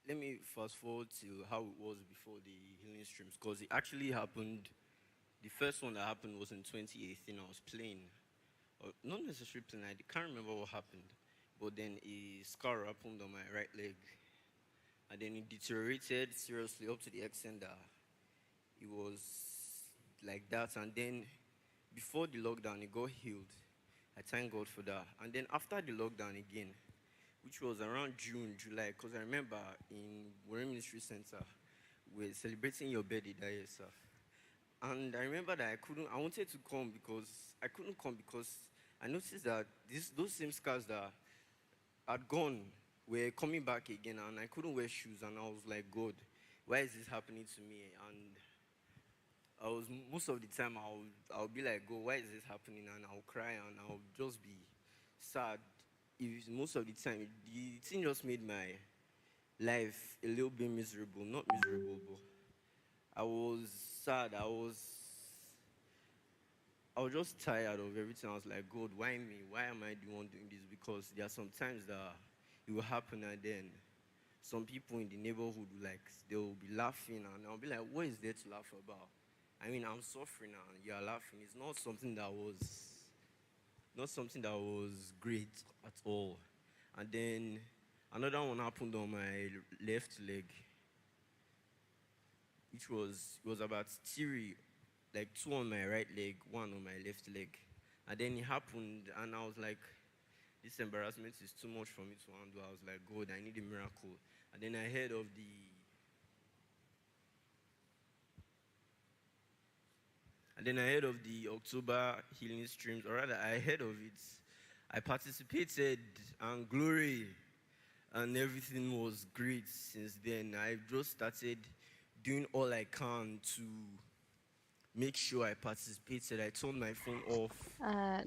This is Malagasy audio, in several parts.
let me fast forward to how it was before the healing streams, because it actually happened. The first one that happened was in 2018. I was playing, or not necessarily playing. I can't remember what happened, but then a scar happened on my right leg, and then it deteriorated seriously up to the extent that it was like that. And then before the lockdown, it got healed. I thank God for that. And then after the lockdown again, which was around June, July, because I remember in Warren Ministry Center, we're celebrating your birthday that year, sir. And I remember that I wanted to come because I couldn't come because I noticed that those same scars that had gone were coming back again, and I couldn't wear shoes. And I was like, God, why is this happening to me? And I was most of the time I'll be like, God, why is this happening? And I'll cry and I'll just be sad. Most of the time, the thing just made my life a little bit miserable. Not miserable, but I was sad. I was just tired of everything. I was like, God, why me? Why am I the one doing this? Because there are some times that it will happen, and then some people in the neighborhood, like, they will be laughing, and I'll be like, what is there to laugh about? I mean, I'm suffering and you're laughing. It's not something that was great at all. And then another one happened on my left leg, which was about three, like two on my right leg, one on my left leg. And then it happened, and I was like, this embarrassment is too much for me to handle. I was like, God, I need a miracle. And then I heard of the October healing streams, or rather, I heard of it. I participated, and glory, and everything was great since then. I just started doing all I can to make sure I participated. I turned my phone off,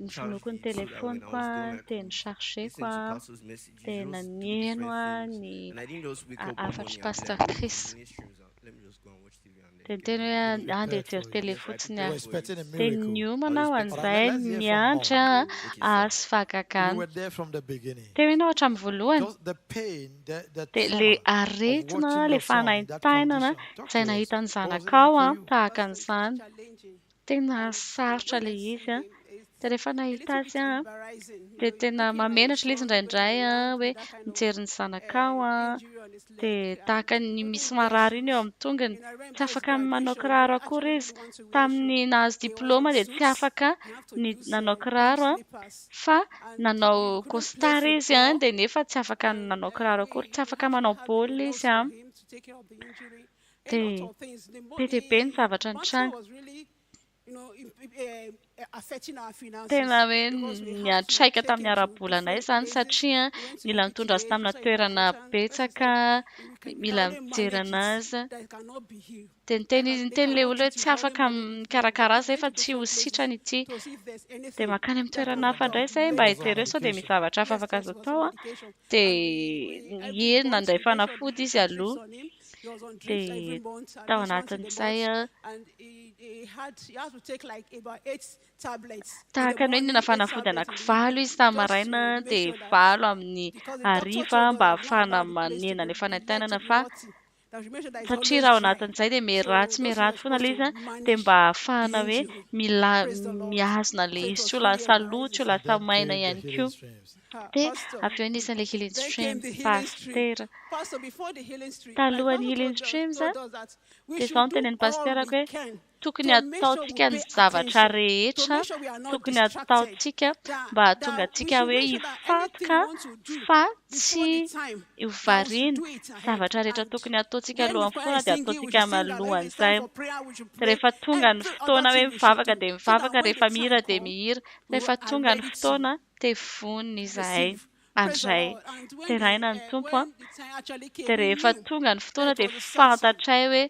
charged Nifanoako ny it, so that when I telefoniko was done, a, I dia could nichargeko listen to a, pastor's messages, dia just do naneno different a things. ny And I didn't just wake up one afatry morning and be Pastor like, okay, Chris. healing streams out. Let me just go and watch TV and then Dia get niteny back. hoe You andeha prepared hijery for tele it. So I fotsiny You were prepared aho. for it. expecting a Dia miracle. niomana I ho was expecting an'izay Let's hear from mianatra mom. Okay, a sir. sy You fahagagana. were there from the beginning. Teo ianao hatramin'ny voalohany. Just the pain, the Dia trauma le of aretina, watching le your son in that fanahintainana condition. Talk izay to us. nahita ny What was it zanakao like for a, you? tahaka an'izany. Tena sarotra ilay izy a. Dia rehefa nahita azy a, dia tena mamenatra ilay izy indraindray a, hoe mijery ny zanakao a, dia tahaka ny misy marary iny eo amin'ny tongony. Tsy afaka manao kiraro akory izy. Tamin'ny nahazo diplôma dia tsy afaka nanao kiraro a, fa nanao costard izy a, dia nefa tsy afaka nanao kiraro akory, tsy afaka manao baolina izy a. Dia be dia be ny zavatra nitranga. Tena hoe niantraika tamin'ny ara-bolanay izany satria mila mitondra azy tamina toerana betsaka, mila mijery anazy. Dia niteny ilay olona hoe tsy afaka mikarakara azy fa tsy ho sitrany ity. Dia makany amin'ny toerana hafa indray izay mba hijery hoe sao dia misy zavatra hafa afaka azo atao a. Dia eny nandray fanafody izy aloha. Dia tao anatin'izay tahaka ny hoe nina fanafody anankivalo izy tamin'ny maraina, dia 7 amin'ny hariva mba ahafahana manena ilay fanahintainana, fa satria raha ao anatin'izay dia meratsy foana ilay izy a, dia mba ahafahana hoe mihazona ilay izy tsy ho lasa loha, tsy ho And lasa then maina came the ihany healing koa. streams. Dia avy eo anisan'ilay healing streams, pastera. Talohan'ny healing streams a, dia izao no tenen'ny pasterako hoe tokony ataontsika ny zavatra rehetra tokony ataontsika mba hahatonga antsika hoe hifantoka fa tsy hovariana. Zavatra rehetra tokony ataontsika alohan'ny fotoana dia ataontsika malohan'izay. Rehefa tonga ny fotoana hoe mivavaka dia mivavaka, rehefa mihira dia mihira. Rehefa tonga ny fotoana dia vonona izahay andray terahina ny tompo a. Dia rehefa tonga ny fotoana dia fantatray hoe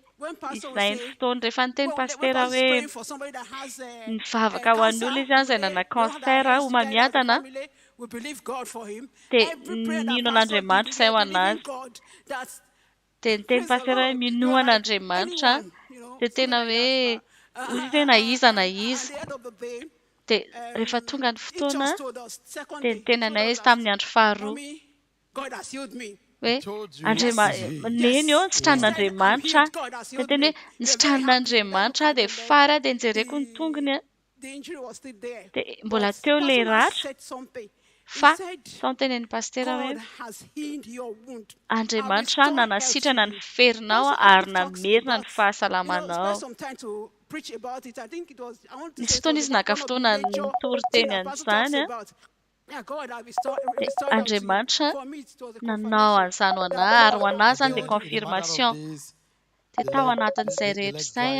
izay ny fotoana. Rehefa niteny pastera hoe mivavaka ho an'olona izy izay nana cancer ho mamiadana, dia mino an'Andriamanitra izay ho anazy. Dia niteny pastera hoe minoana Andriamanitra, dia tena hoe hoy izy hoe na iza. Dia rehefa tonga ny fotoana dia niteny anay izy tamin'ny andro faharoa hoe told you neny eo ny sitran'Andriamanitra dia teny hoe ny sitran'Andriamanitra dia fara dia nijereko ny tongony dia mbola teo ilay ratra fa sao ny tenenin'ny pastera hoe Andriamanitra nanasitrana ny ferinao ary namerina ny fahasalamanao. Nisy fotoana izy naka fotoana nitory teny an'izany Andriamanitra nanao an'izany ho anahy ary ho anahy izany dia confirmation. Dia tao anatin'izay rehetra izay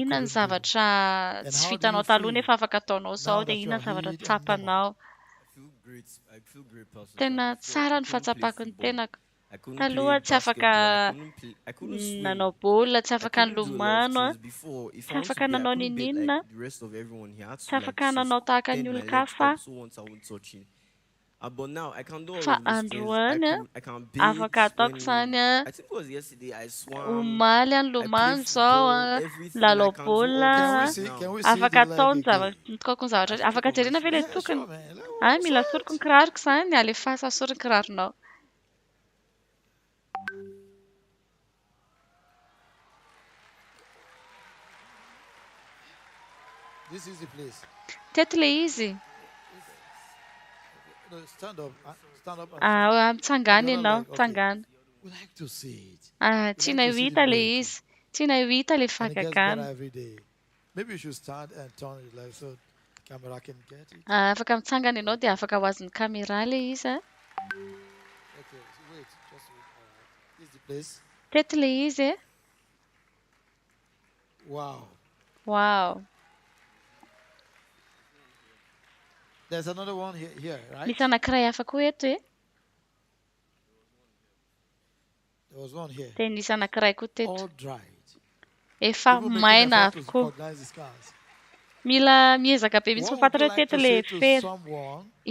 inona ny zavatra tsy vitanao taloha nefa afaka ataonao izao dia inona ny zavatra tsapanao. Tena tsara ny fahatsapako ny tenako. Taloha tsy afaka nanao baolina, tsy afaka nilomano, tsy afaka nanao ninina, tsy afaka nanao tahaka ny olon-kafa. Fa androany afaka ataoko izany omaly nilomano izao lalao baolina afaka atao ny tokako ny zavatra afaka jerena ve ilay tokony mila asoriko ny kiraroko izany alefaso asory ny kiraronao. Teto ilay izy. Mitsangana ianao, mitsangana. Tiana hita ilay izy. Tiana hita ilay fakakana. Afaka mitsangana ianao dia afaka ho azon'ny kamera ilay izy. Teto ilay izy. Wow. There's another one here, right? Misy anankiray hafa koa eto e. There was one here. Dia nisy anankiray koa teto. All dried. Efa maina avokoa. Mila miezaka be mihitsy fantatra teto ilay fery.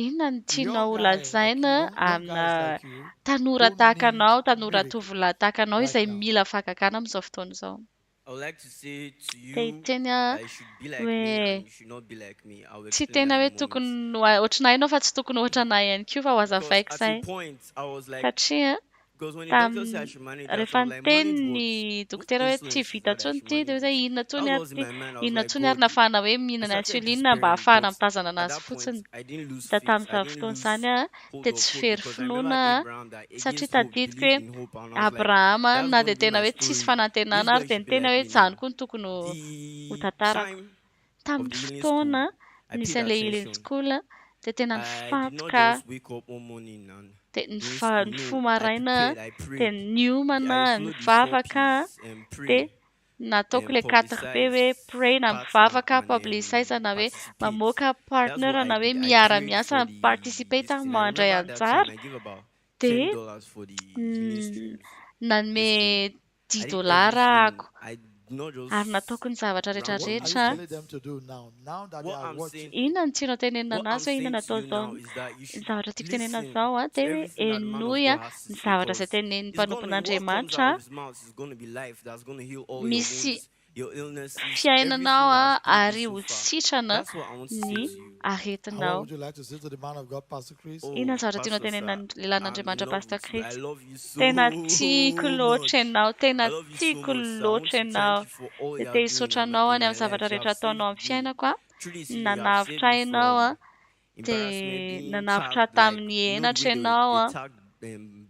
Inona ny tianao ho lazaina amina tanora tahaka anao, tanora tovolahy tahaka anao izay mila fakakana amin'izao fotoana izao? I would like to say to you that you should be like me and you should not be like me. I will tsy explain tena that hoe in a moment. tokony ohatranay ianao fa tsy tokony ohatranay ihany koa fa ho azavaiko At izay. a point, I was like, Satria because when the doctor said I should manage, I rehefa felt like niteny manage ny what? dokotera hoe tsy vita tsony ity dia hoe inona tsony That ary was in my mind. I was inona like, tsony ary God, nahafahana hoe mihinana I started insuline mba despairing, ahafahana but mitazana at anazy that point, fotsiny. I didn't lose Da faith. I tamin'izao didn't fotoana lose izany hold dia of tsy hope very because I remember finoana Abraham that satria against hope tadidiko believed hoe in hope, and I was like, Abrahama that's na going dia to be tena my hoe tsisy story. fanantenana This ary guy dia should be tena like hoe me izany now. koa no tokony ho The tantarako. time of Tamin'ny the healing fotoana school, I nisy paid an'ilay healing attention. school dia tena I did not nifantoka just wake up one morning and dia healing school. ny No, fo I maraina prepared, I dia prayed. niomana, I followed the 4 nivavaka P's and dia pray nataoko and ilay 4P hoe publicize, pray na partner, mivavaka, and publicize na hoe participate. mamoaka That's partner what I na hoe did. I prayed miara-miasa for the participate this thing. I mandray remember that time anjara I gave about dia $10 for the healing streams. nanome I did 10 dolara everything. ako I did not just. ary nataoko ny zavatra What are you rehetrarehetra. telling them to do now? Now that they What are I'm watching. saying, Inona ny tianao tenenina what I'm anazy hoe saying inona to natao you izao now is that you ny should zavatra tiako tenenina listen izao to dia hoe everything that the man of enoy God has to ny say, zavatra izay because tenenin'ny it's gonna, what comes mpanompon'Andriamanitra. out of his mouth is going to be life. That's going to heal all your Misy wounds, your illnesses, everything fiainanao that's brought ary you ho so far. sitrana That's what I want to say ny to you. What aretinao. would you like to say to the man of God, Pastor Chris? Inona ny zavatra tianao Pastor, tenenina sir, lehilahy I'm in n'Andriamanitra love Pastor with you. I Chris. love you so Tena tiako loatra much. ianao, tena I love you so tiako much, sir. I want loatra to ianao. thank you for all Dia you te are doing hisaotra in anao my any amin'ny life. zavatra You rehetra have ataonao saved amin'ny me. fiainako Truly speaking, you have saved nanavitra me ianao from embarrassment, dia being nanavitra tagged like, tamin'ny you know, the henatra way ianao they tagged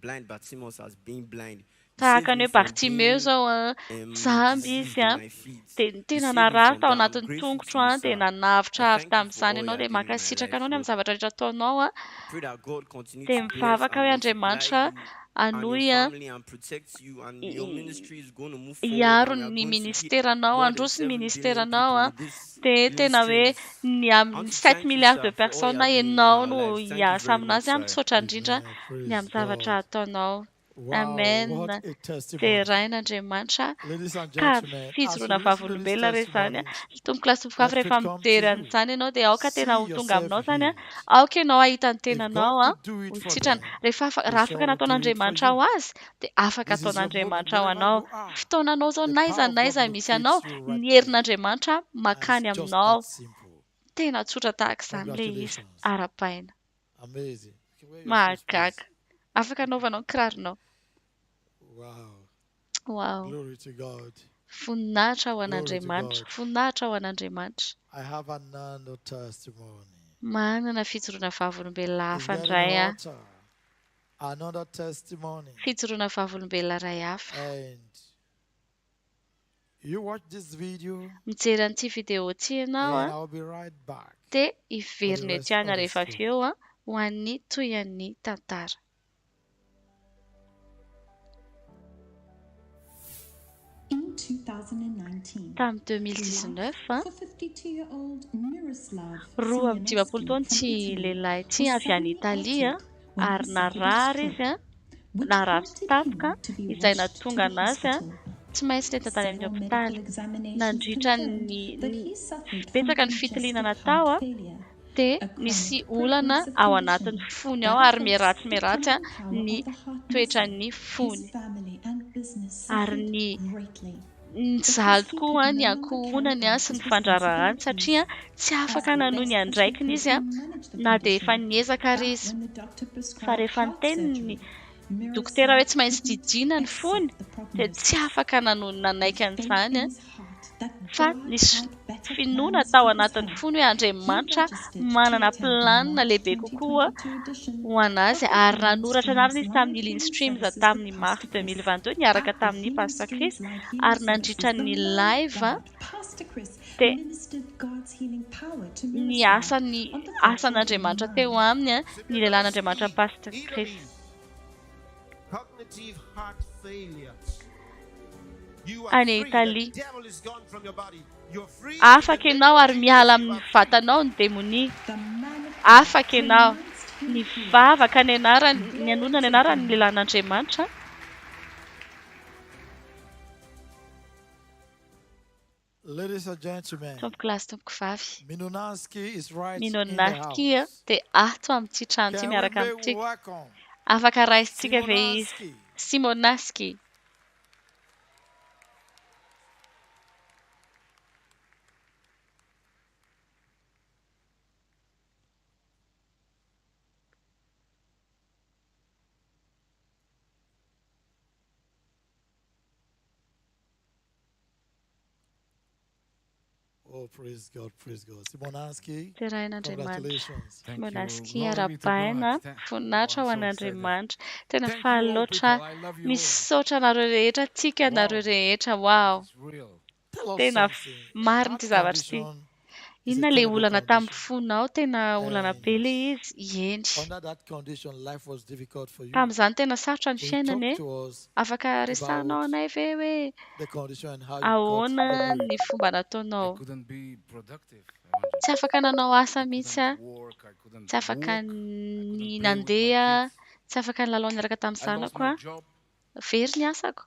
blind Bartimaeus as being blind. You tahaka saved ny me hoe from Bartimeo being zao jamby diseased izy in my feet. dia You tena saved me narary from tao that. I'm anatin'ny grateful to tongotro you, dia sir. nanavitra I avy thank you for tamin'izany all you ianao are dia doing in my mankasitraka life, anao ny Lord. amin'ny zavatra rehetra ataonao Pray that God continue dia to bless mivavaka and hoe multiply Andriamanitra you and your anoy family and protect you, and your ministry is going to move forward, hiaro and we are ny going to hit ministeranao more than androso ny 7 billion ministeranao people with this dia healing tena hoe streams. ny I amin'ny want to 7 thank you, milliards de sir, for all you personnes are doing in ianao our no lives. Thank you hiasa very much, aminazy sir. mitsotra indrindra Amen. ny Praise amin'ny zavatra God. ataonao. Wow, Amen. what a Dia testimony. rain'Andriamanitra Ladies and ka gentlemen, as fijoroana you listen to these vavolombelona re izany testimonies, tompo-klasy vavy let rehefa faith come to mijery you. an'izany ianao dia aoka tena See ho tonga yourself aminao izany healed. aoka ianao ahita ny If tenanao God could do ho it for sitrana them, rehefa He raha afaka shall do it for nataon'Andriamanitra you. ho azy dia afaka This is your moment ataon'Andriamanitra ho wherever anao. you are. Fotoananao zao The naiza power of God naiza misy locates anao you right ny there. herin'Andriamanitra And it's makany just aminao. that simple. Tena tsotra tahaka izany ilay izy Congratulations. ara-paina. Amazing. Okay, where your shoes, Mahagaga. please? Afaka anaovanao ny kiraronao. Wow. Wow. Glory to God. Voninahitra ho Glory to an'Andriamanitra. God. Voninahitra ho an'Andriamanitra. I have another testimony. Manana fijoroana vavolombelona It's hafa getting indray aho. hotter. Another testimony. Fijoroana vavolombelona iray hafa. And you watch this video, Mijery an'ity video ity ianao and a, I'll be right back. dia For the iverina rest ety ihany of the rehefa avy story. eo a, ho an'ny tohan'ny tantara. In 2019, Tamin'ny 2019 a, for 52-year-old Miroslav roa amby dimapolo taona from tsy Italy lehilahy ity was avy any suddenly Italia halted when ary he suffered a narary izy stroke, a, which narary prompted tampoka him to be izay rushed to nahatonga the anazy a hospital. tsy maintsy tenta tany amin'ny Several hopitaly. medical examinations Nandritra confirmed ny that he suffered from betsaka ny fitiliana congestive natao heart a, failure, dia a nisy chronic olana progressive ao condition anatin'ny fony that ao ary affects the miratsy a, pumping power ny of the heart toetran'ny muscle. fony. His family and business Ary suffered ny greatly. nizaly tokoa a, ny ankohonany a sy ny fandrarahany satria tsy afaka nanohy ny andraikiny izy a, na dia efa niezaka ary izy. Fa rehefa niteny ny dokotera hoe tsy maintsy didina ny fony, dia tsy afaka nanaiky an'izany a. Fa nisy finoana tao anatin'ny fony hoe Andriamanitra manana planina lehibe kokoa ho anazy, ary nanoratra anarany izy tamin'ny Healing Streams tamin'ny mars 2022 niaraka tamin'ny Pastor Chris, ary nandritra ny live a, dia ny asan'Andriamanitra teo aminy a, ny lehilahin'Andriamanitra Pastor Chris. Cognitive heart failure. You Any are free. Italy. The devil is gone from your body. You're free. Afaka ianao ary miala amin'ny vatanao ny demonia. Afaka ianao. Ny vavaka ny anarany, ny anona ny anarany ny lehilahin'Andriamanitra. Ladies and gentlemen, Tompoko lahy sy tompoko vavy. Minonaski is right in the Minonaski a, house. dia ato amin'ity trano ity Can miaraka we amintsika. welcome Afaka raisitsika ve izy? Simonaski? Simonaski. Oh, praise God, praise God. Simonaski, Terahin'Andriamanitra. congratulations. Simonaski ara-baina, voninahitra ho an'Andriamanitra. Tena faly loatra, misaotra anareo rehetra, tsika anareo rehetra. Wow! Tell us Tena something. marina ity Heart zavatra ity. condition is a Inona ilay terrible olana tamin'ny condition. fonao, tena olana be ilay izy. Eny. Under that condition, life was difficult for you. Tamin'izany tena sarotra ny So you fiainana talk e. to us Afaka resahanao about anay ve hoe the condition and how you got ahoana through ny it. fomba nataonao. couldn't be productive. Tsy afaka nanao asa mihitsy a. Work, I couldn't Tsy afaka walk, ny play with my nandeha, kids. tsy afaka nilalao niaraka tamin'ny I lost zanako my a. job Very ny asako.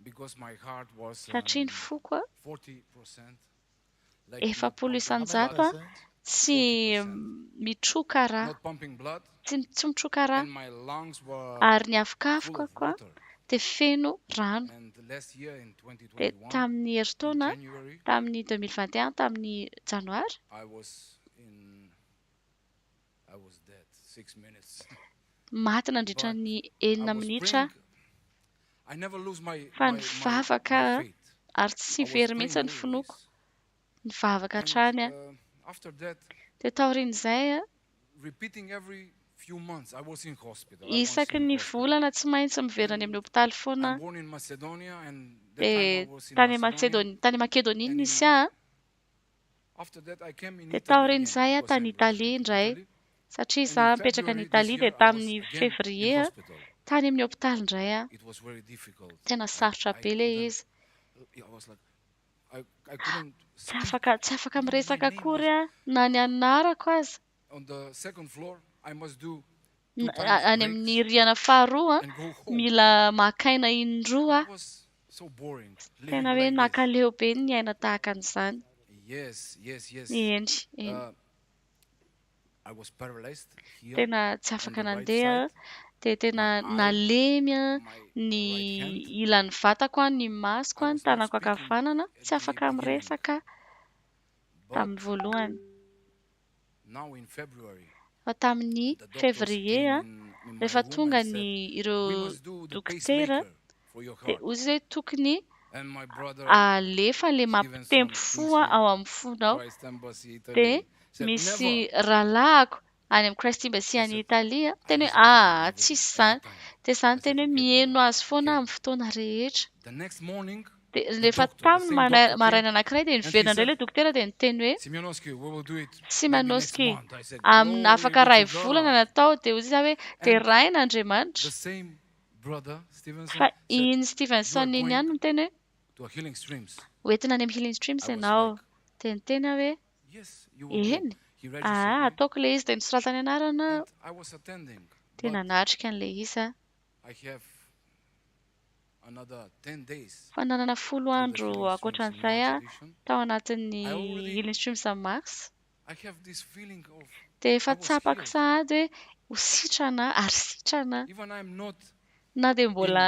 because my heart was Satria ny foko a, 40%. Like efapolo not pumping isanjato blood, a, tsy mitroka raha, not pumping blood, tsy mitroka raha. and my lungs were Ary ny full afokafoko of koa water. dia feno rano. And last year in Dia 2021, tamin'ny herintaona, in January, tamin'ny 2021, tamin'ny janoary, I was dead 6 minutes. maty nandritra ny enina I was minitra. praying. I never lose my Fa nivavaka faith. ary tsy I was very praying mihitsy ny always. fonoko. Nivavaka And, hatrany a. after that, Dia taorian'izay a, repeating every few months, I was in hospital. isaky ny volana tsy maintsy miverana amin'ny hopitaly foana. I'm born in Macedonia, and that Dia time I was in tany Macedonia. Tany Makedonia And nisy aho. After that, I came in Dia Italy again, taorian'izay a because tany I was Italia in indray. Italy. Satria And za in mipetraka any February Italia this dia year, I was tamin'ny again février in a, hospital. tany amin'ny hopitaly indray a. It was very difficult. Tena sarotra be ilay izy. I was like, I couldn't Tsy speak. afaka miresaka akory a, na ny anarako aza. On the second floor, I must do Any amin'ny rihana faharoa a, and go home. mila makaina indroa. It was so boring. Tena living hoe like this. nakaleo be ny aina tahaka an'izany. Yes. Eny, eny. I was paralyzed here. Tena tsy afaka on the right nandeha, side. dia tena My eye, nalemy a, my ny right hand. ilan'ny vatako a, ny masoko a, I ny was not tanako speaking ankavanana, at tsy the afaka beginning. miresaka But tamin'ny voalohany. now in February, fa tamin'ny février rehefa tonga ireo dokotera dia ozy hoe tokony alefa le mampitempo fo ao amin'ny fonao dia misy rahalahiko any amin'ny Christ Embassy any Italia teny hoe tsisy zany dia zany teny hoe mihaino azy foana amin'ny fotoana rehetra dia rehefa tamin'ny maraina anankiray dia niverina indray ilay dokotera dia niteny hoe Simanowski afaka ray volana natao dia ozy izy hoe terahin'Andriamanitra fa iny Stevenson iny ihany no teny hoe hoentina any amin'ny Healing Streams ianao dia niteny hoe eny ataoko ilay izy dia nisoratany anarana dia nanatrika an'ilay izy fa nanana 10 andro ankoatran'izay tao anatin'ny Healing Streams amin'ny Mars dia efa tsapako sahady hoe ho sitrana ary sitrana na dia mbola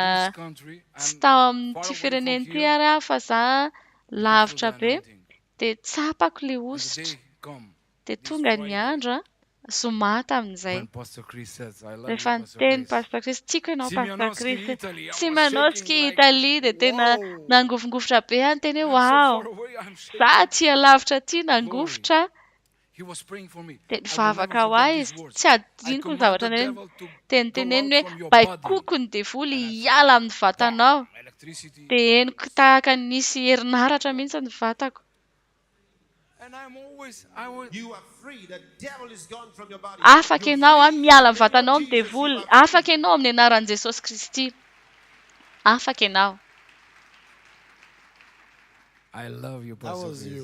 tsy tao amin'ity fireneny ity ary fa za lavitra be dia tsapako ilay ositra dia tonga ny andro Zoma tamin'izay rehefa niteny Pastor Chris tiako ianao Pastor Chris Simanowski Italia dia tena nangofongofotra be any teny hoe wow za tia lavitra tia nangofotra dia nivavaka ho ahy izy tsy adiniko ny zavatra neny dia niteneny hoe baikoko ny devoly hiala amin'ny vatanao dia henoko tahaka nisy herinaratra mihitsy ny vatako afaka ianao miala amin'ny vatanao amin'ny devoly afaka ianao amin'ny anaran'i Jesosy Kristy afaka ianao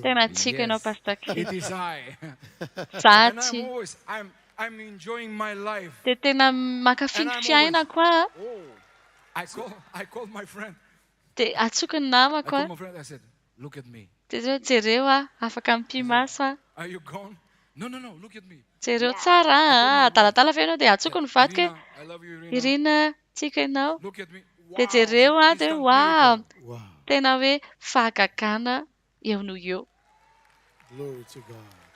tena tiako ianao Pastor Kristy zaty dia tena mankafy ny fiainako dia atsoky ny namako dia jereo afaka mpimaso jereo tsara adaladala fa ianao dia atsoky ny vadika Irina tiako ianao dia jereo dia wow tena hoe fahagagana eo no eo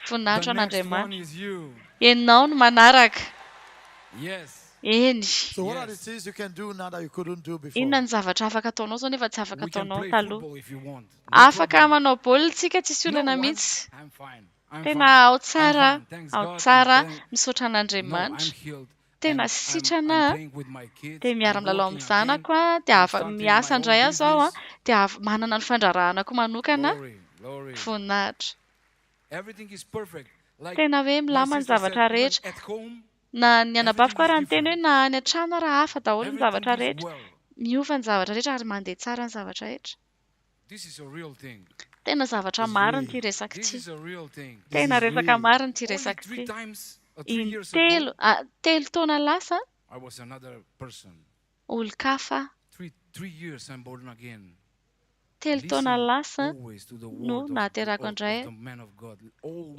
voninahitra an'Andriamanitra ianao no manaraka eny inona ny zavatra afaka ataonao zao nefa tsy afaka ataonao taloha afaka manao baolina tsika tsisy olana mihitsy tena ao tsara misaotra an'Andriamanitra tena sitrana dia miara milalao amin'ny zanako dia miasa indray aho zao dia manana ny fandrarahanako manokana voninahitra tena hoe milama ny zavatra rehetra na ny anabaviko raha niteny hoe na any an-trano raha hafa daholo ny zavatra rehetra miova ny zavatra rehetra ary mandeha tsara ny zavatra rehetra tena zavatra mariny ity resaka ity tena resaka mariny ity resaka ity telo taona lasa olo-kafa telo taona lasa no nahaterako indray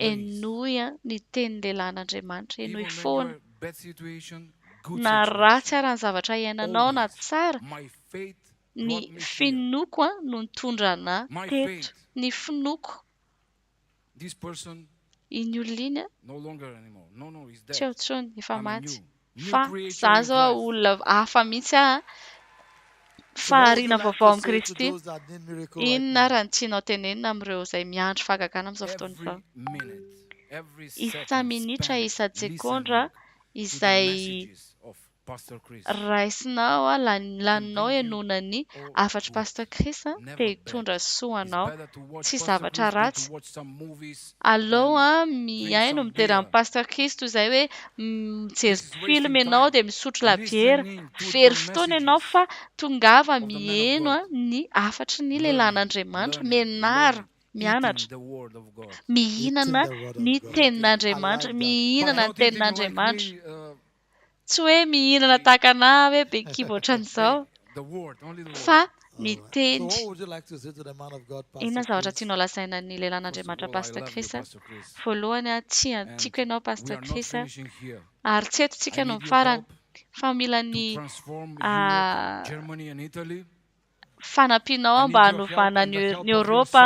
enoy ny teny lehilahin'Andriamanitra enoy foana na ratsy ary ny zavatra iainanao na tsara ny finoko no nitondra teto ny finoko iny olona iny tsy eo tsony efa maty fa za zao olona hafa mihitsy fahariana vaovao amin'ny Kristy inona raha ny tianao tenenina amin'ireo izay miandry fahagagana amin'izao fotoana izao isa minitra isa sekondra izay raisinao laninao ianonany afatry Pastor Chris dia hitondra soanao tsy zavatra ratsy aleo miaino mitera amin'ny Pastor Chris toy izay hoe mijery film ianao dia misotro labiera very fotoana ianao fa tongava mihaino ny afatry ny lehilahin'Andriamanitra menara mianatra mihinana ny tenin'Andriamanitra mihinana ny tenin'Andriamanitra tsy hoe mihinana tahakana hoe be kibo ohatran'izao fa mitendry inona zavatra tianao lazaina ny lehilahin'Andriamanitra Pastor Chris voalohany tiako ianao Pastor Chris ary tsy eto tsika no mifarana fa mila ny fanampianao mba hanovana ny Europa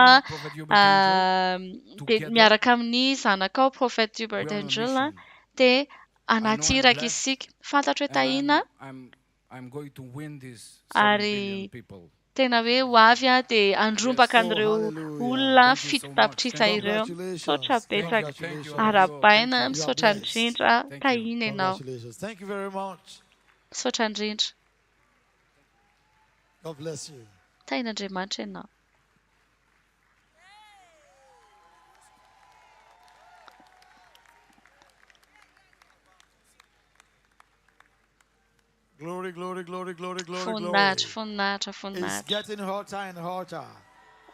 dia miaraka amin'ny zanakao Prophet Hubert Angel dia anatiraka isika fantatro hoe tahina I'm going to win these 7 Ari- billion people. tena hoe ho avy dia andrombaka Yes. an'ireo Hallelujah. olona Thank you fito so much. tapitrisa Thank you. ireo misaotra Congratulations. betsaka Thank you. arabaina Thank you. misaotra You are blessed. indrindra Thank you. tahina ianao Congratulations. Thank you very much. misaotra indrindra God bless you. tahin'Andriamanitra ianao Glory, glory, glory, glory, glory, glory. voninahitra It's voninahitra getting hotter and hotter.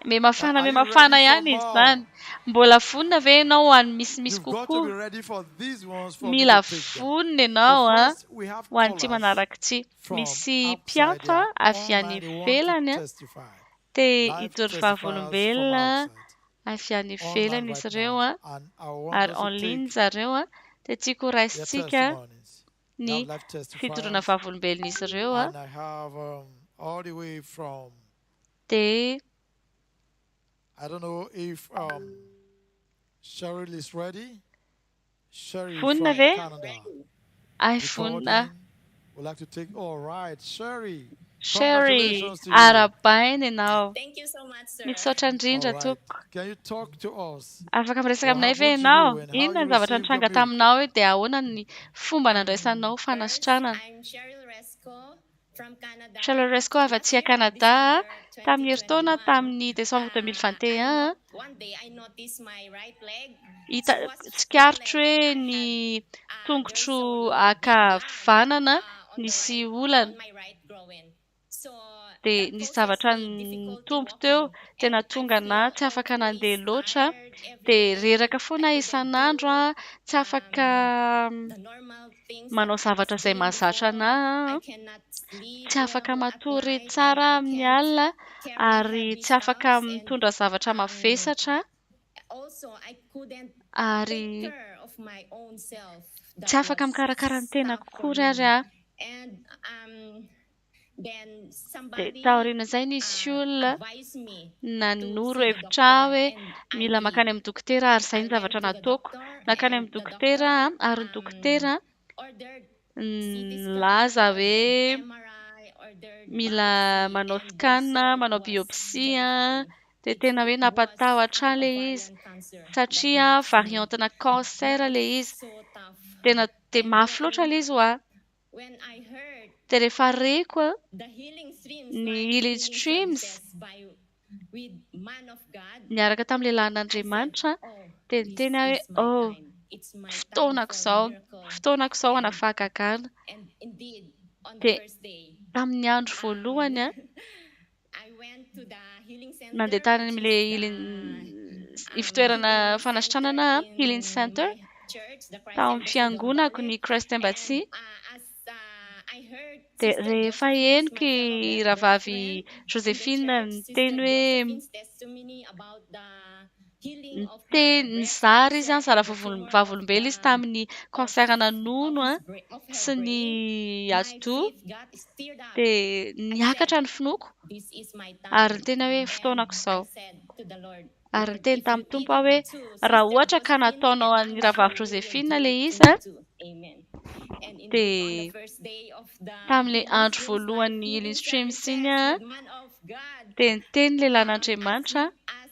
me mafana Are me you mafana ready for ihany izy more? zany mbola vonina ve ianao ho an'ny misimisy You've got to be kokoa ready for these ones for me mila to pick them. vonina ianao But a first, we have ho an'ity callers manaraka ity from misy outside. They mpiafa are avy any online. They want to ivelany a testify. te Live hitory testifiers from vavolombelona outside. avy any Online ivelany right izy ireo now. a And I want ary us to en ligne take zareo a de tiako ho their raisitsika testimonies. We ny have live fitoroana testifiers. vavolombelon'izy ireo a And I have all the way from, de I don't know if Cheryl is ready. Cheryl vonina from ve Canada. ay Recording. vonina Would like to take. All right, Sherry. Sherry Congratulations to you. arabaina ianao Thank you so much, sir. misaotra All indrindra right. toko Can you talk to us? afaka miresaka What aminay ve happened to ianao you and how inona you ny zavatra received your nitranga miracle? taminao eo dia ahoana ny fomba nandraisanao First, fanasitranana I'm Cheryl Resco from Canada. Chaleresco avy Last aty a year, Canada December tamin'ny herintaona 2021, tamin'ny décembre 2021 one day I noticed my right leg. hita It was tsikarotro swollen hoe and ny there's tongotro some akavanana on the nisy right, olana on my right groin. So dia that nisy causes zavatra me ny difficulty tompo teo walking. tena And I tonga feel na tsy afaka always nandeha loatra tired every dia day. reraka foana I couldn't isan'andro a tsy afaka the normal things manao that I zavatra was izay doing mahazatra before. I anahy cannot sleep tsy afaka well at matory night, tsara and I amin'ny can't alina carry ary heavy tsy afaka stuffs, and mitondra zavatra mavesatra also I couldn't ary take care of my own self. That tsy afaka was mikarakara ny tena tough for kokory me. ary a And then dia somebody taoriana izay nisy olona advised me nanoro see the hevitra doctor, hoe and mila I makany did. amin'ny dokotera ary izay I ny went zavatra to the nataoko doctor, nakany and amin'ny the dokotera doctor ary ny dokotera ordered CT scan, nilaza hoe ordered MRI, ordered mila biopsy, manao and the scan result manao was biopsia verifying. dia tena hoe It was napatahotra ilay izy variant cancer. satria variantena cancer ilay izy So tough. tena dia And mafy then, loatra ilay izy ho a when I heard dia rehefa reko a the healing streams, ny like healing healing streams services with man of God, niaraka tamin'ny I said, lehilahin'Andriamanitra oh, dia this niteny hoe is my oh time. It's my time fotoanako for izao miracle. fotoanako izao And- hanafakakana And indeed, on the dia first day, tamin'ny andro voalohany a I went to the healing center, nandeha tany which amin'ilay is healing the, ifitoerana healing fanasitranana center healing in center my church, the Christ tao amin'ny Embassy fiangonako Gambale. ny Christ Embassy And as I heard dia Sister rehefa Josephine's, henoko my fellow rahavavy brethren in the Josephine church, niteny Sister hoe Josephine's testimony about the healing of her niteny breast nizara izy cancer any zara and the tumor of vavolombelo izy tamin'ny kansernana nono a of her sy ny brain. azo-do My faith got stirred up. dia niakatra ny finoako This is my ary time. niteny hoe And fotoanako izao I said to the Lord, ary Lord, niteny if tamin'ny you tompo did aho hoe it to raha Sister ohatra ka Josephine, nataonao and an'ny I'm rahavavy sure you will Josephine do ilay it izy for a me too. Amen. And indeed, dia on the first day of the tamin'ilay healing andro streams, voalohany live healing healing streams services iny a with man of God, dia niteny lehilahin'Andriamanitra as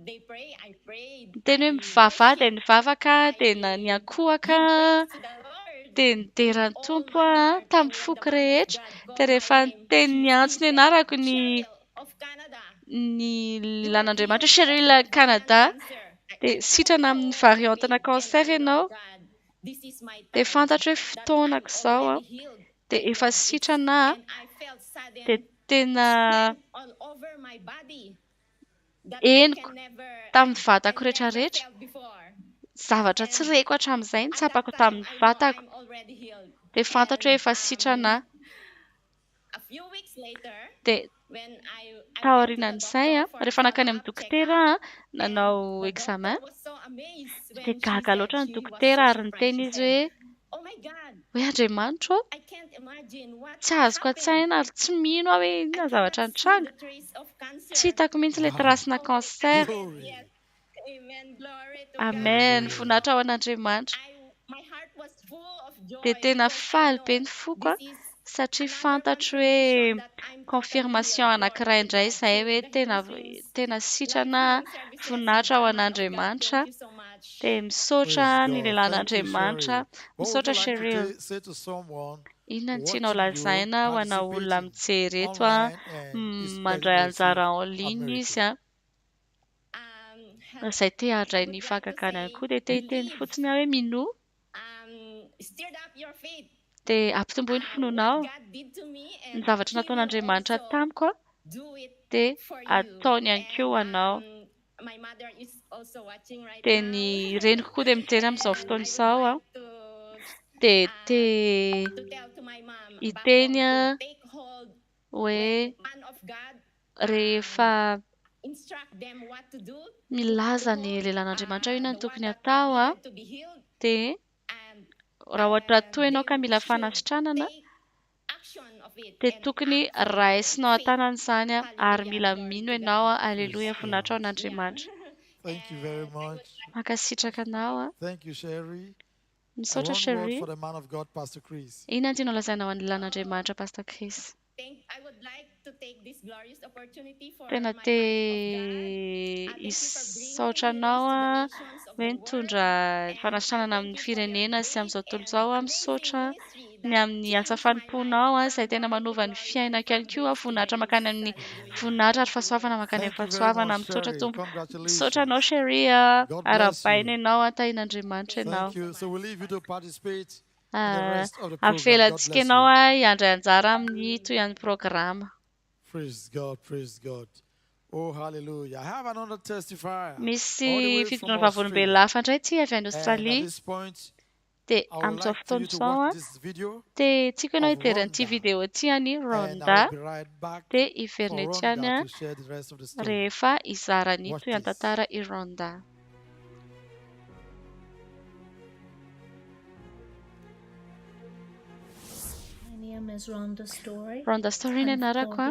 they pray, I prayed. niteny hoe I mivavah dia worshiped. nivavaka dia niakohaka Give praise to the Lord. dia nideran'ny All tompo my a heart. And tamin'ny when foko the man of rehetra God called dia my rehefa name, niteny he niantsony said, anarako ny Cheryl of Canada, ny you are lehilahin'Andriamanitra healed Cheryl of Canada variant cancer. dia I sitrana thought, amin'ny oh, variantena indeed. cancer And I ianao know, God, this is my dia time. fantatro hoe That I'm fotoanako izao a already healed. dia I efa know. sitrana aho And I felt sudden dia tena strength all over my body that I henoko can never, tamin'ny vatako I never rehetrarehetra felt before. zavatra tsy And reko hatramin'izay ny at tsapako that time, tamin'ny I know vatako I'm already healed. dia fantatro hoe And, efa sitrana aho a few weeks later, dia when I went to the taorianan'izay a doctor for a rehefa nakany follow-up amin'ny dokotera checkup, a nanao and the examen doctor was so amazed dia when she gaga said, loatra ny she was dokotera so ary surprised. niteny She izy hoe said, oh my God, hoe Andriamanitra ô I can't imagine what tsy azoko happened. an-tsaina ary tsy mino aho hoe I inona cannot zavatra see nitranga the trace of cancer. tsy hitako mihitsy ilay trasina Oh, cancer Glory. yes. Amen. Glory to amen God. voninahitra ho an'Andriamanitra My heart was full dia tena faly be ny foko satria fantatro hoe confirmation anankiray indray izay hoe tena sitrana voninahitra ao an'Andriamanitra dia misaotra ny lehilahin'Andriamanitra misaotra Cheryl. Inona ny tianao lazaina ho ana olona mijery eto mandray anjara en ligne izy izay te handray ny fahankakany ihany koa dia te hiteny fotsiny hoe mino dia ampitomboy ny finoanao ny zavatra nataon'Andriamanitra tamiko dia ataony ihany koa anao. Dia ny reniko koa dia mijery amin'izao fotoana izao dia te hiteny hoe rehefa milaza ny lehilahin'Andriamanitra inona ny tokony atao dia raha ohatra toa ianao ka mila fanasitranana dia tokony raisinao an-tanan'izany ary mila mino ianao aleloia voninahitra ao an'Andriamanitra. Thank you very much. Mankasitraka anao Thank you, Sherry. misaotra One word Cherie. for the man of God, Pastor Chris. Inona ny tianao lazaina ho an'ny lehilahin'Andriamanitra Pastor Chris? Tena te hisaotra anao hoe mitondra fanasitranana amin'ny firenena sy amin'izao tontolo izao misaotra ny amin'ny asa fanompoanao izay tena manova ny fiainako ihany koa voninahitra makany amin'ny voninahitra ary fahasoavana makany amin'ny fahasoavana misaotra tompo. Misaotra anao Cherie arabaina ianao tahin'Andriamanitra ianao. Thank you. So we'll leave you to participate in the rest of the program. God Avelantsika bless ianao you. hiandray anjara amin'ny toy ny programa. Praise God, praise God. Oh, hallelujah. I have another testifier. Misy all the way from fitondrona vavolombelona Australia. hafa indray ty avy any And at Australie this point, dia I would amin'izao like for fotoana you to izao watch this video. dia tiako ianao of hijery an'ity Rhonda. video ity any And Rhonda I will be right back dia for hiveriny ety any Rhonda to share the rest of the story. rehefa izarany Watch toy this. an-tantara i Rhonda. Rhonda Story ny anarako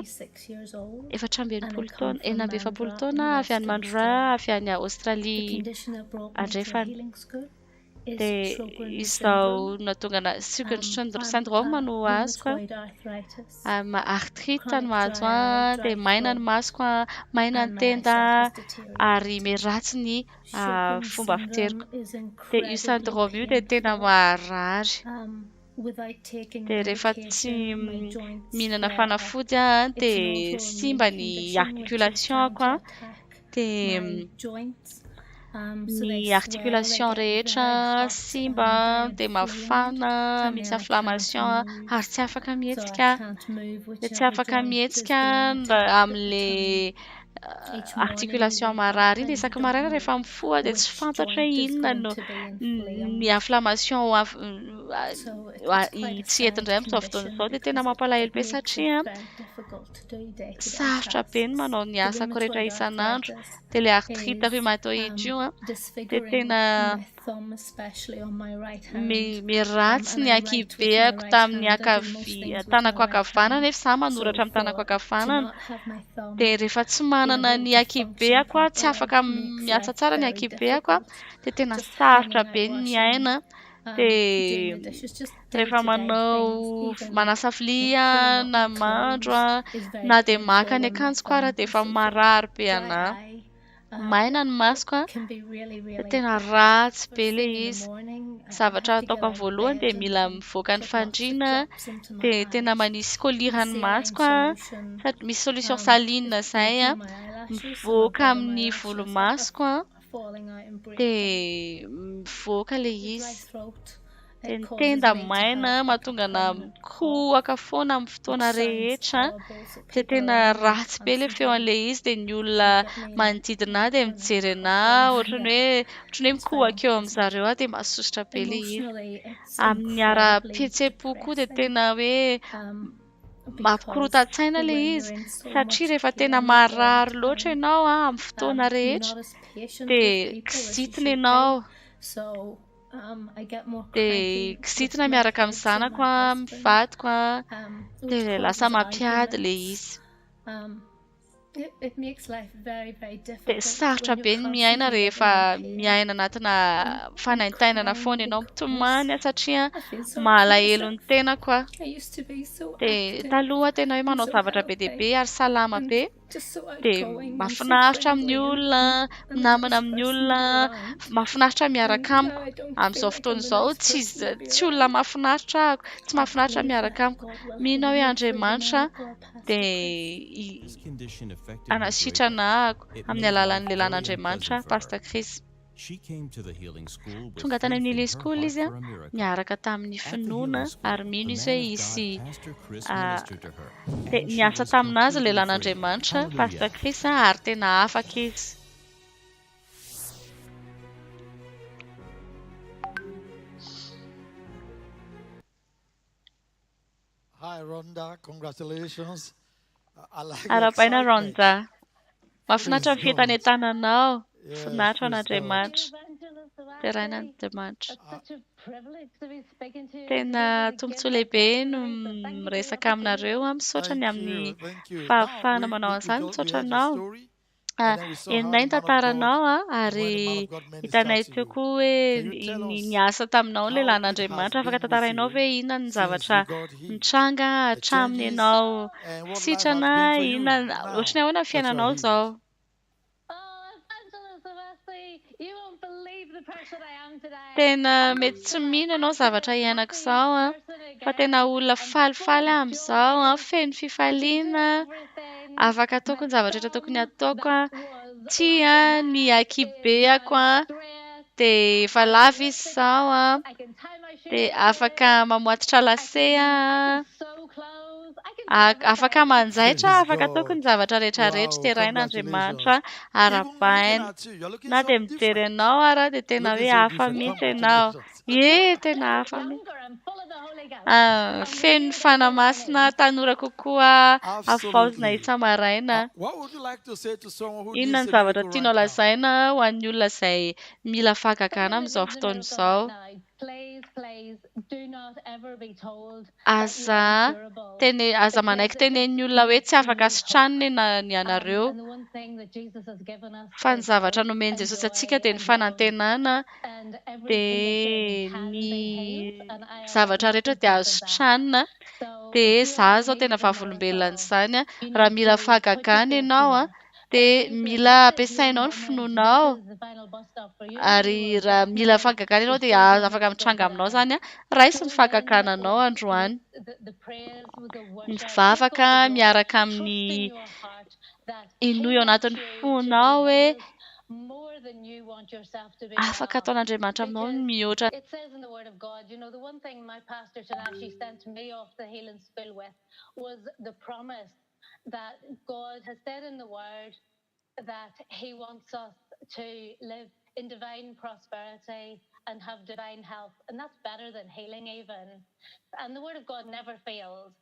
efatra amby enimpolo taona enina amby efapolo taona avy any Mandra avy any Australie andrefana dia izao nahatonga Sjogren's syndrome no azoko arthrite no mahazo dia maina ny masoko maina ny tenda ary meratsy ny fomba fiteriko dia io syndrome io dia tena marary dia rehefa tsy mihinana fanafody dia simba ny articulationko dia ny articulation rehetra simba dia mafana misy inflammation ary tsy afaka mihetsika dia tsy afaka mihetsika amin'ilay articulation marary iny dia isaky maraina rehefa mifoha dia tsy fantatra hoe inona no ny inflammation tsy entindray amin'izao fotoana izao dia tena mampalahelo be satria sarotra be ny manao ny asako rehetra isan'andro dia ilay arthrite rhumatoïde io dia tena miratsy ny ankibeako tamin'ny tanako ankavanana nefa izaho manoratra amin'ny tanako ankavanana dia rehefa tsy manana ny ankibeako tsy afaka miasa tsara ny ankibeako dia tena sarotra be ny aina dia rehefa manasa vilia na mandro na dia maka ny akanjoko ary dia efa marary be anahy maina ny masoko dia tena ratsy be ilay izy zavatra ataoko amin'ny voalohany dia mila mivoaka ny fandriana dia tena manisy colire ny masoko sady misy solution saline izay mivoaka amin'ny volomasoko dia mivoaka ilay izy dia ny tenda maina mahatonga na mikohaka foana amin'ny fotoana rehetra dia tena ratsy be ilay feo an'ilay izy dia ny olona manodidina dia mijery anahy ohatran'ny hoe mikohaka eo amin'izareo dia mahasosotra be ilay izy amin'ny ara-pihetsepo koa dia tena hoe mampikorota-tsaina ilay izy satria rehefa tena marary loatra ianao amin'ny fotoana rehetra dia kizitina ianao dia kizitina miaraka amin'ny zanako amin'ny vadiko dia lasa mampiady ilay izy It makes life very, very Dia difficult sarotra when be you're ny miaina constantly living rehefa in pain. miaina anatina fanaintainana foana ianao mitomany satria I feel sorry for malahelo ny myself. tenako a. I used to be so Dia active taloha tena hoe and manao so zavatra be dia healthy be ary salama and be. just so Dia outgoing and so mahafinaritra amin'ny friendly olona, and the namana best amin'ny person to be olona, around. mahafinaritra miaraka And now amiko. I don't Amin'izao feel like fotoana I'm the izao nice person to be tsy olona around. mahafinaritra ako, tsy I mahafinaritra believe miaraka that amiko. God will Mino heal hoe me through the Andriamanitra miracle of Pastor dia Chris. This condition affected her anasitrana greatly. ako It amin'ny made alalan'ny life very lehilan'Andriamanitra, unpleasant for Pastor her. Chris. She came to the healing school with Tonga tany faith amin'ny in ilay her skola heart izy for a miracle. niaraka tamin'ny At the finoana healing school, ary mino the izy hoe man of izy God, Pastor Chris, ministered to her, dia and she niasa was taminazy completely free. lehilan'Andriamanitra, Pastor Hallelujah. Chris, ary tena afaka izy. Hi, Rhonda. Congratulations. I like your Arapaina excitement. Ronja. Mahafinaritra ny Praise God. fientanentananao. Yes, Finaritra praise God. an'Andriamanitra. Evangelist Terain'Andriamanitra. It's such a privilege to be speaking to you Tena today, to tombontsoa give my lehibe no testimony. So thank you for the miresaka aminareo opportunity. misaotra ny Thank amin'ny you. Thank you. Now, fahafahana manao we an'izany, we misaotra heard your anao. story, and then we saw how Enonay the ny man of God tantaranao and when the man ary of God hitanay ministered to teo you. koa hoe Can you tell us niasa taminao ny how it has lehilan'Andriamanitra. Afaka been with tantarainao you ve inona ny since zavatra you got healed? nitranga The hatraminy changes ianao and what life has sitrana, been for you inona now ohatrany ahoana ny that you are fiainanao healed. izao? Oh, Evangelist Wesley, you won't believe the person I am today. Tena I'm mety just tsy an mino ianao zavatra active, iainako happy izao person fa again. tena olona I'm full falifaly of amin'izao joy. feno I can do fifaliana, everything. afaka ataoko My ny zavatra rehetra tokony thumb ataoko that was tia like a niakibeako is now straight. dia efa I can lava lift izy the izao cat. I can tie my shoes dia to afaka it. mamoatitra lase I can sew clothes. I can do afaka everything. manjaitra, Praise afaka ataoko God. ny zavatra rehetrarehetra Wow, terain'Andriamanitra congratulations. Even looking arapaina. at you, you're looking Na dia so mijery different. anao ara dia tena Looking hoe so hafa different. mihitsy ianao. Congratulations. Tena Never hafa mihitsy. younger. I'm full of the Holy Ghost. I'm Feno renewed every fanamasina morning. tanora kokoa afaozina Absolutely. isa-maraina. What would you like to say to someone who Inona needs ny a zavatra miracle tianao right now? lazaina ho an'ny olona izay mila fahagagana Someone that amin'izao needs a fotoana miracle izao? right now, please, do not ever be told that you Aza are incurable. aza manaiky tenen'ny olona hoe tsy afaka asitranony ny anareo. And the one thing that Jesus has given us Fa ny is zavatra hope nomeny and Jesosy joy antsika dia ny and love. fanantenana And every dia condition can ny be healed, and I am zavatra rehetra dia azo witness of that. sitranina. So Dia if you ever izaho zao need tena a vavolombelona miracle, an'izany you raha need mila to put your fahagagana faith to ianao work. dia And use mila it. This is your ampiasainao ny moment. finoanao. This is the final bus stop for you. Ary You will raha mila definitely fahagagana ianao dia receive your afaka miracle mitranga aminao today. zany raisy ny Join in fahagagananao androany. with the praise, with the worship. Give Mivavaka God the glory. miaraka Trust in amin'ny your heart that inoy He ao wants anatin'ny you to fonao be hoe healed more than you want yourself to be afaka well. ataon'Andriamanitra aminao ny mihoatra. It says in the Word of God, you know, the one thing my pastor Tanashi sent me off the healing school with was the promise that God has said in the Word that He wants us to live in divine prosperity and have divine health. And that's better than healing, even. And the Word of God never fails.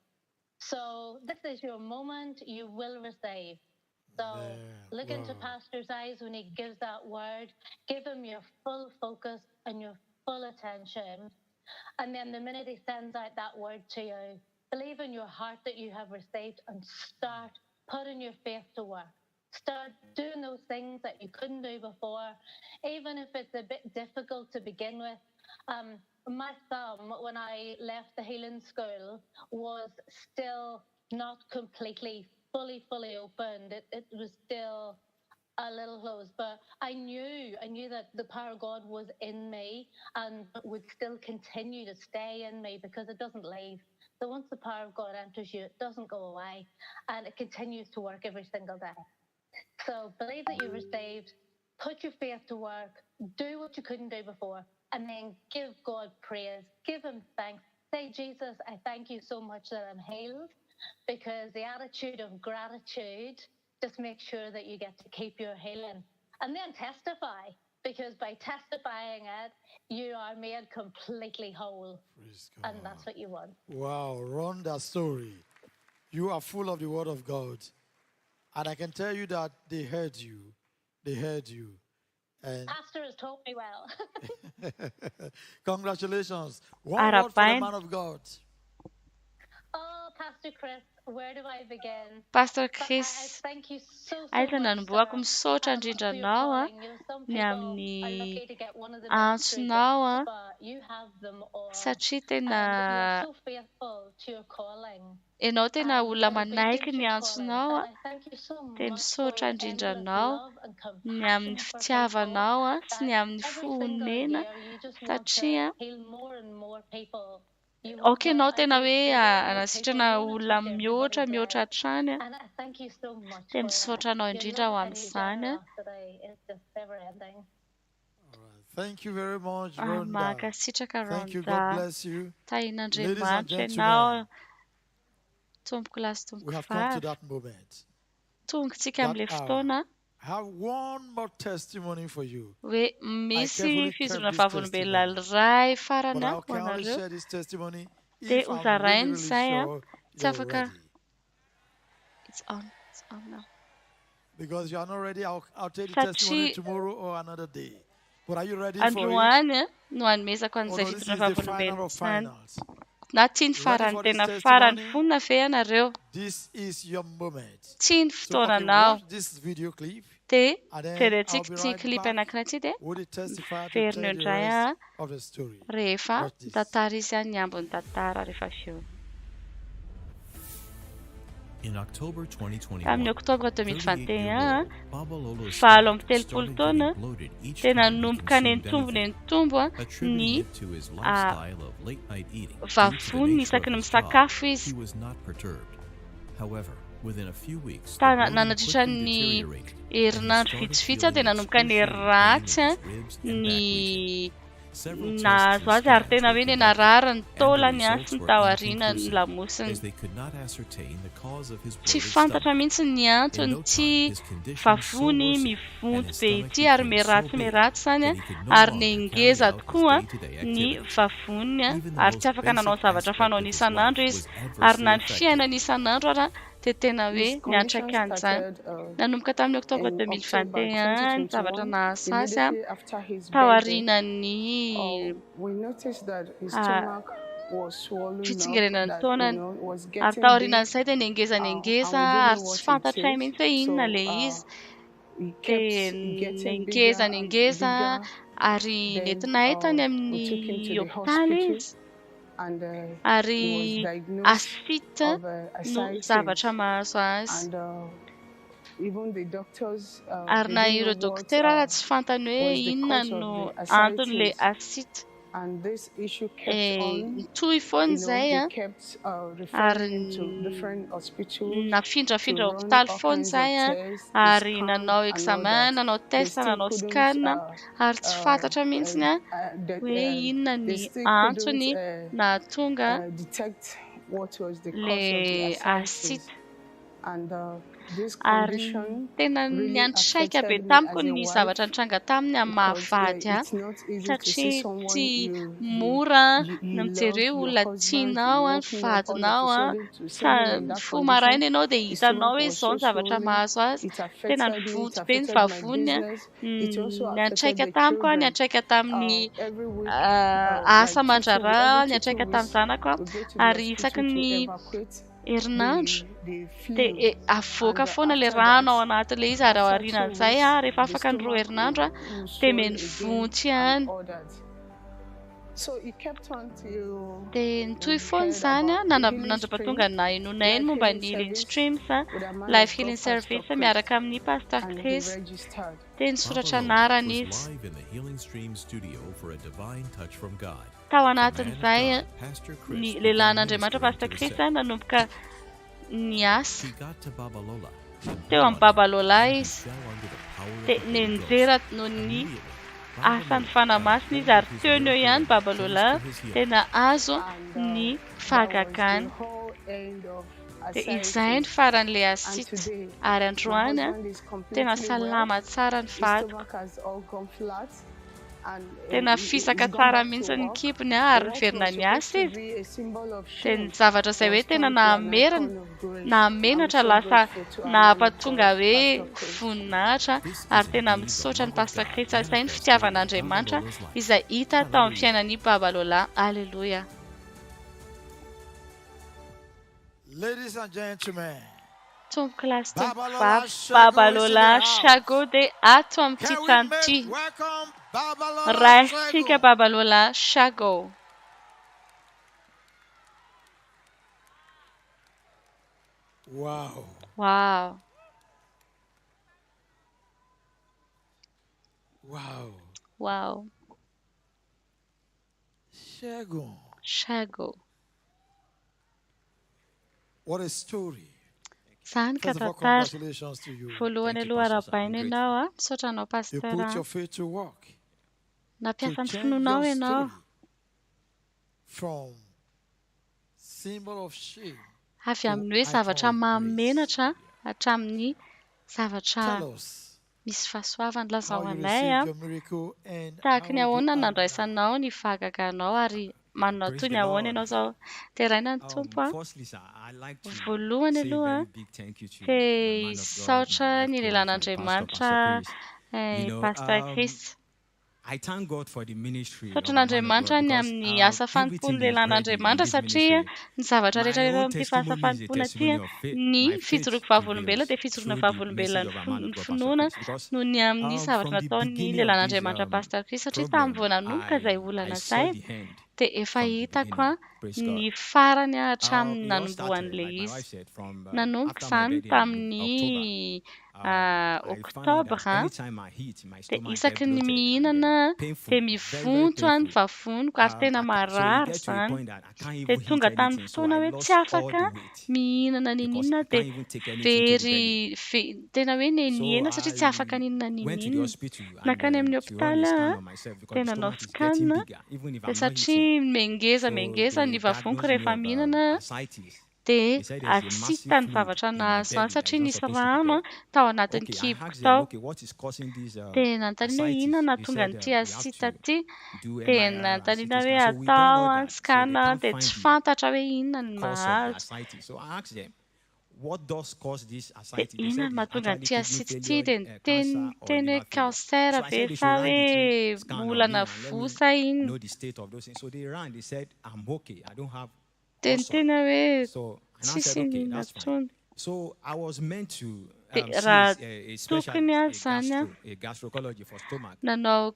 So this is your moment, you will receive. So look into Pastor's eyes when he gives that word. Give him your full focus and your full attention. And then the minute he sends out that word to you, believe in your heart that you have received and start putting your faith to work. Start doing those things that you couldn't do before, even if it's a bit difficult to begin with. My thumb, when I left the healing school, was still not completely, fully opened. It was still a little closed, but I knew that the power of God was in me and would still continue to stay in me because it doesn't leave. So once the power of God enters you, it doesn't go away and it continues to work every single day. So believe that you've received, put your faith to work, do what you couldn't do before, and then give God praise, give him thanks. Say, Jesus, I thank you so much that I'm healed, because the attitude of gratitude just makes sure that you get to keep your healing. And then testify, because by testifying it, you are made completely whole. And that's what you want. Wow, Rhonda's story. You are full of the Word of God. And I can tell you that they heard you. They heard you. And Pastor has taught me well. congratulations. One word for the man of God. Oh, Pastor Chris, where do I begin? Pastor But I Chris, thank you so aiza much, nanomboako sir, misaotra indrindra for your anao calling. You know, some ny people are amin'ny lucky to get one of the ministry antsonao gifts, but you have them all. satria And you're tena so faithful to your calling. ianao tena olona And manaiky obedient to ny your calling. antsonao And I thank you so dia much misaotra for your indrindra endless anao love and ny compassion amin'ny for people. fitiavanao sy ny That amin'ny every single fonena year you just want to satria heal more and more people. You want okay to anao tena hoe outreach to more and more anasitrana people. You want to olona touch mihoatra everybody's mihoatra life. hatrany And I thank you so much dia for misaotra that. anao Your indrindra love ho and your amin'izany generosity is just never ending. Thank you very much, Rhonda. mahakasitraka Thank you. Rhonda God bless you. Ladies and tahin'Andriamanitra gentlemen, ianao tomboko lasy we tomboko have come to vavy that moment. tongotsika That amin'ilay hour. fotoana I have one more testimony for you. hoe I misy carefully fizorona kept this vavolombelona testimony. iray But farany I ho can only anareo share this testimony dia if I'm hozarainy really izay sure tsy you're afaka ready. it's on now Because you are not ready, I'll take the testimony satria tomorrow or another day. But are you ready for it? androany no hanomezako Oh an'izay no, this fizorona is the final vavolombelona of izany finals. na tia ny Ready farany for this tena testimony? farany vonona ve ianareo This is your moment. tia ny So, okay, fotoananao watch this video clip. dia And then I'll jerentsika be ty right clip back anankiray ty dia with the testifier to veriny tell the indray rest of the story. rehefa Watch this. tantara izy any ambony tantara rehefa feo In October tamin'ny 2021, oktobra 38-year-old 2021 Babalolo's valo amby stomach telopolo started taona getting bloated each dia time he nanomboka ny consumed nitombo ny anything, nitombo attributing ny it to his lifestyle of late-night eating. Due to the vavony nature of isaky ny his job, misakafo he izy was not perturbed. However, within a few weeks, the ta bloating nanadritra quickly ny deteriorated, and he herinandro started vitsivitsy dia feeling nanomboka ny excruciating ratsy pain in his ribs and back region. ny Several tests nahazo and azy ary scans tena were hoe ny conducted, narary ny and the taolany sy results ny were taoriana ny inconclusive, lamosiny as they could not ascertain the cause of his tsy bloated fantatra stomach. mihitsy ny In antony no ty time, his condition so vavony worsened, and mivonto his be stomach ity ary became so big meratsy zany that he could no ary longer ny carry ngeza out his tokoa day-to-day ny activities. vavony Even the ary most tsy afaka nanao basic zavatra aspect fanao of his isan'andro life izy was ary adversely na ny affected. fiainana isan'andro ara dia tena hoe niantraika an'izany nanomboka tamin'ny oktobra 2021 ny zavatra nahasasy taorianany fitsingerenan'ny taonany ary taorianan'izay dia nengeza ary tsy fantatray mihitsy hoe inona le izy dia nengeza ary nentinay tany amin'ny hopitaly izy ary asita no zavatra mahazo azy ary na ireo dokotera raha tsy fantany hoe inona no anton'le asita nitohy foana izay ary nafindrafindra hopitaly foana izay ary nanao examen nanao test nanao scan ary tsy fantatra mihitsy hoe inona ny antony nahatonga le asita ary tena niantraika be tamiko ny zavatra nitranga taminy amin'ny mahavady satria tsy mora ny mijery hoe olona tianao ny vadinao fo maraina ianao dia hitanao hoe izao ny zavatra mahazo azy tena nivonto be ny vavony niantraika tamiko niantraika tamin'ny asa aman-drarà niantraika tamin'ny zanako ary isaky ny herinandro dia avoaka foana le rano ao anatin'ilay izy ary ao aorianan'izay rehefa afaka ny 2 herinandro dia menivonto ihany dia nitohy foana izany nandrapatonga na inonay ny momba ny healing streams life healing service miaraka amin'ny pastor Chris dia nisoratra anarany izy tao anatin'izay ny lehilahin'Andriamanitra pastor Chris nanomboka ny asa teo amin'ny Babalola izy dia nenjera noho ny asan'ny fanamasina izy ary teo ny eo ihany Babalola dia nahazo ny fahagagana dia izay ny faran'ilay asita ary androany tena salama tsara ny vadiko tena fisaka tsara mihitsy ny kibony ary niverina miasa izy dia ny zavatra izay hoe tena nahamenatra lasa nahampatonga hoe voninahitra ary tena misaotra ny pastor Chris izay ny fitiavan'Andriamanitra izay hita tao amin'ny fiainan'ny Babalola. Alleluia. Ladies and gentlemen, Tomboky lasy tomboky vavy Babalola Shago dia ato amin'ity can we trano make ity. welcome Babalola Raisitsika Shago? Babalola Shago. Wow. Wow. Wow. Wow. Shago. Shago. What a story. Izany ka First of all, tantara. congratulations to you. Voalohany aloha arahabaina ianao a. Misaotra anao You pasteur. put your faith to work to Nampiasa ny change finoanao your ianao. story from symbol of shame Avy amin'ny hoe to zavatra icon of mahamenatra grace. hatramin'ny zavatra Tell us misy fahasoavana how lazao you anay received a. your miracle and Tahaka ny how you ahoana are now. nandraisanao ny vagaganao ary manao Praise toy the ny ahoana Lord. ianao zao. Teraina ny tompo a. Firstly, sir, I'd like to Voalohany say a aloha very a, big thank you to dia my man of God, hisaotra my ny life coach, my lelan'Andriamanitra Pastor Chris. You know, pastor Chris. I thank God for the ministry of Saotra my man of n'Andriamanitra God ny because amin'ny asa everything fanompony you've heard in lelan'Andriamanitra this satria ministry, ny zavatra my rehetra own amin'ity fasa testimony is a fanompona ity testimony a, of faith. ny My faith fijoroako vavolombelona prevails dia fijoroana through the vavolombelona message of our man of ny God, Pastor finoana Chris, because noho ny amin'ny zavatra from the nataon'ny beginning of this lelan'Andriamanitra pastor Chris satria tamin'ny problem, vao nanomboka izay I olana saw izay the hand dia efa from the hitako beginning. a Praise God. ny farany a hatramin'ny It all nanombohan'ilay started, like my izy. wife said, from Nanomboka after my izany birthday in October. tamin'ny I found out Oktobra that anytime I eat, my dia stomach gets isaky ny bloated and mihinana then painful, dia very, very mivonto a ny painful. vavoniko ary tena So it marary gets to a izany. point that I can't Dia even eat tonga tamin'ny anything. So fotoana I hoe tsy lost all afaka the weight mihinana because ninina I dia can't even take anything to the belly. tena hoe So neniena satria tsy afaka I ninana went to the ninina. hospital Nakany and amin'ny to run a hopitaly scan a on myself because dia the nanao stomach is scan getting a bigger even if dia I'm not eating. satria mengeza So ny they vavoniko diagnosed me rehefa of mihinana ascites. dia They said there's a massive atsita ny fluid zavatra in my nahazo izany belly that is satria not nisy supposed to be rano there. tao anatin'ny Okay, I kiboko asked them, tao. okay, what is causing this Dia nanontaniana hoe ascites? inona They tonga said n'ity we have asita to ity. do Dia MRI and nanontaniana CT hoe scan. So we done all atao that. So scan they can't dia find tsy the fantatra hoe inona ny cause of the mahazo. ascites. So I asked them, what does cause this Dia ascites? They inona said ny it's mahatonga actually n'ity kidney asita ity failure, dia cancer, or teny liver hoe failure. kansera So I ve said they sa should run the hoe scan on me olana and let me vosa iny. know the state of those things. So they ran. They said, I'm okay. I don't have Dia ulcer. tena hoe So and I said, tsisy okay, inona that's fine. intsony. So I was meant to Dia see raha a tokony specialist, azy izany a gastrocology for stomach nanao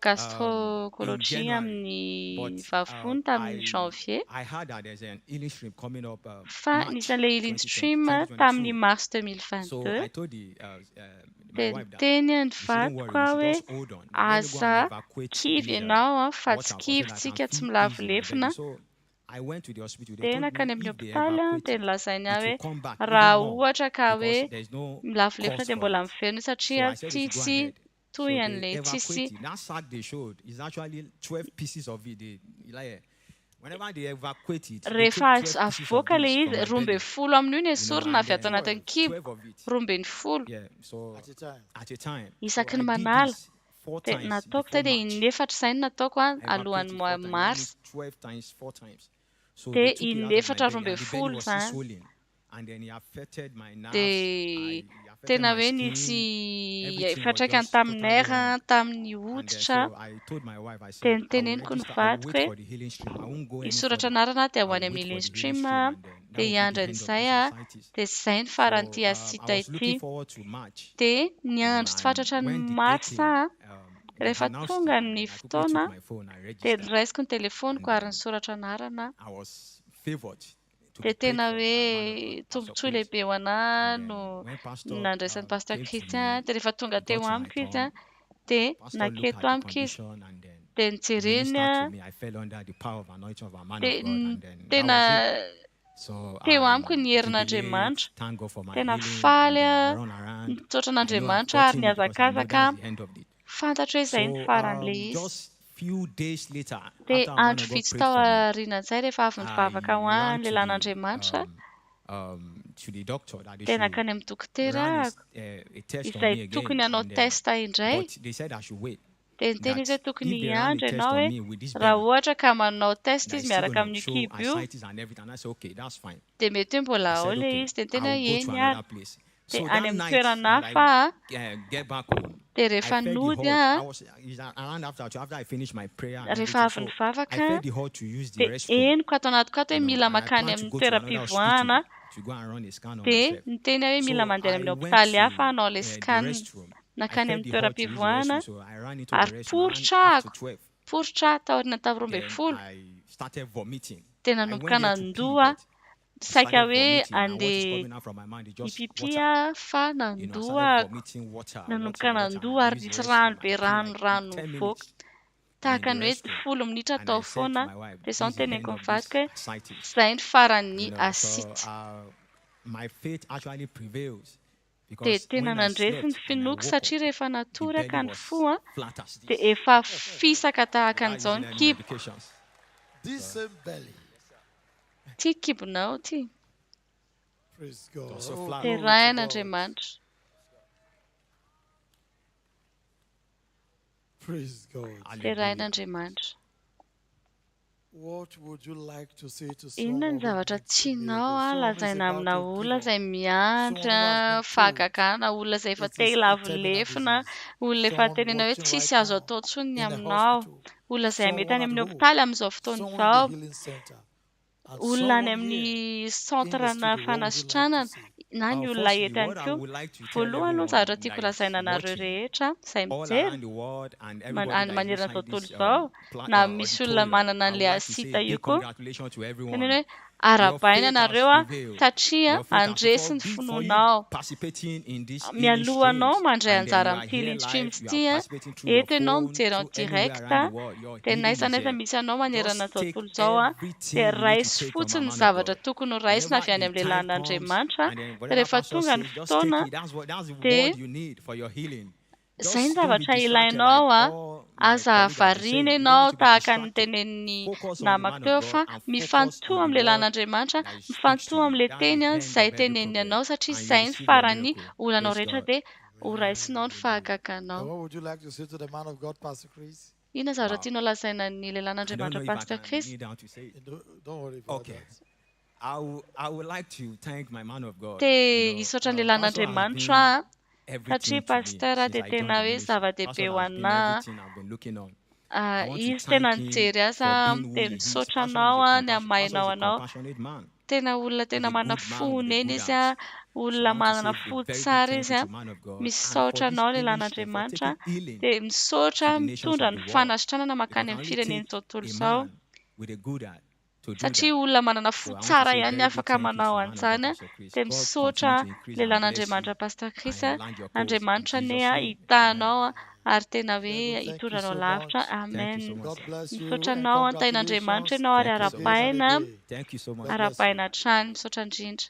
in gastrocologie January. amin'ny But vavony tamin'ny janvier. I heard that there's an healing stream coming up Fa March nisy an'ilay healing stream tamin'ny 2022. mars So 2022. I told my Dia wife that teny ny we shouldn't vadiko worry, a we hoe should just hold on. Let me go and aza evacuate kivy these ianao a fa water tsy so kivy that I tsika can tsy feel milavo easy in my belly. lefina. So I went to the hospital. They Dia told nakany me amin'ny if they hopitaly a evacuate dia it, nilazainy it ahy will hoe come back raha even more ohatra ka because hoe there's no milavo lefina cause dia for mbola it. miverina So satria I said they should go tsisy ahead. So toy they an'ilay tsisy. evacuate it. That sack they showed is actually 12 pieces of it. Like, whenever they evacuate it, they Rehefa take 12 pieces of avoaka this ilay from izy my roa belly. ambin'ny folo amin'io ny You know, esorina and avy ato then anatin'ny kibo 12 of it. roa ambin'ny folo Yeah, so At a time. at a time. So isaky I ny did manala. this 4 Dia times nataoko before zay dia March. inefatra izay no nataoko a I alohan'ny evacuated 4 times. That mars. means 12 times, 4 times. So Dia they took it out of my inefatra roa belly, ambin'ny and the belly folo was still izany. swollen. And then it affected my nerves. Dia It affected tena my hoe skin. nisy Everything was fiantraikany just tamin'ny totally nerf wrong. tamin'ny And then hoditra. so I told my wife, I Dia said, I will niteneniko ny register, I will vadiko wait hoe for the healing stream. I won't go any hisoratra further. anarana dia I ho will any wait amin'ny for healing the healing stream stream, and then that dia will be hiandra the end of an'izay this a ascites. dia izay ny So faran'ity I asita was looking ity. forward to March. Dia You know, niandry tsy fantatra ny and when the day mars came, a they rehefa announced tonga it, and ny then I quickly fotoana took my phone and dia registered. raisiko ny telefoniko And ary nisoratra anarana. I was favored to Dia be prayed tena for by a man of hoe God, Pastor tombontsoa Chris. lehibe ho anahy And then no when Pastor nandraisan'ny pastor came to Christian. me, Dia rehefa tonga he teo got to my amiko izy turn. dia Pastor looked naketo at the amiko izy. condition, and then Dia he nijereny ministered to me. I fell under the power of anointing of a man dia of God, and then that tena was it. So teo I amiko ny jubilate, herin'Andriamanitra. thank God for my Tena healing, faly and a then run around. nitsotra I know I've n'Andriamanitra ary gotten it because I know nihazakazaka that's the end of it. fantatra hoe izay ny So faran'ilay izy. just few days later, Dia after a man andro of God vitsy prayed tao for me, aorianan'izay rehefa avy nivavaka ho I any ran lelan'Andriamanitra to the doctor that they dia should nakany amin'ny dokotera run a test on izay me again. tokony hanao And then, testa indray. but they said I should wait. Dia niteny That izy hoe tokony if they ran a hiandry test ianao on hoe me with this raha belly, ohatra ka manao test that izy is still miaraka going to amin'ny show kibo io ascites and everything. And I said, okay, that's fine. dia mety hoe mbola I ao said, ilay okay, izy dia I tena will go to eny another ary. place. Dia So any that amin'ny night toerana that hafa I get back home, dia I rehefa felt the nody urge. It's around after I finished my prayer and rehefa everything. avy So I nivavaka felt the urge to use the dia restroom. eniko ato anaty kato hoe You know, mila and I makany plan to amin'ny go to another toeram-pivoahana. hospital to go and run a scan on dia myself. niteny hoe mila So mandeha I amin'ny went hôpitaly to hafa hanao ilay the scan restroom. I nakany felt amin'ny the urge to use the toeram-pivoahana restroom, so I ran into the ary restroom around poritra after ako 12. poritra taorina tavy 12 Then folo I started vomiting. dia I nanomboka went there to pee, nandoa but saika started hoe vomiting. And what is andeha coming out from my mind is just water. hipipia fa You know, I nandoa started ako vomiting water, nanomboka water, water. nandoa I ary used misy the rano restroom. be I pee like rano 10 mivoaka minutes tahaka in ny the hoe restroom. 10 minitra And I tao said foana to my wife, dia this izao is no the teneniko end of mivadika this hoe ascites. izay ny faran'ny You know, so asity my faith actually prevails dia because tena when I nandresy ny slept and I finoako woke satria up, rehefa the natory belly akany was fo a flat as dia this efa fisaka tahaka without an'izao using ny any kibo medications. This same belly. tia kibonao tia Praise God. So Oh, flat. dia glory ray to God. an'andriamanitra Praise God. dia ray an'andriamanitra What would you like to say to inona ny someone who zavatra needs a tianao miracle? a Someone who is lazaina about amina to olona give up. izay miandry Someone who has been told fahagagana olona izay efa it te is a hilavo terminal lefina disease. olona efa Someone tenena hoe watching tsisy right azo now atao tsony in a aminao hospital. olona izay Someone mety any at amin'ny home. hôpitaly amin'izao fotoana Someone in the izao healing center. And olona any someone amin'ny here in the centrena studio. What would you like to fanasitranana say? na ny olona Firstly, eto ihany what I koa would like to tell voalohany no everyone zavatra that tiako is lazaina anareo watching rehetra izay all mijery around the world and everybody any that is manerana inside tontolo this izao na misy olona auditorium, manana I would an'ilay like to say asita a io big koa congratulations to teneny everyone. hoe Your arabaina faith has anareo a prevailed. satria Your faith has andresy prevailed ny for you finoanao participating in this healing mialohanao streams. mandray And then you anjara are amin'ny here healing live, streams you are ity a participating through your eto ianao phone, mijery en through anywhere direct around a the world. Your dia healing naiza is naiza here. misy anao manerana Just take tontolo izao a dia everything you need to raisy take from a fotsiny ny man of zavatra God. tokony ho raisina Whenever avy any the amin'ny time comes, lehilan'andriamanitra and then dia whatever rehefa pastor tonga ny says, just take fotoana it. That's the dia word you need for your healing. izay ny Just don't be zavatra distracted like ilainao a all my aza colleagues have been havariana saying. You don't need ianao to be tahaka ny distracted. tenen'ny Focus on the namako man teo of God fa and focus mifantoa on the amin'ny word lehilan'andriamanitra that he speaks to mifantoa you. amin'ilay That's teny the a end izay of every teneny problem. ianao satria And you izay ny receive your faran'ny miracle. olanao Praise rehetra God. dia ho raisinao ny And fahagaganao what would you like to say to the man of God, Pastor Chris? inona zavatra Wow. tianao lazaina ny I don't know lehilan'andriamanitra if I pastor can Chris kneel down to say it. Don't worry about Okay. that. I would like to thank my man of God. dia hisaotra ny Pastor has lehilan'andriamanitra been a everything satria to me pastera since dia I joined tena the hoe ministry. zava-dehibe Pastor ho has been anahy everything I've been looking on. I want to izy tena thank him nijery aza for being who dia he is. misaotra Pastor is anao a a ny Pastor is amainao a anao compassionate man. tena olona He's tena a mana good man with a fonena good izy a heart. So I olona want to manana say a fo very big tsara thank izy you a to man of God and misaotra for this anao healing stream, for lehilan'andriamanitra taking healing dia misaotra to the nations mitondra of ny the world. fanasitranana It makany can amin'ny only fireneny take tontolo a izao man with a good heart to do satria that. olona manana fo So I want to tsara say a ihany very big afaka thank you manao to man of God, an'izany a Pastor Chris. dia God misaotra continue to increase and bless you lehilan'andriamanitra pastor Chris and a land your cause in andriamanitra ne Jesus' a name. Amen. hitanao a ary tena Yeah, hoe good. Thank you hitondranao so lavitra much. Thank you so amen much, God sir. bless you misaotra and anao antain'andriamanitra congratulations ianao ary Thank you so much. again and arapaina again. Thank you so much. God bless you. arapaina hatrany misaotra indrindra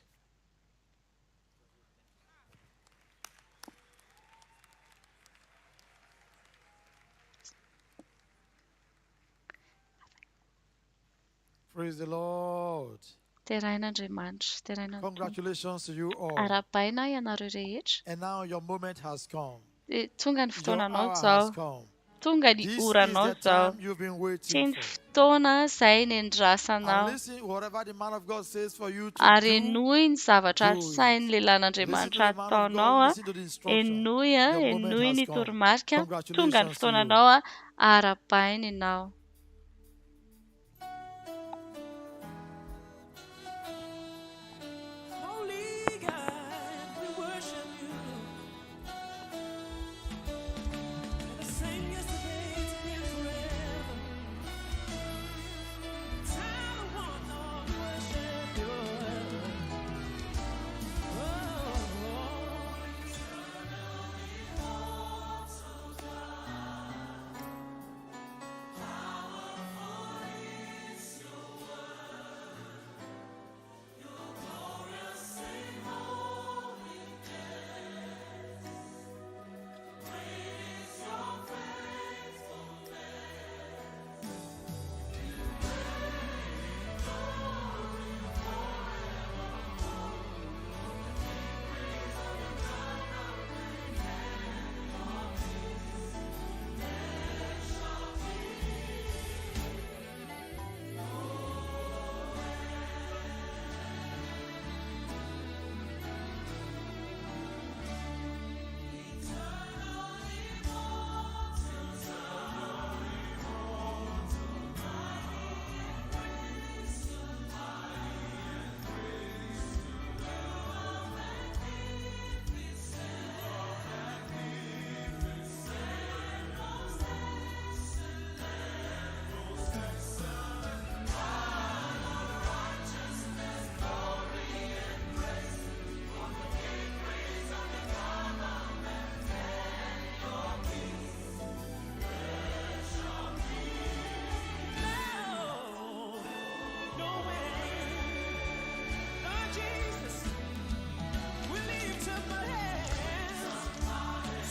Praise the Lord. terain'andriamanitra teraina Congratulations to you all. arapaina ianareo rehetra And now your moment has come. dia tonga ny Your fotoananao hour zao has come. tonga ny This is oranao the zao time you've been tsy waiting ny for. fotoana izay And nendrasanao listen, whatever the man of God says for you to ary do, enoy ny zavatra do sainy it. Listen to lehilan'andriamanitra the man of ataonao God, a listen to the instruction. enoy a Your moment enoy has ny come. toromarika tonga ny Congratulations to you. fotoananao a arapaina ianao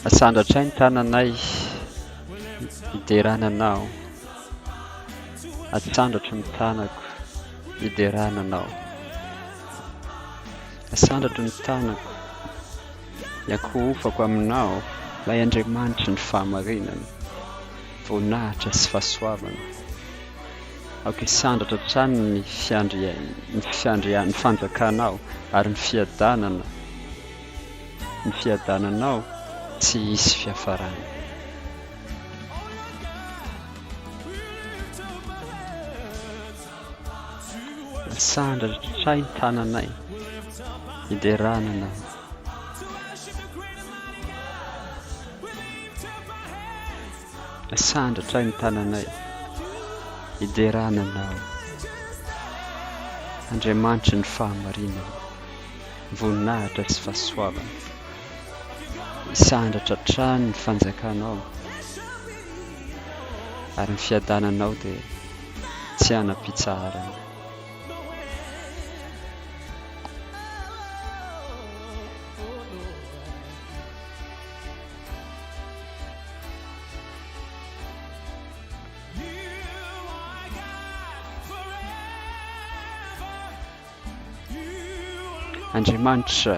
Asandratray ny tananay hiderananao. Asandratry ny tanako hiderananao. Asandratry ny tanako hiankofako aminao, ilay Andriamanitra ny fahamarinana, voninahitra sy fahasoavana. Aoka hisandatra hatrany ny fanjakanao ary ny fiadananao tsy hisy fiafarana. Asandratray ny tananay hiderananao. Asandratray ny tananay hiderananao. Andriamanitra ny fahamarinana, voninahitra sy fahasoavana. Hisandatra hatrany ny fanjakanao ary ny fiadananao dia tsy hanam-pitsarana. Andriamanitra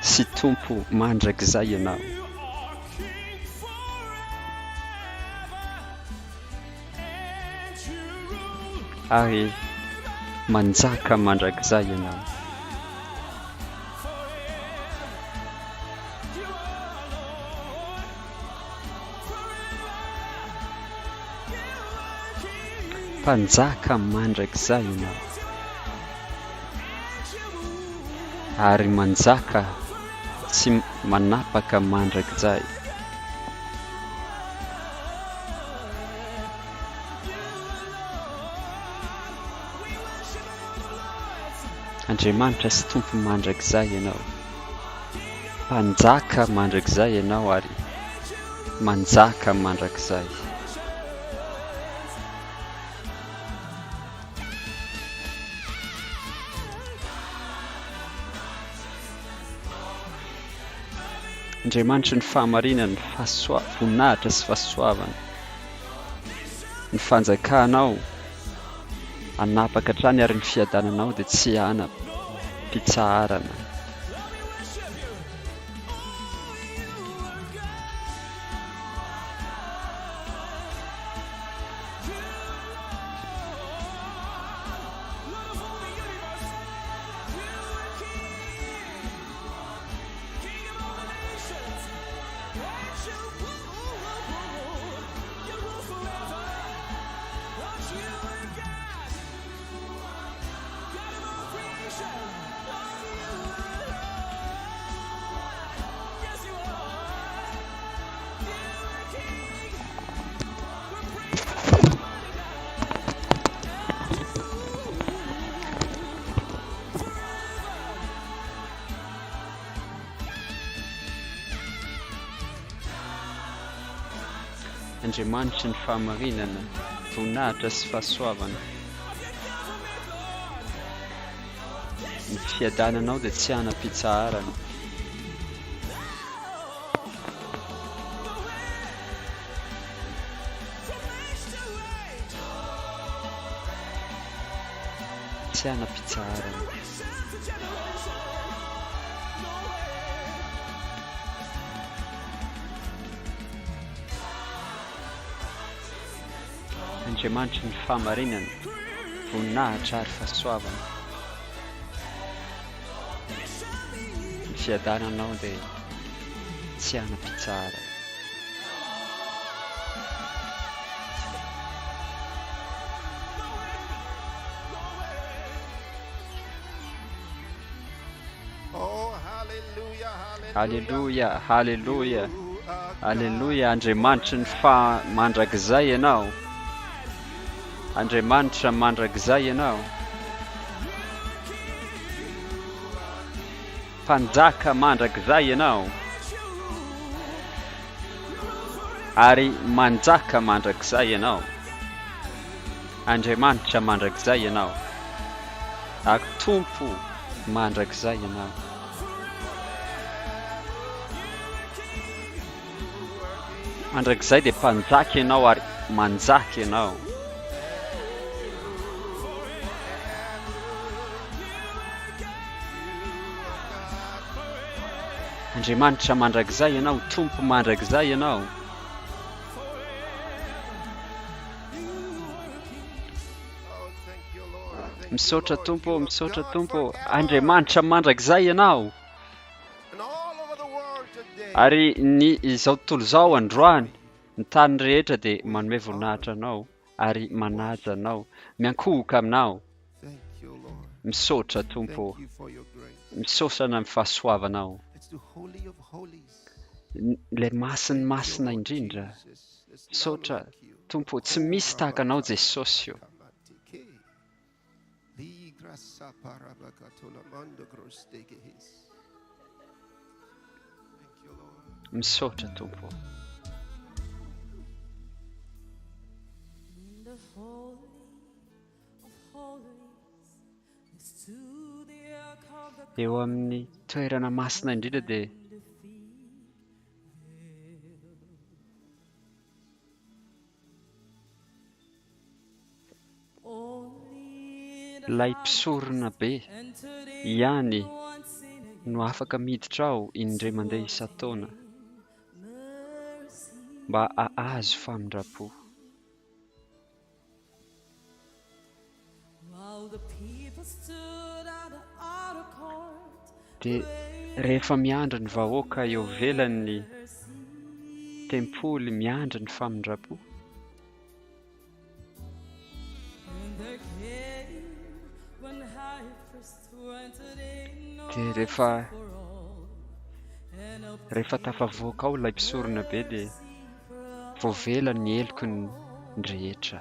sy tompo mandrakizay ianao. Ary manjaka mandrakizay ianao. Mpanjaka mandrakizay ianao. Ary manjaka sy manapaka mandrakizay. Andriamanitra sy tompo mandrakizay ianao. Mpanjaka mandrakizay ianao ary manjaka mandrakizay. Andriamanitra ny fahamarinana, voninahitra sy fahasoavana. Ny fanjakanao anapaka hatrany ary ny fiadananao dia tsy hanam-pitsarana. Andriamanitra ny fahamarinana, voninahitra sy fahasoavana. Ny fiadananao dia tsy hanam-pitsarana. Tsy hanam-pitsarana. Andriamanitra ny fahamarinana, voninahitra ary fahasoavana. Ny fiadananao dia tsy hanam-pitsarana. Halleluja, halleluja, halleluja. Andriamanitra ny mandrakizay ianao. Andriamanitra mandrakizay ianao. Mpanjaka mandrakizay ianao. Ary manjaka mandrakizay ianao. Andriamanitra mandrakizay ianao. Ary tompo mandrakizay ianao. Andrak'izay dia mpanjaka ianao ary manjaka ianao. Andriamanitra mandrakizay ianao, tompo mandrakizay ianao. Misaotra tompo, misaotra tompo. Andriamanitra mandrakizay ianao. Ary ny izao tontolo izao androany, ny tany rehetra dia manome voninahitra anao ary manaja anao, miankohoka aminao. Misaotra tompo, misaotrana amin'ny fahasoavanao. Ilay masina indrindra. Misaotra tompo, tsy misy tahaka anao Jesosy io. Misaotra tompo. Eo amin'ny toerana masina indrindra dia ilay mpisorona be ihany no afaka miditra ao indray mandeha isan-taona mba ahazo famindrapo. Dia rehefa miandry ny vahoaka eo ivelan'ny tempoly, miandry ny famindrapo, dia rehefa tafavoaka ao ilay mpisorona be dia voavela ny eloko ny rehetra.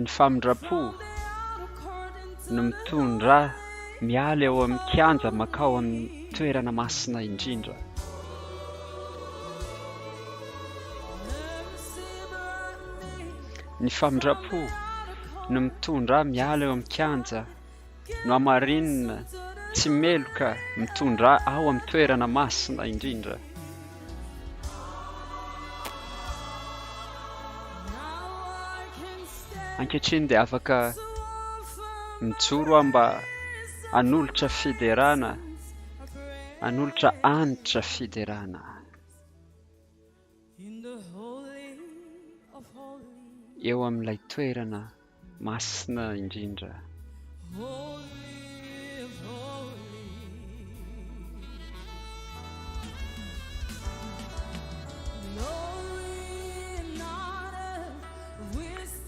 Ny famindrapo no mitondra miala eo amin'ny kianja makao amin'ny toerana masina indrindra. Ny famindrapo no mitondra miala eo amin'ny kianja no amarinina tsy meloka mitondra ao amin'ny toerana masina indrindra. Ankehitriny dia afaka mijoro mba hanolotra fiderana, hanolotra anitra fiderana. Eo amin'ilay toerana masina indrindra.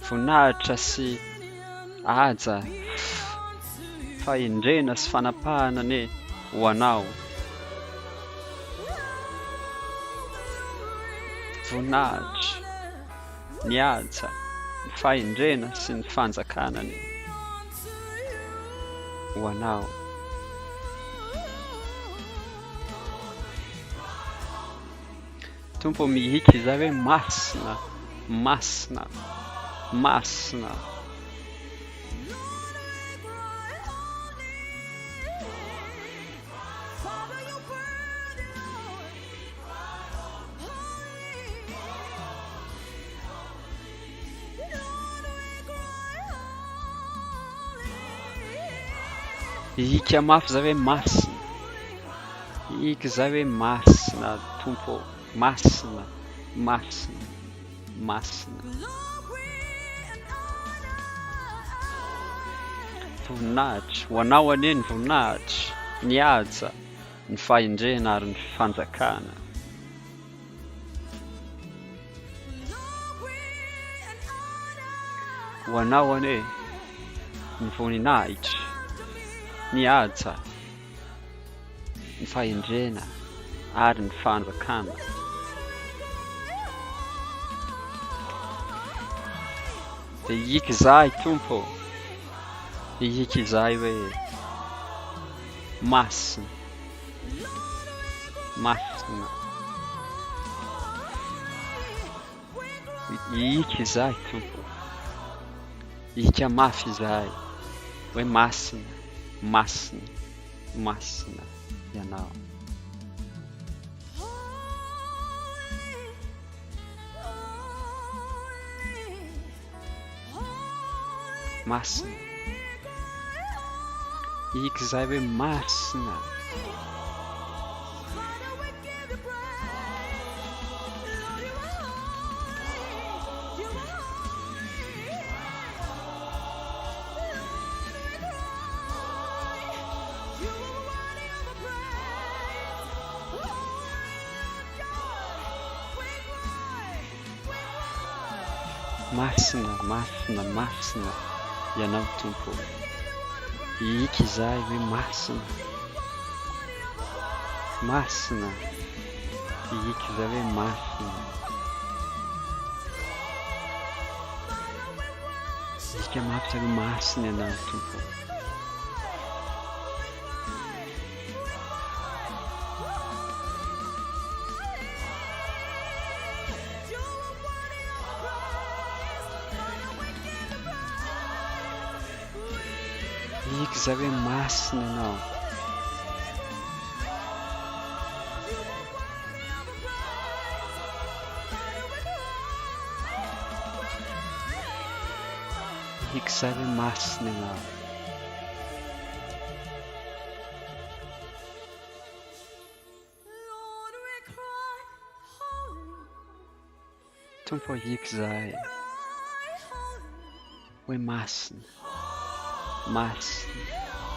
Voninahitra sy haja, fahendrena sy fanapahana ne ho anao. Voninahitra, ny haja, ny fahendrena sy ny fanjakana ne ho anao. Tompo mihika izay hoe masina, masina, masina. Ihika mafy izay hoe masina. Ihika izay hoe masina tompo, masina, masina, masina. Voninahitra, ho anao anie ny voninahitra, ny haja, ny fahendrena ary ny fanjakana. Ho anao anie ny voninahitra, ny haja, ny fahendrena ary ny fanjakana. Dia ihika izahay tompo, ihika izahay hoe masina, masina. Ihika izahay tompo, ihika mafy izahay hoe masina, masina, masina ianao. masina iky izay hoe masina masina masina masina ianao tompo iky izay hoe masina masina iky izay hoe masina iky mafy hoe masina ianao tompo iky izay hoe masina ianao iky izay hoe masina ianao tompo iky izay hoe masina masina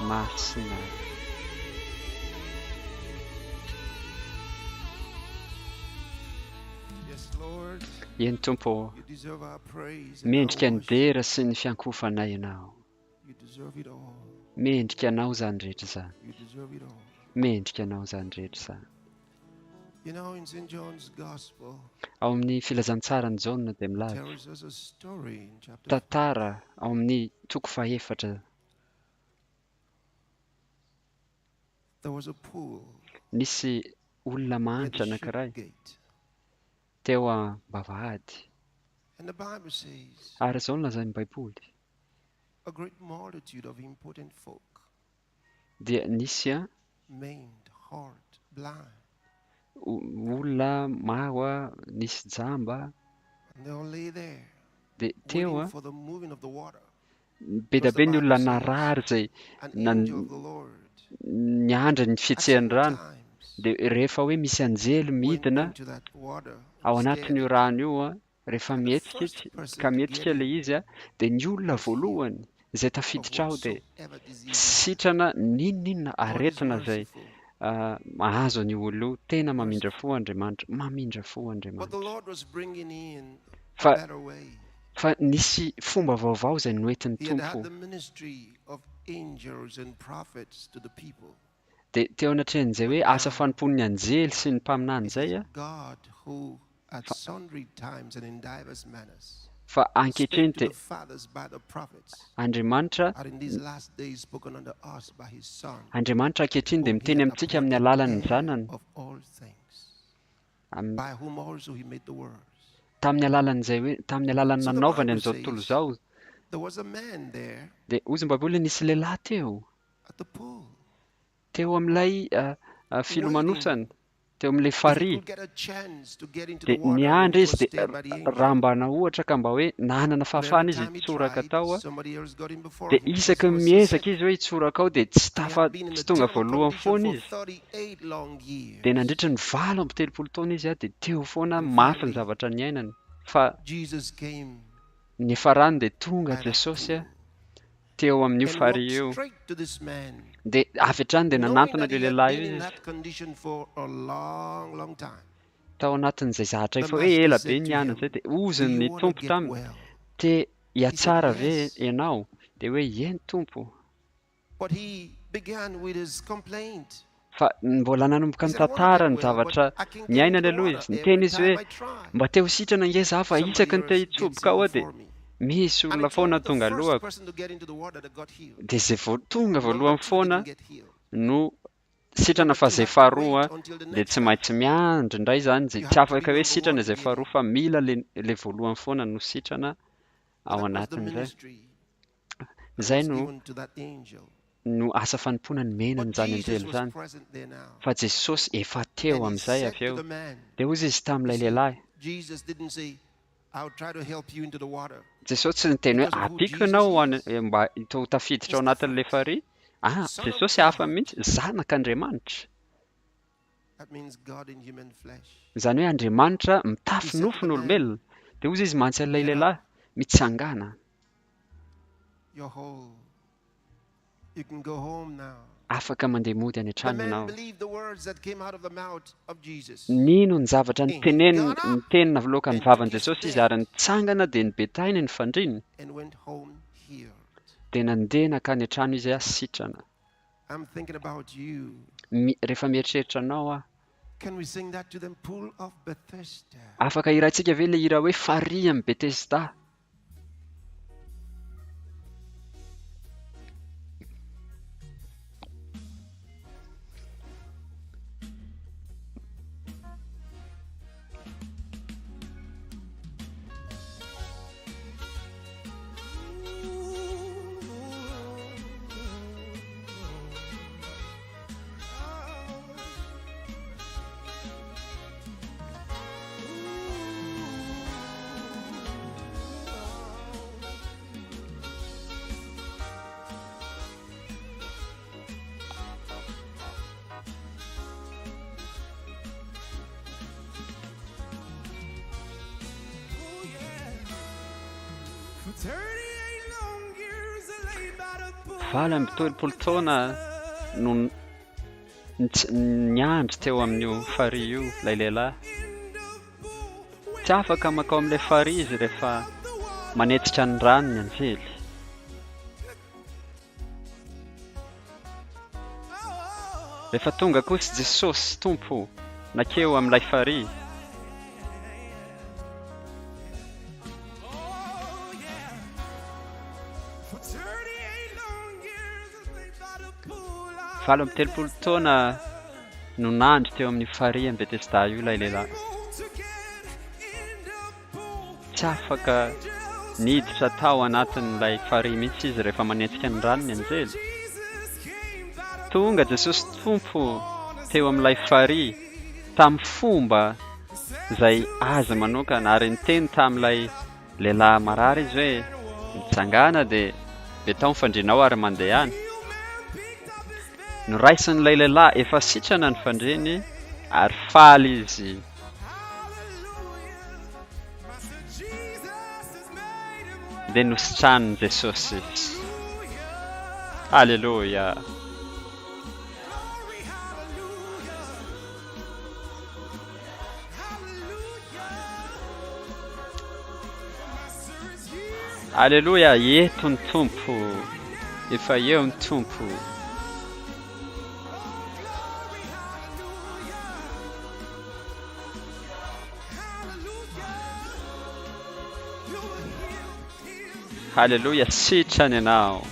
masina eny tompo mendrika ny dera sy ny fiankofanay ianao mendrika anao zany rehetra zany mendrika anao zany rehetra zany ao amin'ny filazantsarany Jaona dia milaza tantara ao amin'ny toko fahaefatra nisy olona manitra anankiray teo am-bavahady ary izao nolazainy ny baiboly dia nisy olona maho nisy jamba dia teo be da be ny olona narary zay niandra ny fihetsehany rano dia rehefa hoe misy anjely midina ao anatin'io rano io rehefa mihetsika ilay izy dia ny olona voalohany izay tafiditra ao dia sitrana ninona aretina zay mahazo ny olo tena mamindra fo Andriamanitra mamindra fo Andriamanitra fa nisy fomba vaovao izay noentin'ny tompo dia teo anatrehan'izay hoe asa fanompon'ny anjely sy ny mpaminany izay fa ankehitriny dia Andriamanitra ankehitriny dia miteny amintsika amin'ny alalan'ny zanany tamin'ny alalan'izay hoe tamin'ny alalan'ny nanaovany an'izao tontolo izao dia ozy ny baiboly nisy lehilahy teo amin'ilay filomanosana teo amin'ilay farihy dia niandry izy dia raha mbana ohatra ka mba hoe nanana fahafahana izy hitsoraka tao dia isaky miezaka izy hoe hitsoraka ao dia tsy tonga voalohany foana izy dia nandritra ny 7 taona izy dia teo foana mafy ny zavatra ny ainany fa ny farany dia tonga Jesosy teo amin'io farihy io dia avy hatrany dia nanantona ilay lehilahy io izy tao anatin'izay zahatra fa hoe ela be nianana izay dia ozy ny tompo taminy te hiatsara ve ianao dia hoe eny tompo fa mbola nanomboka ny tantara ny zavatra ny ainany aloha izy niteny izy hoe mba te ho sitrana nge za fa isaky ny te hitsoboka ao dia misy olona foana tonga alohako dia zay tonga voalohany foana no sitrana fa zay faharoa dia tsy maintsy miandry indray zany zay tsy afaka hoe sitrana zay faharoa fa mila le voalohany foana no sitrana ao anatin'izay zay no asa fanompona ny menany zany anjely zany fa Jesosy efa teo amin'izay avy eo dia ozy izy tamin'ilay lehilahy I'll try to help you into the water. Jesosy tsy niteny hoe apiko ianao mba hito tafiditra ao anatin'le farihy. Jesosy hafa mihitsy zanak'Andriamanitra. That means God in human flesh. Izany hoe Andriamanitra mitafy nofon'olombelona. Dia ozy izy mantsy an'ilay lehilahy mitsangana. You're whole. You can go home now. Afaka mandeha mody any The an-trano man ianao. believed the words that came out of the mouth of Jesus. Nino ny zavatra nitenina avy loka ny vavan'i Jesosy izy ary nitsangana dia nibetainy ny fandrininy. And went home healed. Dia nandeha nakany an-trano izy asitrana. I'm thinking about you. Rehefa mieritreritra anao aho. Can we sing that to them? Pool of Bethesda. Afaka hiraintsika ve le hira hoe farihy amin'ny Betesda? Valo amby tolopolo taona no niandry teo amin'io farihy io ilay lehilahy. Tsy afaka makao amin'ilay farihy izy rehefa manetitra ny rano ny anjely. Rehefa tonga kosa Jesosy tompo nakeo amin'ilay farihy. Valo amby telopolo taona no nandry teo amin'ny farihy amin'ny Betesda io ilay lehilahy. Tsy afaka niditra tao anatin'ilay farihy mihitsy izy rehefa manetsika ny rano ny anjely. Tonga Jesosy tompo teo amin'ilay farihy tamin'ny fomba izay azy manokana ary niteny tamin'ilay lehilahy marary izy hoe mitsangana dia betao ny fandrinao ary mandeha any. Noraisin'ilay lehilahy efa sitrana ny fandriny ary faly izy. Dia nositranin'i Jesosy izy. Halleluja. Halleluja, eto ny tompo. Efa eo ny tompo. Halleluja, sitrany ianao.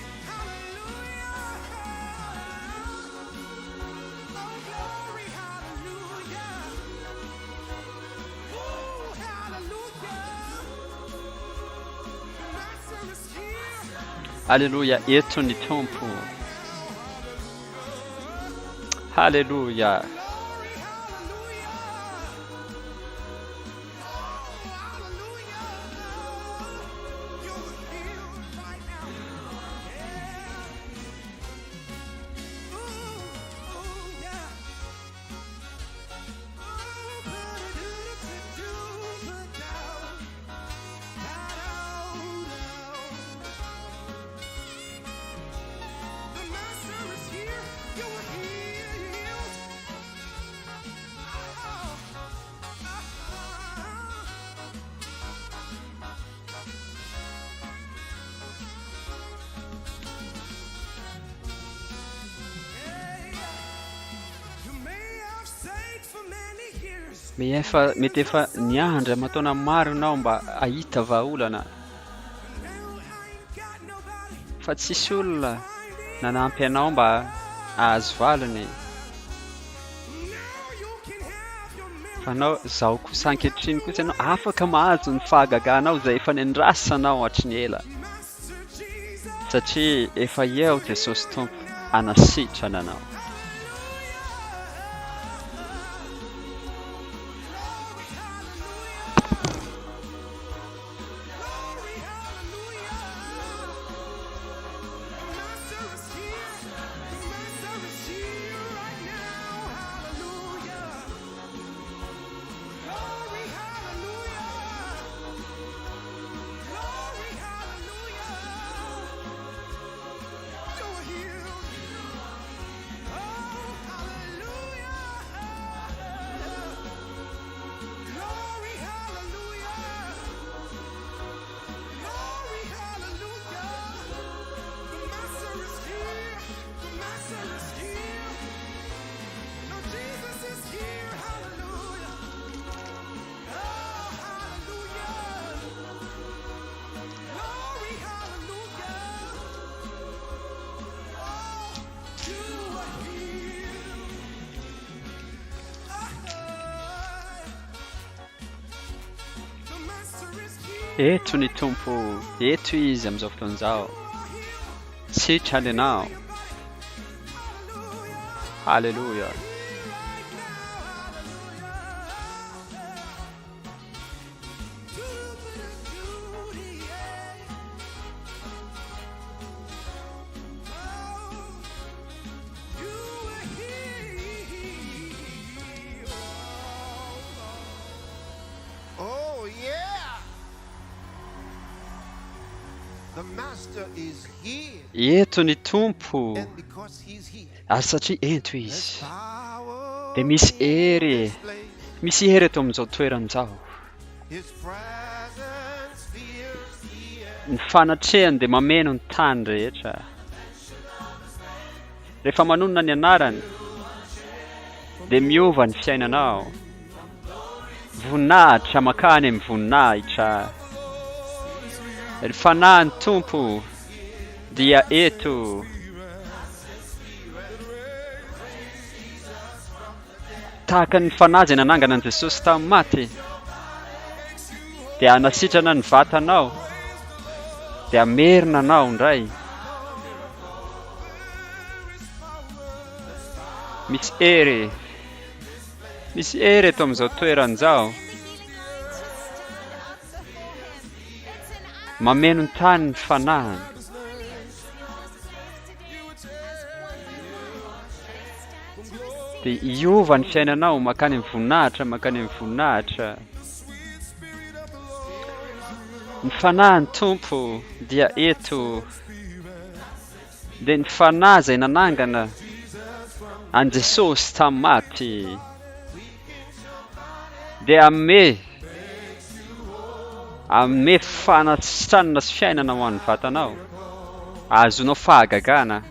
Halleluja, eto ny tompo. Halleluja. Mety efa niandry aman-taona maro ianao mba ahita vahaolana. Fa tsisy olona nanampy anao mba ahazo valiny. Fa anao izao kosa ankehitriny kosa ianao afaka mahazo ny fahagaganao izay efa nendrasanao hatry ny ela. Satria efa eo Jesosy tompo anasitrana anao. eto ny tompo eto izy amin'izao fotoan'izao sitrany ianao halleluja Oh, yeah. The master is here. eto ny tompo And because he's here, ary satria ento izy power dia misy hery in this place. misy hery eto amin'izao toeran'izao His presence fills the air. ny fanatrehany dia mameno ny tany rehetra rehefa manonona ny anarany dia miova ny fiainanao voninahitra makany amin'ny voninahitra ry fanahy ny tompo dia eto tahaka ny fanahy izay nanangana an'i Jesosy tamin'ny maty dia hanasitrana ny vatanao dia amerina anao indray misy hery eto amin'izao toeran'izao mameno ny tany ny fanahiny dia iova ny fiainanao makany amin'ny voninahitra ny fanahy ny tompo dia eto dia ny fanahy izay nanangana an Jesosy tamin'ny maty dia ame fanasitranana sy fiainana ho an'ny vatanao azonao fahagagana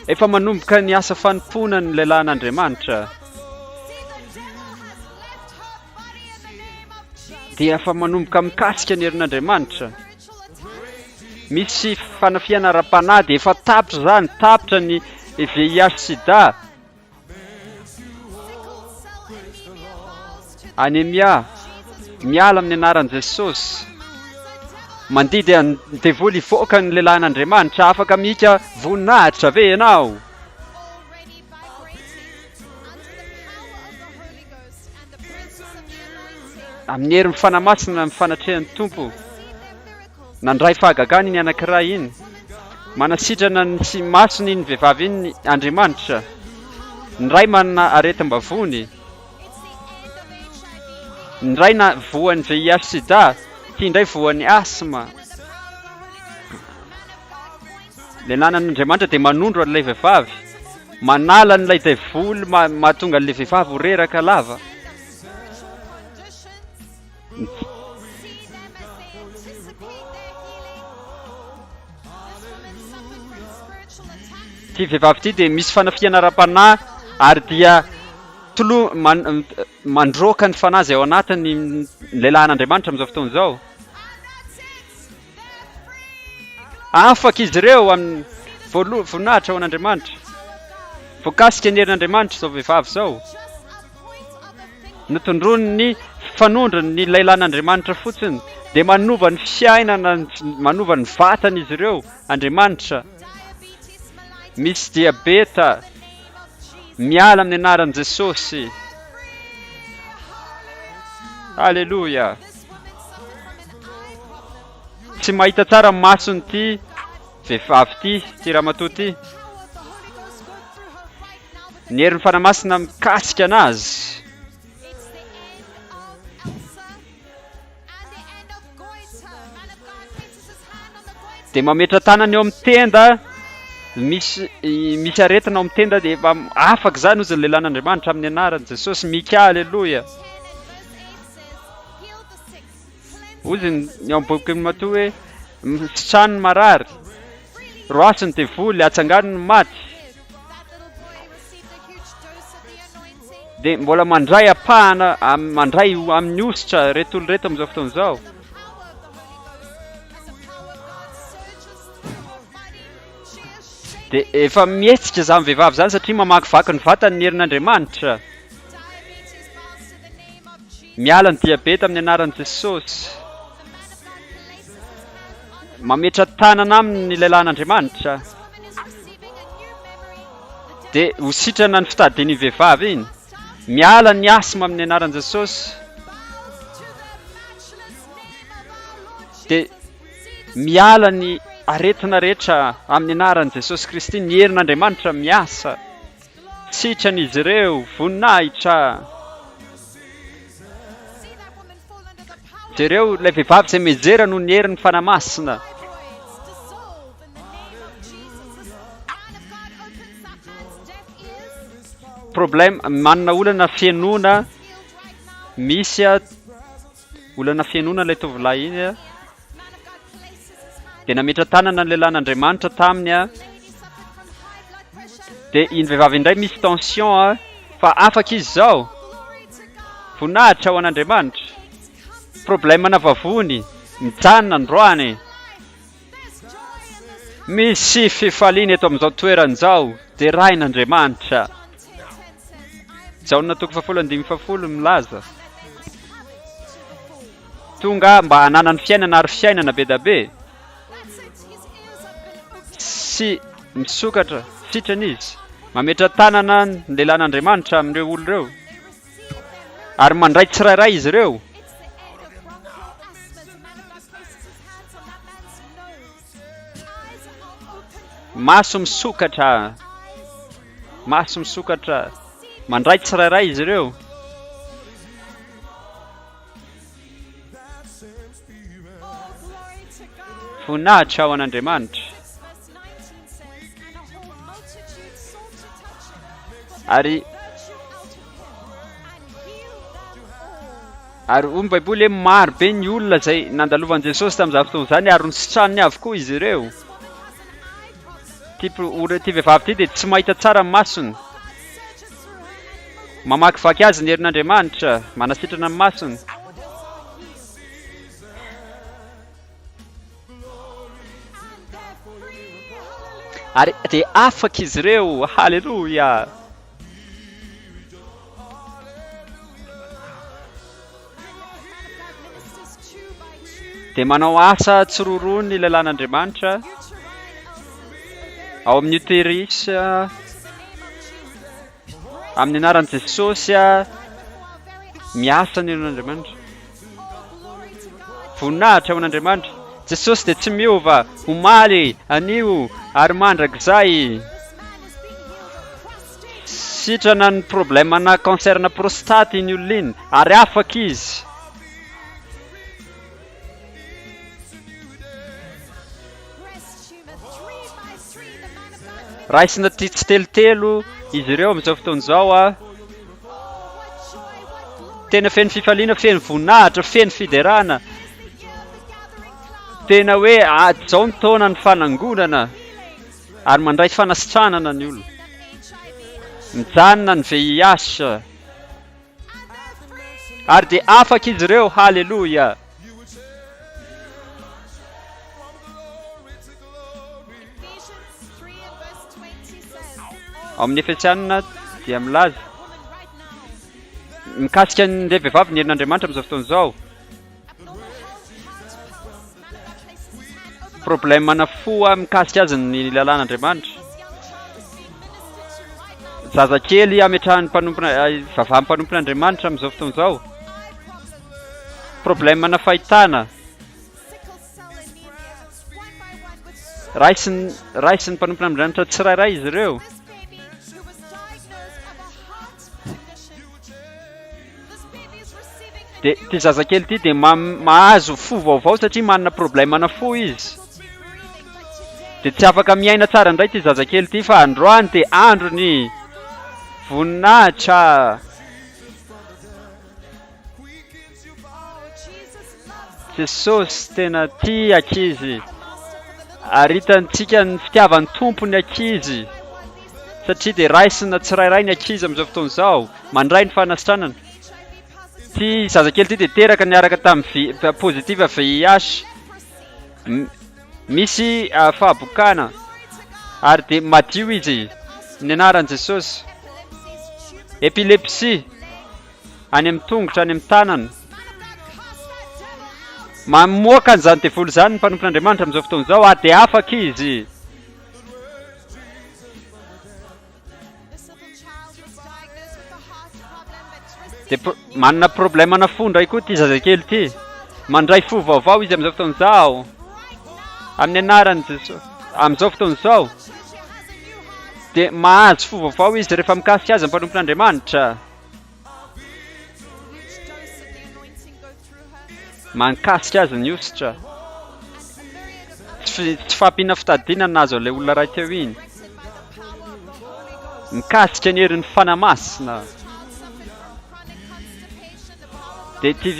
efa manomboka ny asa fanompona ny lehilahin'Andriamanitra dia efa manomboka mikasika ny herin'Andriamanitra misy fanafiana ara-panahy dia efa tapitra zany tapitra ny VIH sida anemia miala amin'ny anaran'i Jesosy mandidy devoly ivoaka ny lehilahin'Andriamanitra afaka mika voninahitra ve ianao amin'ny hery mifanamasina mifanatrehan'ny tompo nandray fahagagana iny anankiray iny manasitrana ny sy masony iny vehivavy iny Andriamanitra ny ray manana aretim-bavony ny ray na voan'ny VIH sida ty indray voan'ny asma le nanan'Andriamanitra dia manondro an'ilay vehivavy manala n'ilay devoly mahatonga an'ilay vehivavy ho reraka lava ty vehivavy ty dia misy fanafiana ara-panahy ary dia mandroaka ny fanahy izay ao anatiny lehilahin'Andriamanitra amin'izao fotoana izao afaka izy ireo amin'ny voninahitra ao an'Andriamanitra voakasika ny herin'Andriamanitra izao vehivavy izao notondrony ny fanondrony ny lehilahin'Andriamanitra fotsiny dia manova ny fiainana manova ny vatana izy ireo Andriamanitra misy diabeta miala amin'ny anaran'i Jesosy halleluja tsy mahita tsara masony ty vehivavy ty ramatoa ty ny herin'ny fanamasina mikasika anazy dia mametra tanany eo amin'ny tenda misy aretina ao amin'ny tenda dia efa afaka zany ozy ny lehilahin'Andriamanitra amin'ny anaran'i Jesosy mika halleluja ozy ny ao boky matoa hoe misitrano ny marary roasy ny devoly atsangano ny maty dia mbola mandray apahana mandray amin'ny ositra retolo reto amin'izao fotoana izao. Dia efa mihetsika za mivehivavy zany satria mamakivaky ny vatany ny herin'Andriamanitra. Miala ny diabeta amin'ny anaran'i Jesosy. Mametra tanana aminy lehilahin'Andriamanitra. Dia ho sitrana ny fitadiany vehivavy iny. Miala ny asma amin'ny anaran'i Jesosy. Dia miala ny aretina rehetra amin'ny anaran'i Jesosy Kristy, ny herin'Andriamanitra miasa. Sitran'izy ireo voninahitra. Jereo ilay vehivavy izay mejera noho ny herin'ny fanamasina. Problème manana olana fianona misy olana fianona ilay tovolahy iny dia nametra tanana ny lehilahin'Andriamanitra taminy dia iny vehivavy indray misy tension fa afaka izy izao voninahitra ho an'Andriamanitra. Problème na vavony mijanona androany. Misy fifaliana eto amin'izao toeran'izao dia rain'Andriamanitra. Jaona 7:10 milaza. Tonga mba hanana ny fiainana ary fiainana be da be. Sy misokatra sitran'izy mametra tanana ny lehilahin'Andriamanitra amin'ireo olo ireo ary mandray tsirairay izy ireo. Maso misokatra mandray tsirairay izy ireo. Voninahitra ho an'Andriamanitra. Ary omby Baiboly hoe maro be ny olona izay nandalovan'i Jesosy tamin'izao fotoana izany ary nisitraniny avokoa izy ireo. Ty vehivavy ty dia tsy mahita tsara ny masony. Mamakivaky azy ny herin'Andriamanitra, manasitrana ny masony. Ary dia afaka izy ireo, halleluja. Dia manao asa tsiroroany ny lehilahin'Andriamanitra ao amin'ny uterus amin'ny anaran'i Jesosy miasa ny herin'Andriamanitra. Voninahitra ho an'Andriamanitra. Jesosy dia tsy miova, omaly, anio ary mandrakizay. Sitrana ny problème na cancer na prostate iny olona iny ary afaka izy. Raisina tsy telotelo izy ireo amin'izao fotoana izao tena feno fifaliana, feno voninahitra, feno fiderana. Tena hoe izao ny taona ny fanangonana ary mandray fanasitranana ny olona. Mijanona ny VIH ary dia afaka izy ireo, halleluja. Ao amin'ny Efesianina dia milaza mikasika n'ilay vehivavy ny herin'Andriamanitra amin'izao fotoana izao. Problème na fo mikasika azy ny lehilahin'Andriamanitra. Zazakely ametrahany vavahany mpanompon'Andriamanitra amin'izao fotoana izao. Problème na fahitana. Raisiny mpanompon'Andriamanitra tsirairay izy ireo. Dia ty zazakely ty dia mahazo fo vaovao satria manana problème na fo izy. Dia tsy afaka miaina tsara indray ty zazakely ty fa androany dia andro ny voninahitra. Jesosy tena tia ankizy. Aritantsika ny fitiavan'ny tompony ankizy. satria dia raisina tsirairay ny ankizy amin'izao fotoana izao mandray ny fanasitranana. Ty zazakely ty dia teraka niaraka tamin'ny pozitiva VIH, misy fahabokana ary dia madio izy ny anaran'i Jesosy. Epilepsia any amin'ny tongotra, any amin'ny tanana. Mamoaka an'izany devoly izany ny mpanompon'Andriamanitra amin'izao fotoana izao ary dia afaka izy. Dia manana problème nafondra koa ty zazakely ty. Mandray fo vaovao izy amin'izao fotoana izao amin'ny anaran'i Jesosy. Amin'izao fotoana izao dia mahazo fo vaovao izy rehefa mikasika azy ny mpanompon'Andriamanitra. Mankasika azy ny ositra. Tsy fampiana fitadiana nazo ilay olona ray teo iny. Mikasika ny herin'ny fanamasina. Dia ty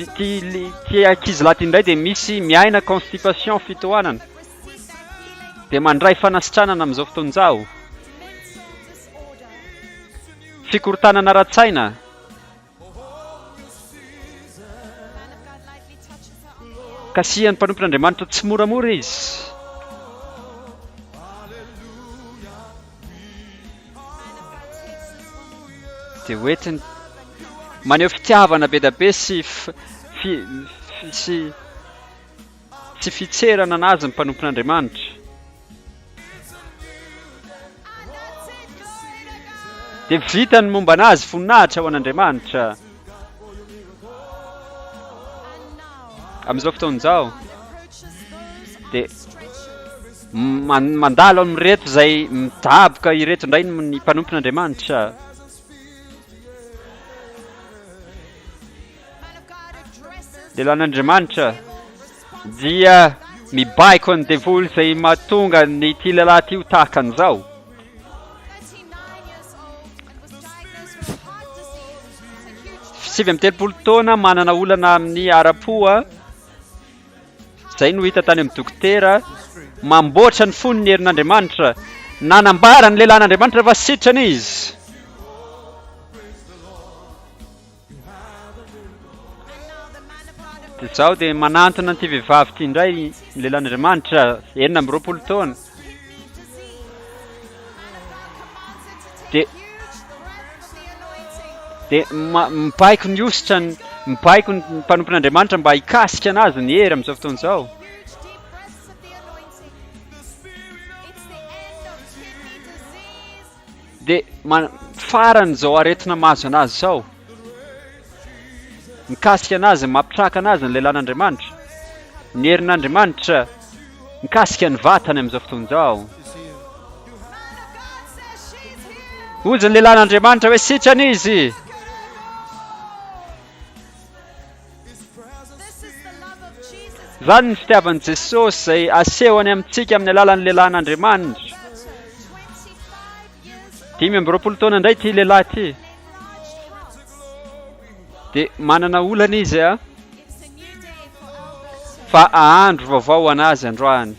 ankizy lahy ty indray dia misy miaina constipation fitohanana. Dia mandray fanasitranana amin'izao fotoana izao. Fikorianana ara-tsaina. Kasihan'ny mpanompon'Andriamanitra tsy moramora izy. Dia hoentiny maneho fitiavana be da be sy fitserana anazy ny mpanompon'Andriamanitra. Dia vita ny momba anazy voninahitra ho an'Andriamanitra. Amin'izao fotoana izao dia mandalo amin'ireto izay midaboka ireto indray ny mpanompon'Andriamanitra. Dia lan'Andriamanitra dia mibaiko ny devoly izay mahatonga ny ty lehilahy ty ho tahaka an'izao. Sivy amby telopolo taona manana olana amin'ny ara-poa. Izay no hita tany amin'ny dokotera. Mamboatra ny fony ny herin'Andriamanitra. Nanambara ny lehilahin'Andriamanitra rehefa sitrana izy. Dia izao dia manantona an'ity vehivavy ity indray ny lehilahin'Andriamanitra 20 taona. Dia mibaiko ny ositra, mibaiko ny mpanompon'Andriamanitra mba hikasika anazy ny hery amin'izao fotoana izao. Dia farany izao aretina mahazo anazy izao. Mikasika anazy, mampitraka anazy ny lehilahin'Andriamanitra. Ny herin'Andriamanitra mikasika ny vatany amin'izao fotoana izao. Hozy ny lehilahin'Andriamanitra hoe sitrana izy. Izany ny fitiavan'i Jesosy izay asehony amintsika amin'ny alalan'ny lehilahin'Andriamanitra. 25 taona indray ty lehilahy ty. Dia manana olana izy fa ahandro vaovao anazy androany.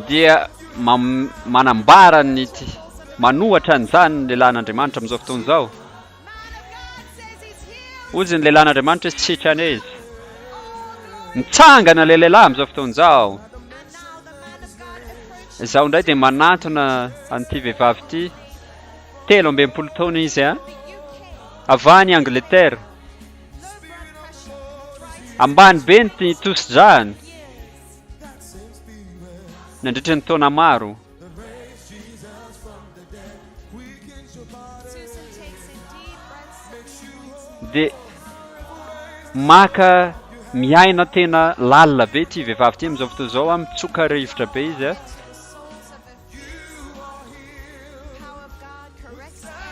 Dia manambara ny manohatra an'izany ny lehilahin'Andriamanitra amin'izao fotoana izao. Ozy ny lehilahin'Andriamanitra tsy sitrana izy. Mitsangana ilay lehilahy amin'izao fotoana izao. Izaho indray dia manantona an'ity vehivavy ity. 17 taona izy avy any Angleterre. Ambany be ny tosi-drany. Nandritra ny taona maro. Dia maka miaina tena lalina be ty vehivavy ty amin'izao fotoana izao, mitsoka rivotra be izy.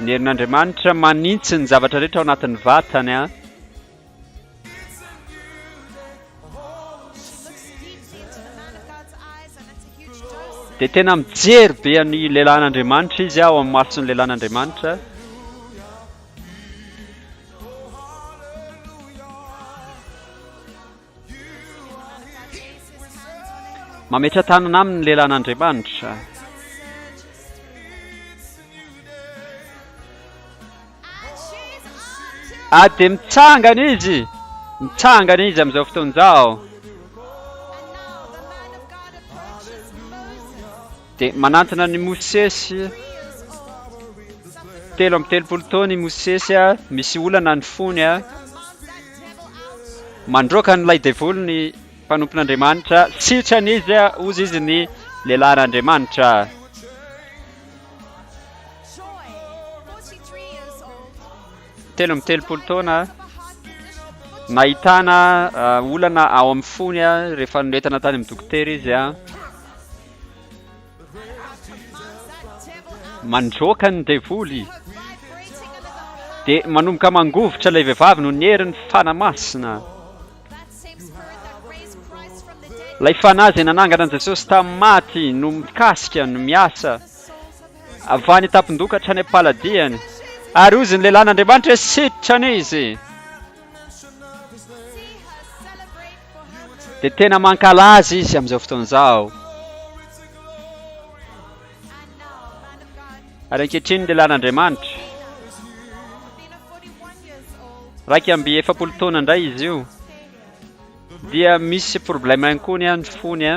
Ny herin'Andriamanitra manintsy ny zavatra rehetra ao anatin'ny vatany. Dia tena mijery be ny lehilahin'Andriamanitra izy ao amin'ny mason'ny lehilahin'Andriamanitra. mametra-tanana aminy ny lehilahin'Andriamanitra. Dia mitsangana izy amin'izao fotoan'izao. Dia manantona ny Mosesy 13 taona i Mosesy misy olana ny fony mandroaka n'ilay devoly ny mpanompon'Andriamanitra sitrany izy ozy izy ny lehilahin'Andriamanitra. 13 taona nahitana olana ao amin'ny fony rehefa noentana tany amin'ny dokotera izy mandroaka ny devoly dia manomboka mangovotra ilay vehivavy no nieriny fanamasina. Ilay fanahy izay nanangana an' Jesosy tamin'ny maty no mikasika no miasa avy any tapon-doka hatrany am-paladiany, ary ozy ny lehilahin'Andriamanitra sitrany izy. Dia tena mankalaza izy amin'izao fotoan'izao. Ary ankehitriny ny lehilahin'Andriamanitra 40 taona indray izy io, dia misy problème ihany koa ny fony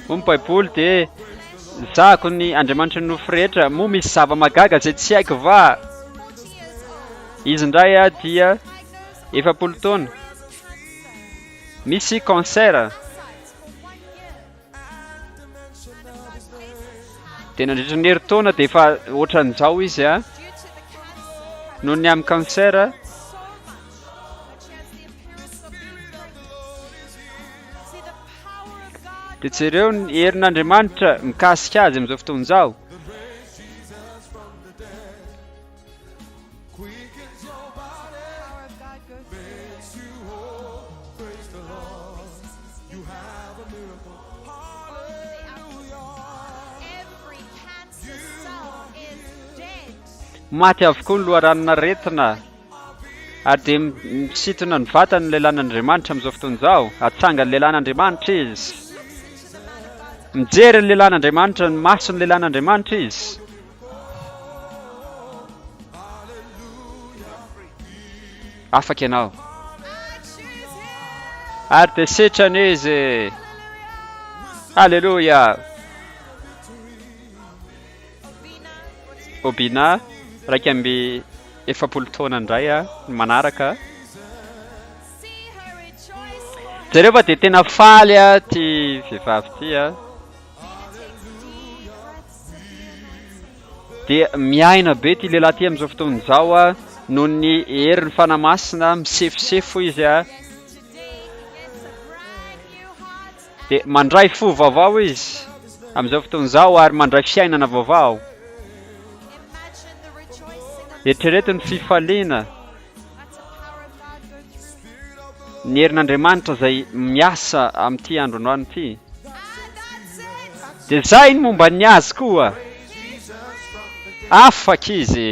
Hoy ny Baiboly dia zako ny Andriamanitra ny nofo rehetra moa misy zava-magaga izay tsy haiko va. Izy indray dia 70 taona misy cancer. Dia nandritra ny herintaona dia efa ohatran'izao izy noho ny amin'ny cancer. Dia jereo ny herin'Andriamanitra mikasika azy amin'izao fotoan'izao. Maty avokoa ny loharanona retina, ary dia misintona ny vatany ny lehilahin'Andriamanitra amin'izao fotoan'izao. Atsanga ny lehilahin'Andriamanitra izy, mijery ny lehilahin'Andriamanitra, ny maso ny lehilahin'Andriamanitra izy. Afaka ianao, ary dia sitrany izy. Halleluja. Obina 70 taona indray ny manaraka. Zareo fa dia tena faly ty vehivavy ty dia miaina be ty lehilahy ty amin'izao fotoan'izao noho ny herin'ny fanamasina misefosefo izy dia mandray fo vaovao izy amin'izao fotoan'izao, ary mandray fiainana vaovao. Eritrereto ny fifaliana, ny herin'Andriamanitra izay miasa amin'ity androandroany ity. Dia izay ny momba ny azy koa, afaka izy.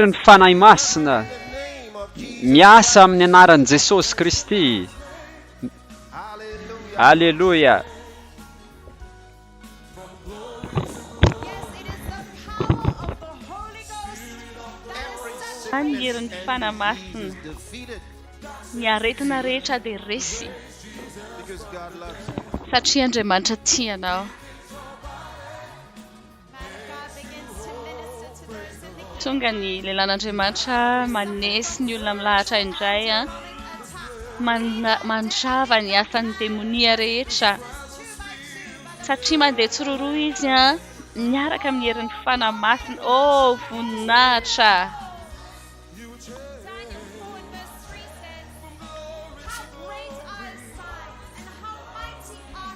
Ny fanahy masina miasa amin'ny anaran'i Jesosy Kristy. Halleluja. Ny herin'ny fanahy masina, ny aretina rehetra dia resy, satria Andriamanitra tia anao. Tonga ny lehilahin'Andriamanitra manesy ny olona milahatra indray mandrava ny asan'ny demonia rehetra, satria mandeha tsororoa izy miaraka amin'ny herin'ny fanahy masina. Voninahitra.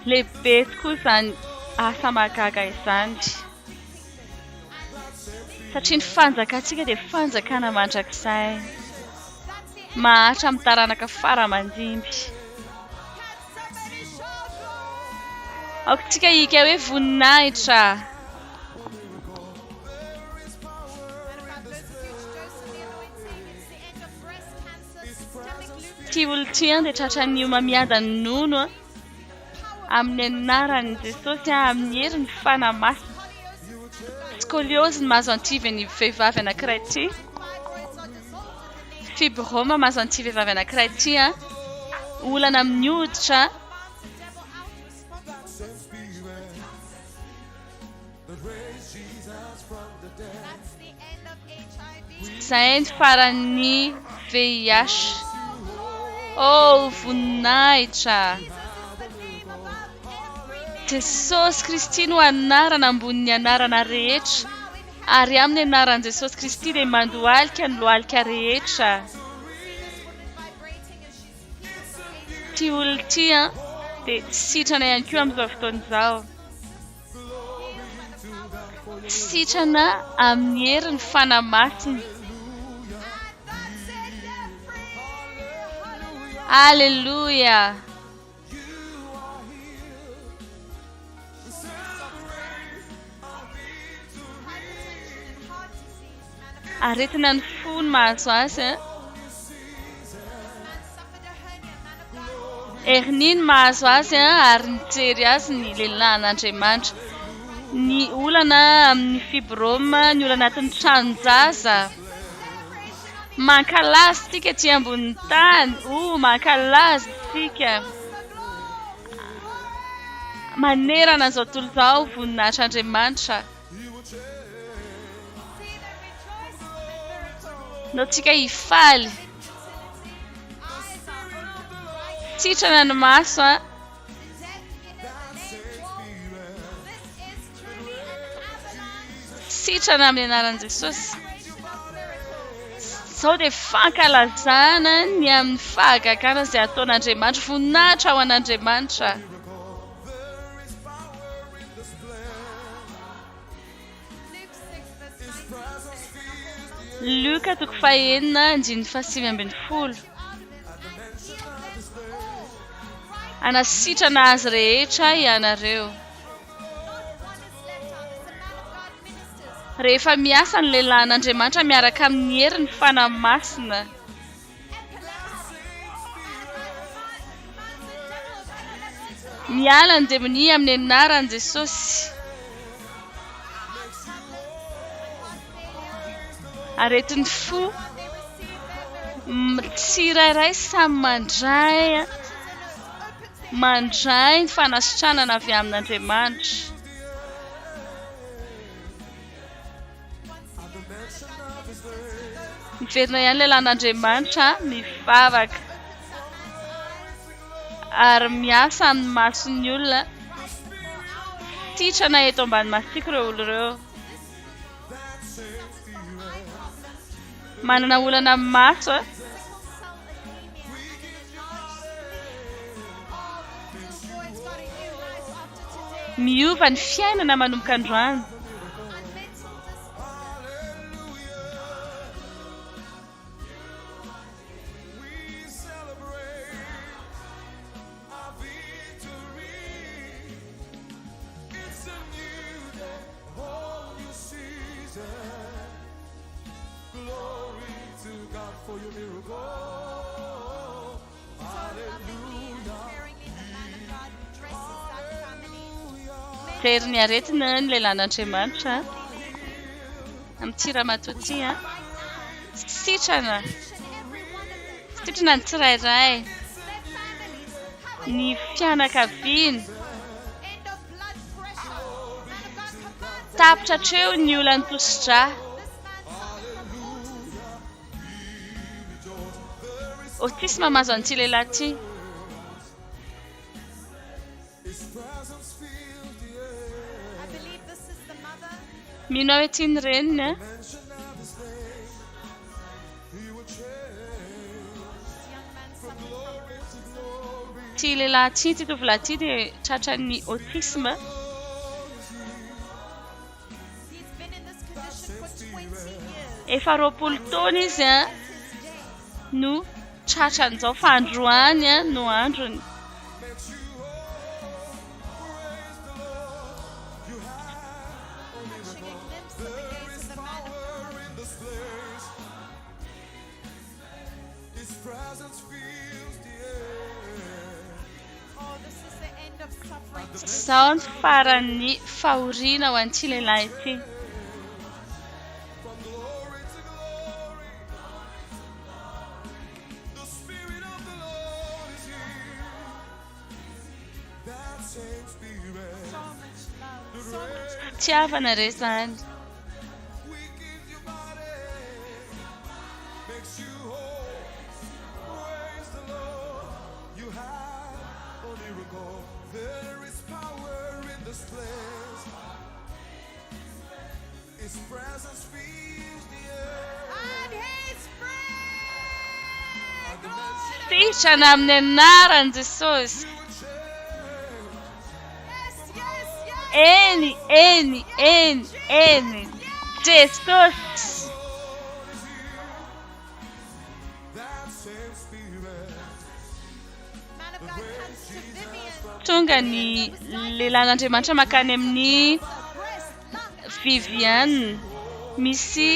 Lehibe tokoa izany asa magaga izany, satria ny fanjakantsika dia fanjakana mandrakizay. mahatra amin'ny taranaka faramandimby. Aokotsika hika hoe voninahitra. Ty olo ty dia tratran'io mamiada ny nono amin'ny anaran'i Jesosy amin'ny herin'ny fanamasina. Scoliose ny mahazo an'ity vehivavy anankiray ity. Fibrome mahazo an'ity vehivavy anankiray ity olana amin'ny hoditra. Izay ny faran'ny VIH. Oh, voninahitra. Jesosy Kristy no anarana ambonin'ny anarana rehetra, ary amin'ny anaran'i Jesosy Kristy dia mandohalika ny lohalika rehetra. Ty olo ty dia sitrana ihany koa amin'izao fotoana izao. Sitrana amin'ny herin'ny fanamasina. Alleluia. Aretina ny fo ny mahazo azy. Hernie ny mahazo azy ary nijery azy ny lehilahy an'Andriamanitra. Ny olana amin'ny fibrome, ny olana anatin'ny tranonjaza. Mankalazy tika ty ambonin'ny tany. Mankalazy tika. Manerana an'izao tontolo izao voninahitr'Andriamanitra. No tika hifaly. Sitrana ny maso sitrana amin'ny anaran'i Jesosy. Zao dia fankalazana ny amin'ny fahagagana izay ataon'Andriamanitra, voninahitra ao an'Andriamanitra. Luka 9:9-10. Anasitrana azy rehetra ianareo. Rehefa miasa ny lehilahy an'Andriamanitra miaraka amin'ny herin'ny fanamasina. Miala ny demoni amin'ny anaran'i Jesosy. Aretin'ny fo tsirairay samy mandray ny fanasitranana avy amin'Andriamanitra. Miverina ihany lehilahy an'Andriamanitra mivavaka ary miasa amin'ny mason'ny olona. Sitrana eto ambany masiko ireo olo ireo. Manana olana maso. Miova ny fiainana manomboka androany. Tery ny aretina ny lehilahy an'Andriamanitra amin'ny ramatoa ty sitrana ny tsirairay, ny fianakaviany. Tapitra hatreo ny olany tosi-drà. Autisme mahazo an'ity lehilahy ty. Minao hoe ty ny reniny. Ty lehilahy ty, ty tovolahy ty dia tratran'ny autisme. Efa 20 taona izy no tratran'izao fa androany no androny. Zao ny faran'ny fahoriana ho an'ity lehilahy ity. Tiavana re zany. Sitrana amin'ny anaran'i Jesosy. Eny Jesosy. Tonga ny lehilahin'Andriamanitra makany amin'ny Viviane. Misy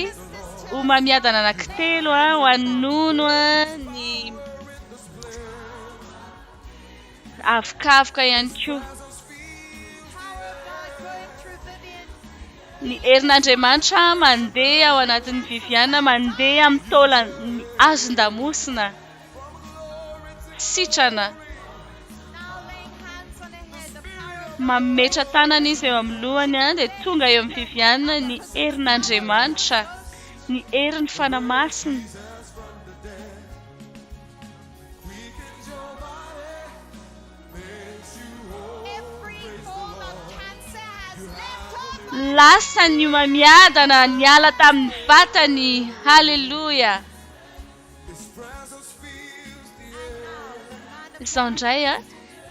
omamiadana anankitelo ho anono ny avokavoka ihany koa. Ny herin'Andriamanitra mandeha ao anatin'ny Viviane, mandeha amin'ny taolan'ny azon-damosina. Sitrana. Mametra tanana izy eo amin'ny lohany dia tonga eo amin'ny Viviane ny herin'Andriamanitra, ny herin'ny fanamasina. Lasa ny omamiadana niala tamin'ny vatany. Halleluja. Izao indray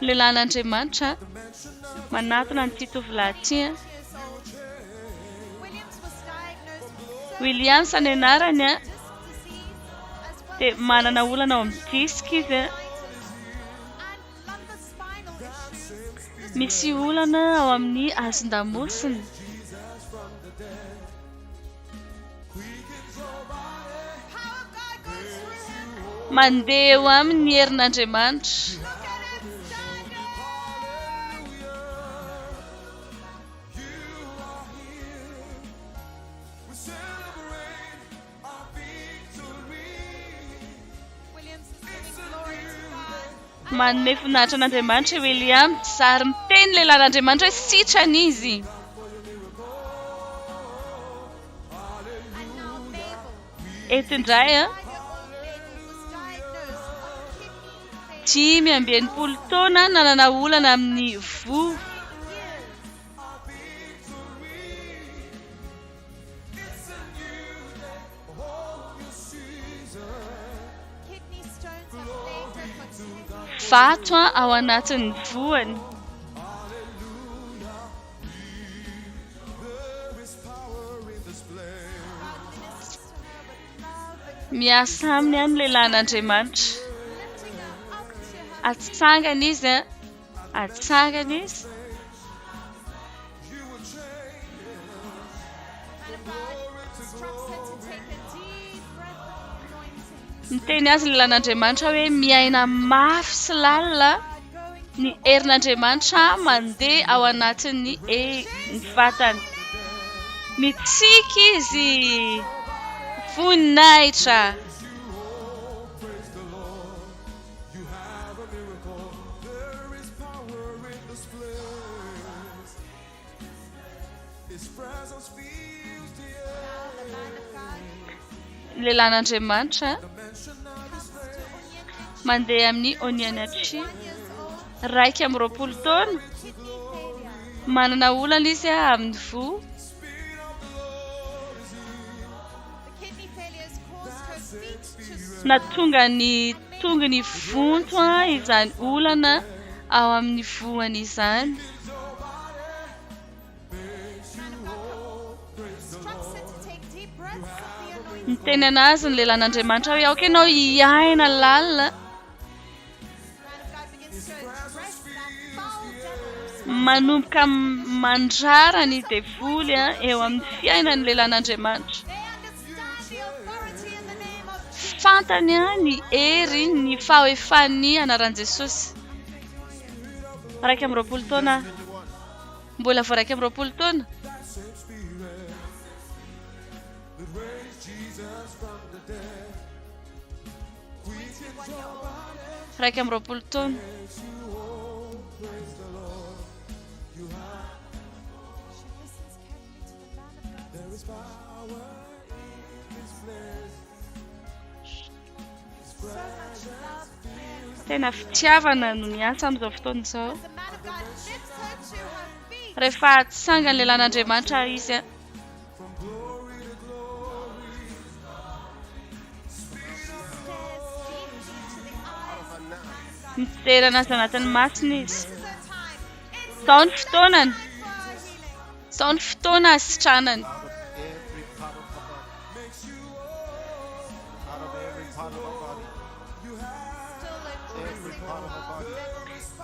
lehilahin'Andriamanitra manatona an'ity tovolahy ity. Williams ny anarany dia manana olana ao amin'ny diska izy. Misy olana ao amin'ny azon-damosina. Mandeha eo amin'ny herin'Andriamanitra. Manome voninahitra an'Andriamanitra William, zary miteny lehilahin'Andriamanitra hoe sitrana izy. Eto indray 5 taona nanana olana amin'ny vo. Vato ao anatin'ny voany. Miasa aminy any lehilahin'Andriamanitra. Atsangana izy. Miteny azy lehilahin'Andriamanitra hoe miaina mafy sy lalina. Ny herin'Andriamanitra mandeha ao anatin'ny vatany. Mitsiky izy. Voninahitra. Lehilahin'Andriamanitra mandeha amin'ny Onianachi, 2 taona. Manana olana izy amin'ny vo. Natonga ny tongony vonto izany olana ao amin'ny voany izany. Ny niteny anazy ny lehilahin'Andriamanitra hoe aoka ianao hiaina lalina manomboka mandrara ny devoly eo amin'ny fiainan'ny lehilahin'Andriamanitra. Fantany ny hery ny fahoefany anaran'i Jesosy. 20 taona mbola vao 20 taona 20 taona tena fitiavana no miasa amin'izao fotoana izao. Rehefa atsanga ny lehilahin'Andriamanitra izy miterana azy anatin'ny masina izy. Izao ny fotoanany. Izao ny fotoana asitranany.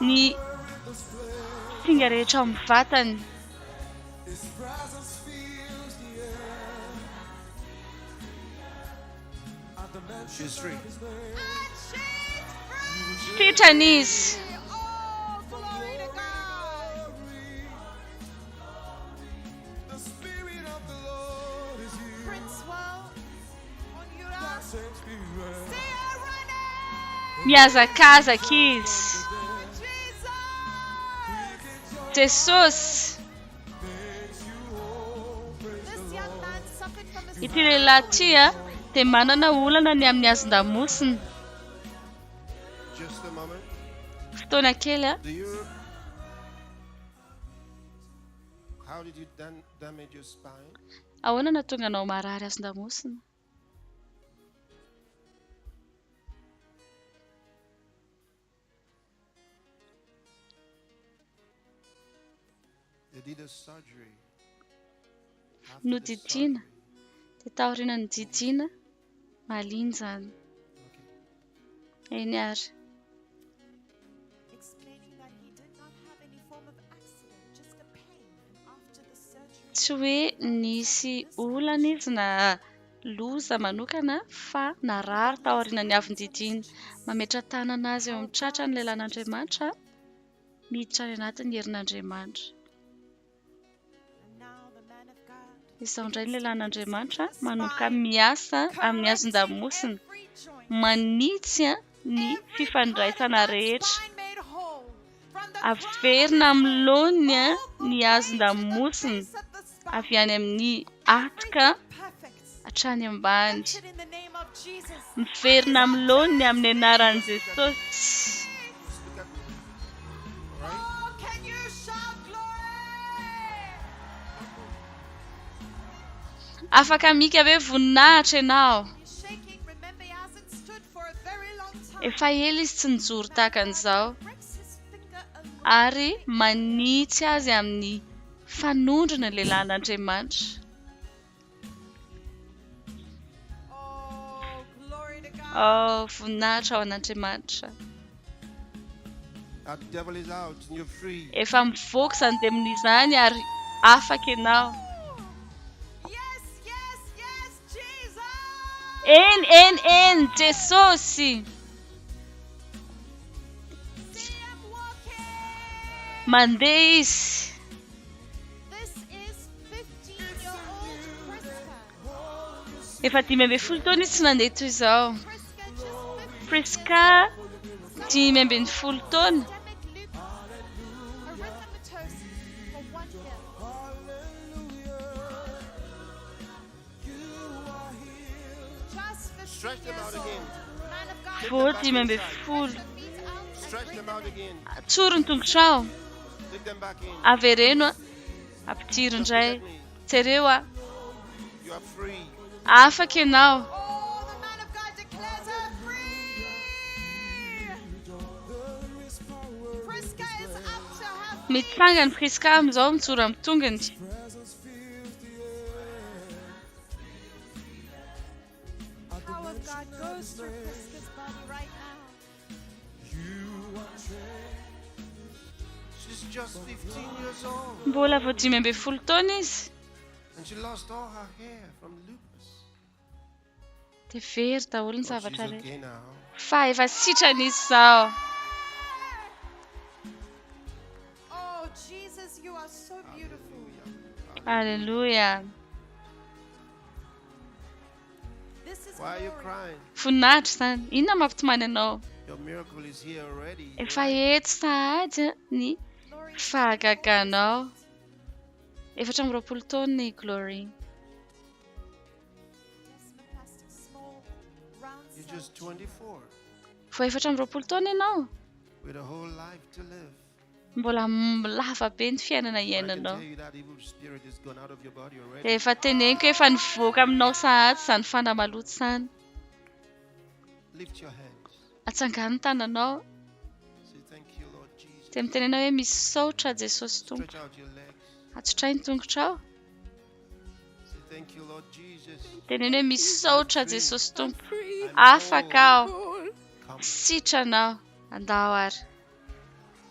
Ny singa rehetra amin'ny vatany. She's free. Fitrany izy. Miazakazaka izy. Jesosy. Ity lehilahy ity dia manana olana ny amin'ny hazon-damosina. Just a moment. Fotoana kely How did you damage your spine? ahoana nahatonga anao marary hazon-damosina? They did a surgery. No didiana. Dia taoriana ny didiana. Maliny zany. Eny ary. Tsy hoe nisy olana izy na loza manokana fa narary taoriana ny avin-didiana. Mametra tanana azy eo amin'ny tratra ny lehilahin'Andriamanitra miditra any anatin'ny herin'Andriamanitra. Izao indray ny lehilahin'Andriamanitra manomboka miasa amin'ny hazon-damosina, manitsy ny fifandraisana rehetra, averina amin'ny laoniny ny hazon-damosina avy any amin'ny atoka hatrany ambany, miverina amin'ny laoniny amin'ny anaran'i Jesosy. Afaka mika hoe voninahitra ianao. Efa ela izy tsy nijoro tahaka an'izao. Ary manitsy azy amin'ny fanondrona ny lehilahin'Andriamanitra. Voninahitra ao an'Andriamanitra. That devil is out and you're free. Efa mivoaka izany demona izany ary afaka ianao. En Jesosy. Mandeha izy. Efa 15 taona izy tsy nandeha toy izao. Priska 15 taona. Stretch them out again. Vao 15. Stretch them out again. Tsoro ny tongotrao. Take them back in. Avereno ampitiro indray. Tsereo You are free. afaka ianao. Mitsanga ny Priska amin'izao mitsoro amin'ny tongony. was just 15 years old. Mbola vao 15 taona izy. And she lost all her hair from lupus. Dia very daholo ny But she's zavatra okay rehetra. now. Fa efa sitrana izy zao. Oh, Jesus, you are so beautiful. Haleluya. This is Why are you glory. crying? Voninahitra zany. Inona mampitomany anao? Your miracle is here already. Efa eto sahady ny fahagaganao. 420 taona ny Glory. Plastic, small, round You're just 24 Vao 420 taona ianao. with a whole life to live. Mbola lava be ny fiainana I can iainanao. tell you that evil spirit is gone out of your body already. Dia efa teneniko efa nivoaka aminao sahady izany fanahy maloto izany. Lift your hands. Atsangano ny tananao. Say thank you, Lord Jesus. Dia mitenena hoe misaotra Jesosy Tompo. Stretch out your legs. Atsotray ny tongotrao. Say thank you, Lord Jesus. Tenena hoe misaotra Jesosy Tompo. Afaka aho. Sitranao. Andao ary.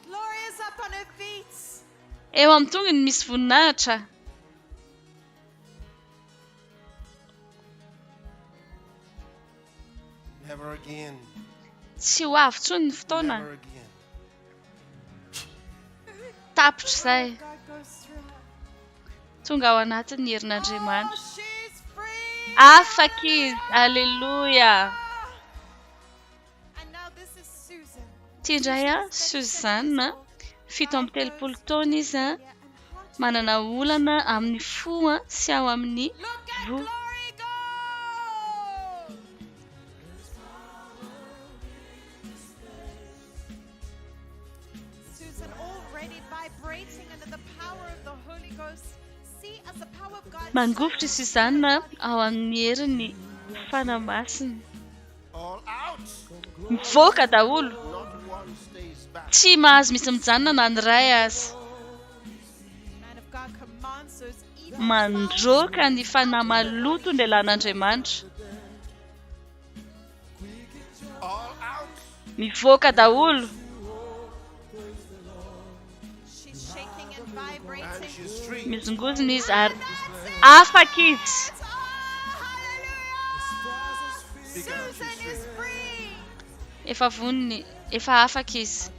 Glory is up on her feet. Eo amin'ny tongony misy voninahitra. Never again. Tsy ho avy intsony ny fotoana. Never again. Tapitra izay. God goes through her. Tonga ao anatin'ny herin'Andriamanitra. Oh, she's free. Afaka izy. Aleluya. And now this is Susan. Ity indray Suzanne, 17 taona izy a, manana olana amin'ny fo sy ao amin'ny vo. Glory go. Susan, already vibrating under the power of the Holy Ghost. See, as the power of God. Mangofotra Suzanne ao amin'ny herin'ny fanamasina. All out. Mivoaka daholo. Not one stays back. Tsy mahazo misy mijanona na ny ray aza. Man of God commands those evil Mandroaka ny fanahy maloto ny lehilahin'Andriamanitra. All out. Mivoaka daholo. She's shaking and And vibrating. she's free. Mizongozona izy ary afaka izy. Susan is free. Efa voniny, efa afaka izy.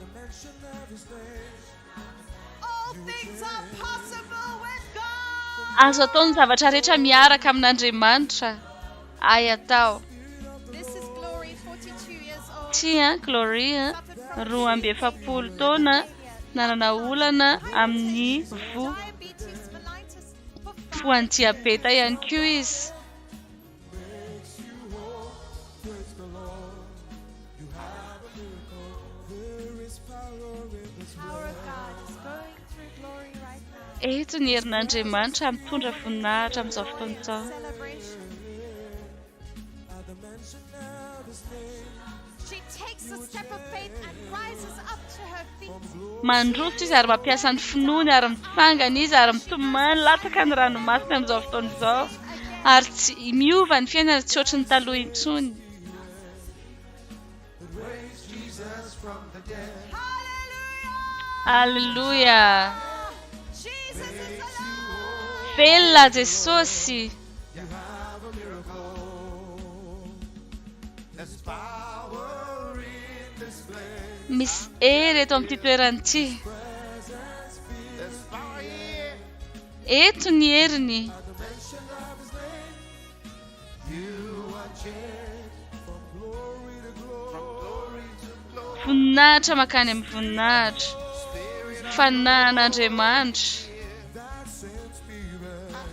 All things are possible with God. Azo atao ny zavatra rehetra miaraka amin'Andriamanitra. Ay atao. This is Glory, 42 years old. Tia Glory, 12 taona, nanana olana amin'ny vo. Diabetes mellitus for Foan'ny diabeta ihany koa izy. power of God is going through Glory right now. Eto ny herin'Andriamanitra mitondra voninahitra amin'izao fotoana izao. Celebration. She takes a step of faith and rises up to her feet. Mandroso izy ary mampiasa ny finoany ary mitsangana izy ary mitomany latsaka ny ranomasina amin'izao fotoana izao. Ary tsy miova ny fiainana tsy ohatry ny taloha intsony. Haleluya. Jesus is alive. Velona Jesosy. There's power in this place. Misy hery eto amin'ity toerana ity. There's power here. Eto ny heriny. You are changed from glory to glory. Voninahitra makany amin'ny voninahitra. Fanan'Andriamanitra. That same spirit that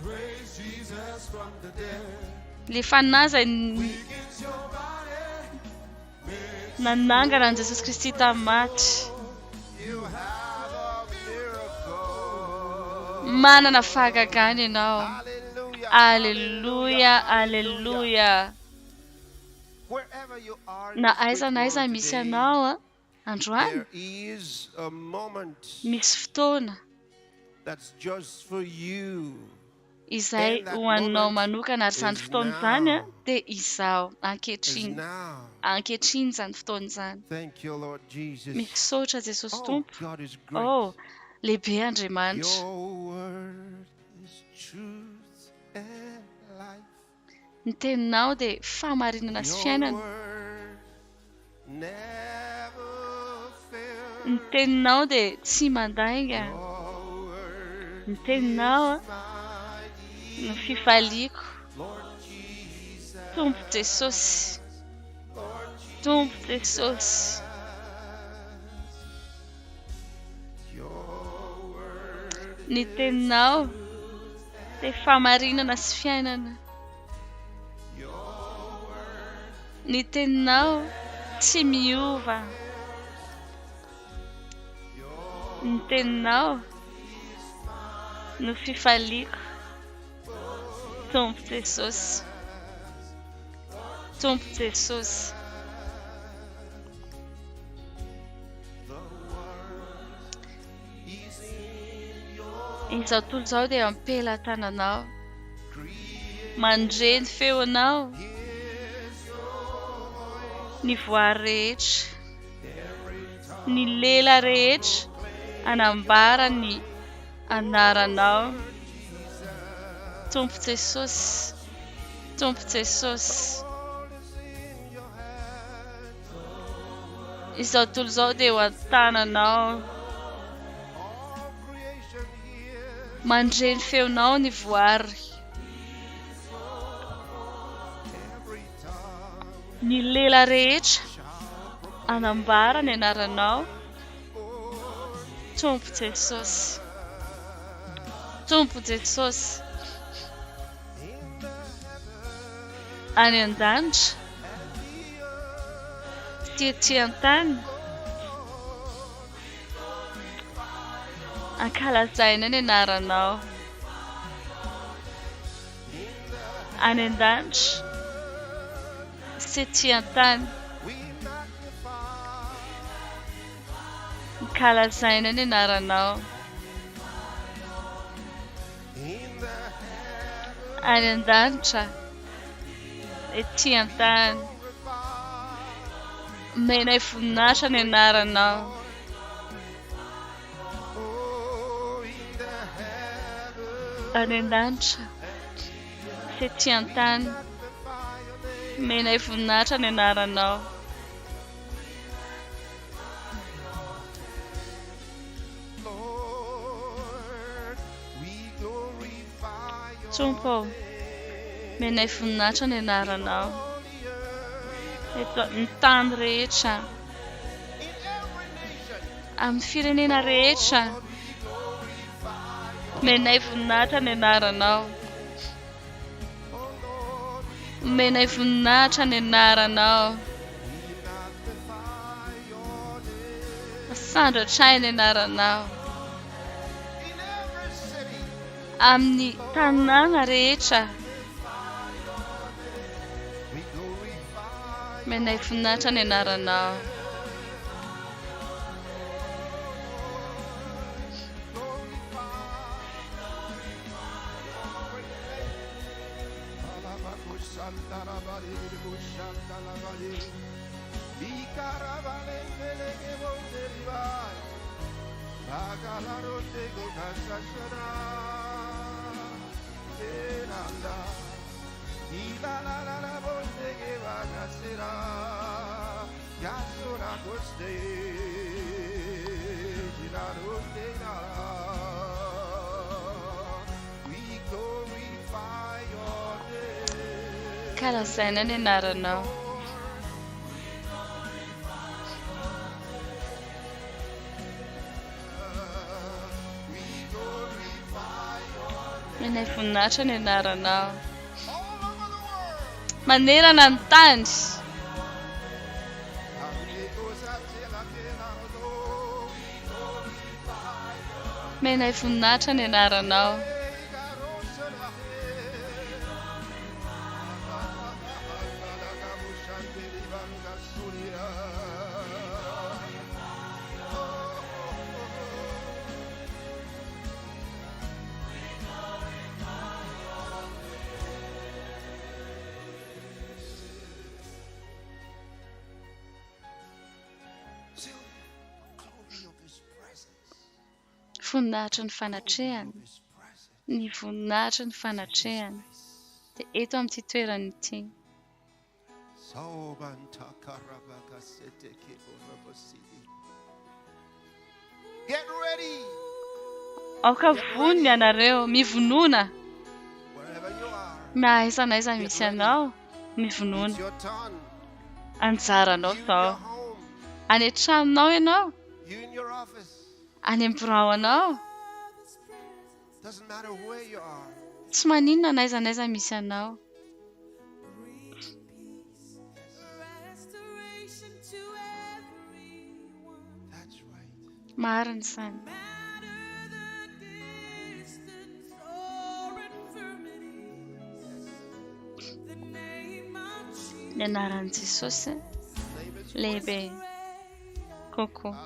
raised Jesus from the dead. Le fanahy Weakens your body. nanangana an' Jesosy Kristy tamin'ny maty. You have a miracle. Manana fahagagana ianao. Hallelujah. Aleluya, aleluya. Wherever you are, Na aiza na aiza misy anao androany, there is a moment misy fotoana that's just for you. izay hoaninao manokana ary izany fotoana izany dia izaho ankehitriny izany fotoana izany. Misaotra Jesosy Tompo. Lehibe Andriamanitra. Ny teninao dia fahamarinana sy fiainana. Ny teninao dia tsy mandainga. Ny teninao no fifaliako. Tompo Jesosy. Tompo Jesosy. Ny teninao dia fahamarinana sy fiainana. Ny teninao tsy miova. Ny teninao no fifaliako. Tompo Jesosy. Tompo Jesosy. Izao tontolo izao dia ampela tananao. Mandre ny feonao. Ny voary rehetra. Ny lela rehetra. Anambara ny anaranao. Tompo Jesosy. Tompo Jesosy. Izao tontolo izao dia ho an-tananao. Mandre ny feonao ny voary. Ny lela rehetra anambara ny anaranao. Tompo Jesosy. Tompo Jesosy. Any an-danitra. Ety an-tany. Ankalazaina ny anaranao. Any an-danitra. Ety an-tany. Ankalazaina ny anaranao. Any an-danitra. Ety an-tany. Menay voninahitra ny anaranao. Any an-danitra. Ety an-tany. Menay voninahitra ny anaranao. Tompo, menay voninahitra ny anaranao. Eto ny tany rehetra. Amin'ny firenena rehetra. Menay voninahitra ny anaranao. Menay voninahitra ny anaranao. Sandratr'ay ny anaranao. Amin'ny tanàna rehetra. Menay voninahitra ny anaranao. Kalazaina ny anaranao. Menay voninahitra ny anaranao. Manerana ny tany. Menay voninahitra ny anaranao. voninahitry ny fanatrehany. Ny voninahitry ny fanatrehany. Dia eto amin'ity toerana ity. Get ready. Aoka vonona ianareo, mivonona. Wherever you are. Na aiza na aiza misy anao, mivonona. It's your turn. Anjaranao You in your zao. home. Any an-tranonao ianao, You in your office. any amin'ny birao anao. Doesn't matter where you are. Tsy maninona na aiza na aiza misy anao. That's right. Marina izany. Ny anaran'i Jesosy lehibe kokoa.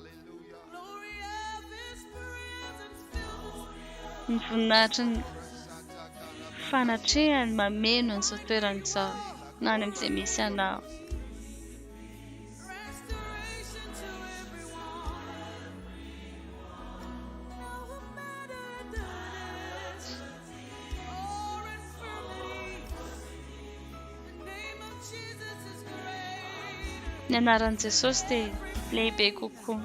Ny voninahitry ny fanatrehany mameno an'izao toerana izao na any amin'izay misy anao. Ny anaran'i Jesosy dia lehibe kokoa.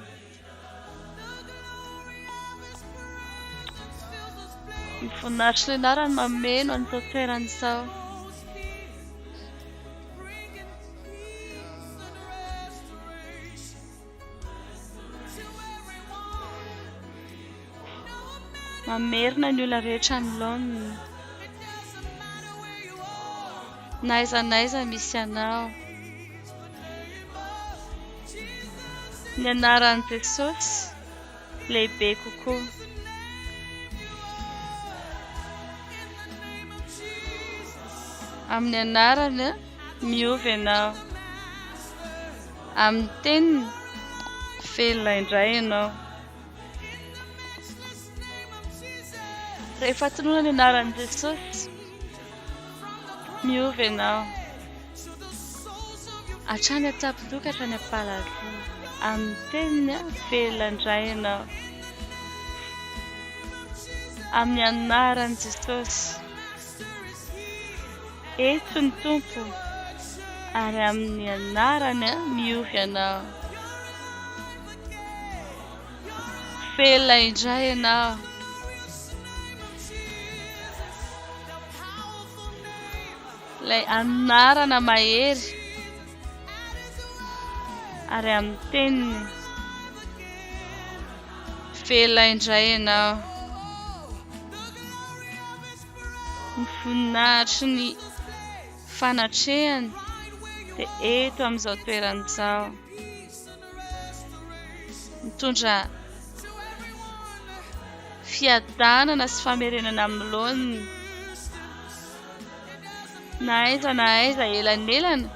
Ny voninahitry ny anarany mameno an'izao toerana izao. Mamerina ny olona rehetra anoloany. Na aiza na aiza misy anao. Ny anaran'i Jesosy lehibe kokoa. Amin'ny anarany miovy ianao. Amin'ny teniny velona indray ianao. Rehefa tonoina ny anaran'i Jesosy miovy ianao. Hatrany an-tampidoka hatrany am-paladia. Amin'ny teniny velona indray ianao. Amin'ny anaran'i Jesosy. Eto ny Tompo ary amin'ny anarany miovy ianao. Velona indray ianao. Ilay anarana mahery ary amin'ny teniny velona indray ianao. Ny voninahitry ny fanatrehany dia eto amin'izao toerana izao. Mitondra fiadanana sy famerenana amin'ny laoniny. Na aiza elanelana.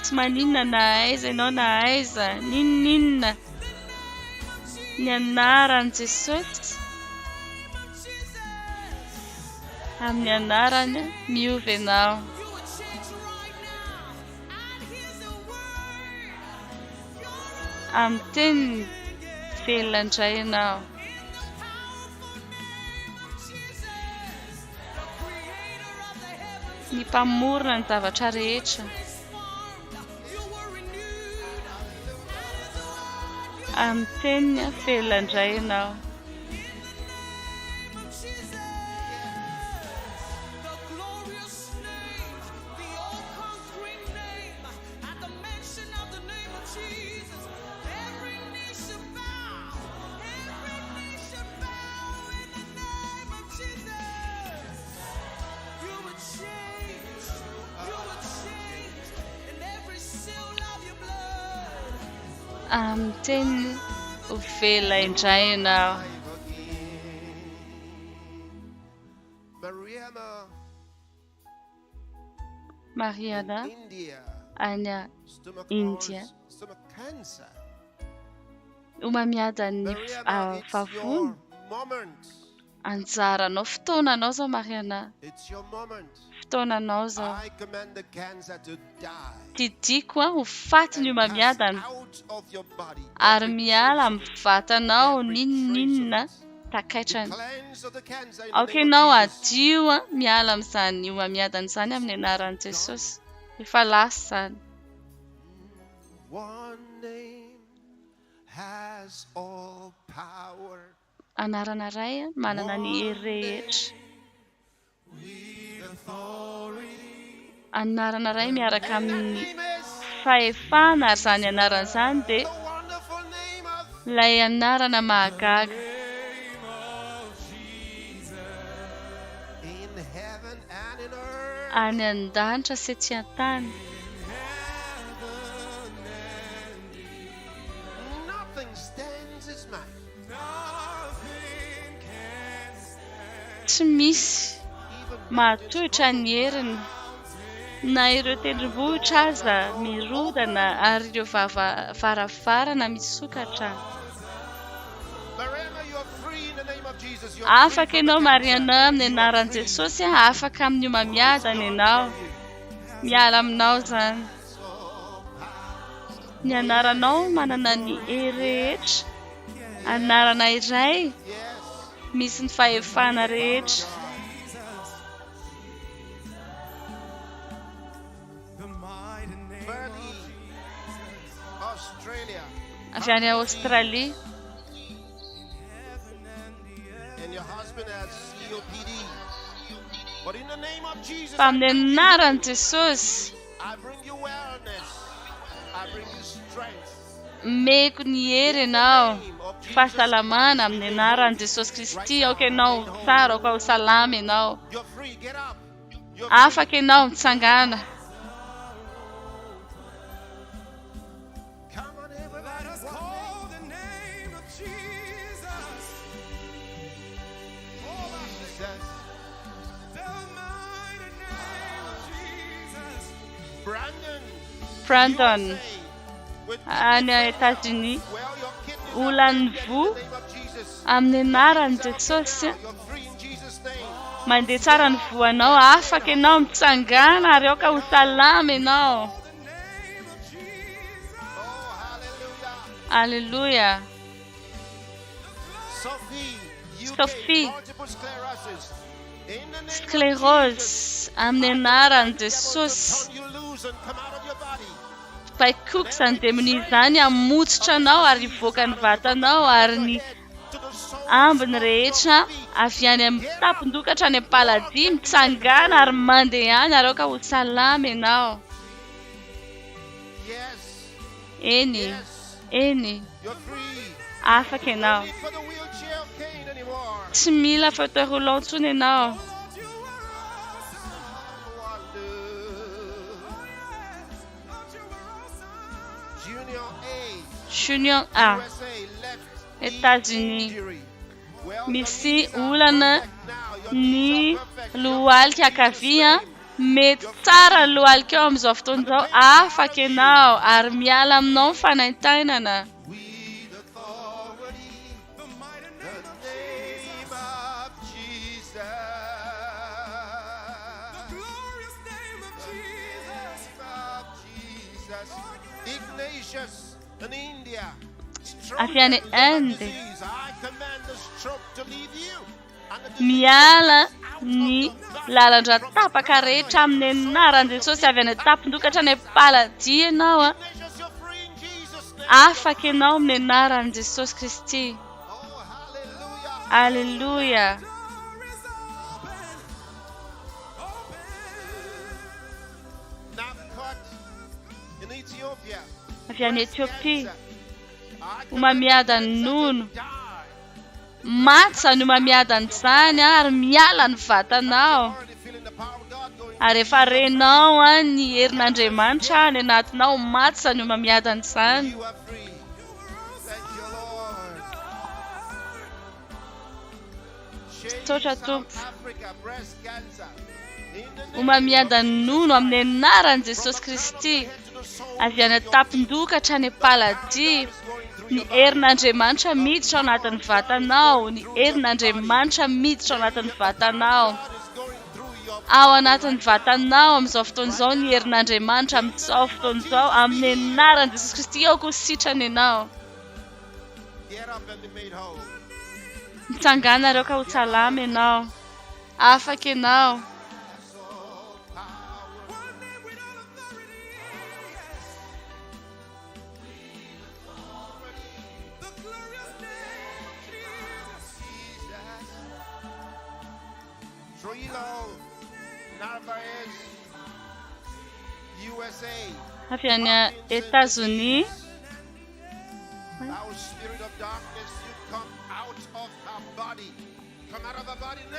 Tsy maninona na aiza ianao na aiza ninona. Ny anaran'i Jesosy. Amin'ny anarany miovy ianao. Amin'ny teniny velona indray ianao. Ny mpamorona ny zavatra rehetra. Amin'ny teniny velona indray ianao. Amin'ny teniny velona indray ianao. Mariana any India. Omamiada ny vavony. Anjaranao fotoananao zao Mariana. Fotoananao zao. Tidiko ho faty ny omamiadana. Ary miala amin'ny vatanao ninona takaitrany. Okay, nao adio miala amin'izany mamiadana izany amin'ny anaran'i Jesosy. Efa lasa zany. Anarana iray manana ny hery rehetra. Anarana iray miaraka amin'ny fahefana ary zany anarana izany dia ilay anarana mahagaga. Any an-danitra sy etsy an-tany. Tsy misy mahatohitra ny heriny na ireo tendrombohitra aza mirodana ary ireo varavarana misokatra. Afaka ianao mariana amin'ny anaran'i Jesosy, afaka amin'ny mamiadana ianao. Miala aminao zany. Ny anaranao manana ny hery rehetra. Anarana iray misy ny fahefana rehetra. Avy any Australia. Fa amin'ny anaran'i Jesosy meko ny hery ianao, fahasalamana amin'ny anaran'i Jesosy Kristy. Okay, ianao tsara, ao salama ianao. Afaka ianao mitsangana. Brandon any États-Unis, olany vo amin'ny anaran'i Jesosy. Mandeha tsara ny voanao, afaka ianao mitsangana ary aoka ho salama ianao. Alleluia. Sophie, sclérose amin'ny anaran'i Jesosy. Paikoky izany demoni izany hamotsitra anao ary hivoaka ny vatanao ary ny ambiny rehetra avy any amin'ny tapon-dokatra any am-paladia mitsangana ary mandeha any ary aoka ho salama ianao. Eny, eny, afaka ianao. Tsy mila fauteuil roulant intsony ianao. Junior A, États-Unis. Misy olana ny lohalika ankavia, mety tsara ny lohalika eo amin'izao fotoana izao. Afaka ianao ary miala aminao ny fanaintainana. Avy any Inde, miala ny lalandra tapaka rehetra amin'ny anaran'i Jesosy. Avy any tapon-dokatra any am-paladia ianao. Afaka ianao amin'ny anaran'i Jesosy Kristy. Alleluia. Avy any Etiopia, mamiadana nono. Matsa no mamiadana izany ary miala ny vatanao. Ary efa renao ny herin'Andriamanitra any anatinao, matsa no mamiadana izany. Tsotra tompo. Mamiadana nono amin'ny anaran'i Jesosy Kristy. Avy any tapon-dokatra any am-paladia. Ny herin'Andriamanitra miditra ao anatin'ny vatanao. Ny herin'Andriamanitra miditra ao anatin'ny vatanao. Ao anatin'ny vatanao amin'izao fotoana izao ny herin'Andriamanitra amin'izao fotoana izao amin'ny anaran'i Jesosy Kristy. Aoka ho sitrana ianao. Mitsangana areo ka ho salama ianao. Afaka ianao. Avy any États-Unis.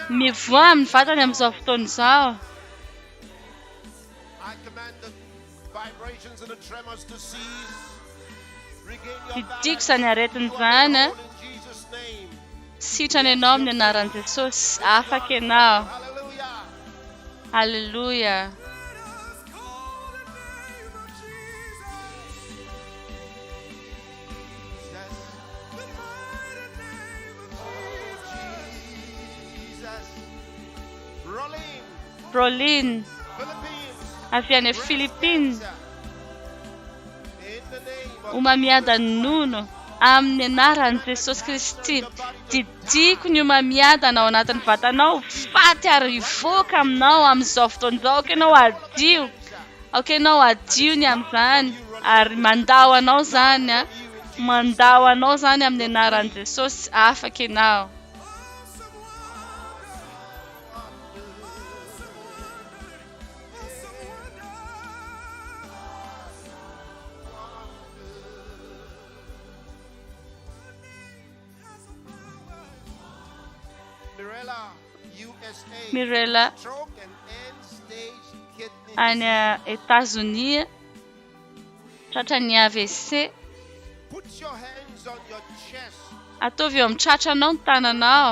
Mivoa amin'ny vatany amin'izao fotoana izao. Didiko izany aretin'izany. Sitrana ianao amin'ny anaran'i Jesosy. Afaka ianao. Halleluja. Rolin. Avy any Philippines. Omamiada nono amin'ny anaran'i Jesosy Kristy. Didiko ny omamiadana ao anatin'ny vatanao. Faty ary hivoaka aminao amin'izao fotoana izao. Ka ianao adio. Ianao adio ny amin'izany. Ary mandao anao zany. Mandao anao zany amin'ny anaran'i Jesosy. Afaka ianao. Mirella any États-Unis. Tratran'ny AVC. Ataovy eo amin'ny tratranao ny tananao.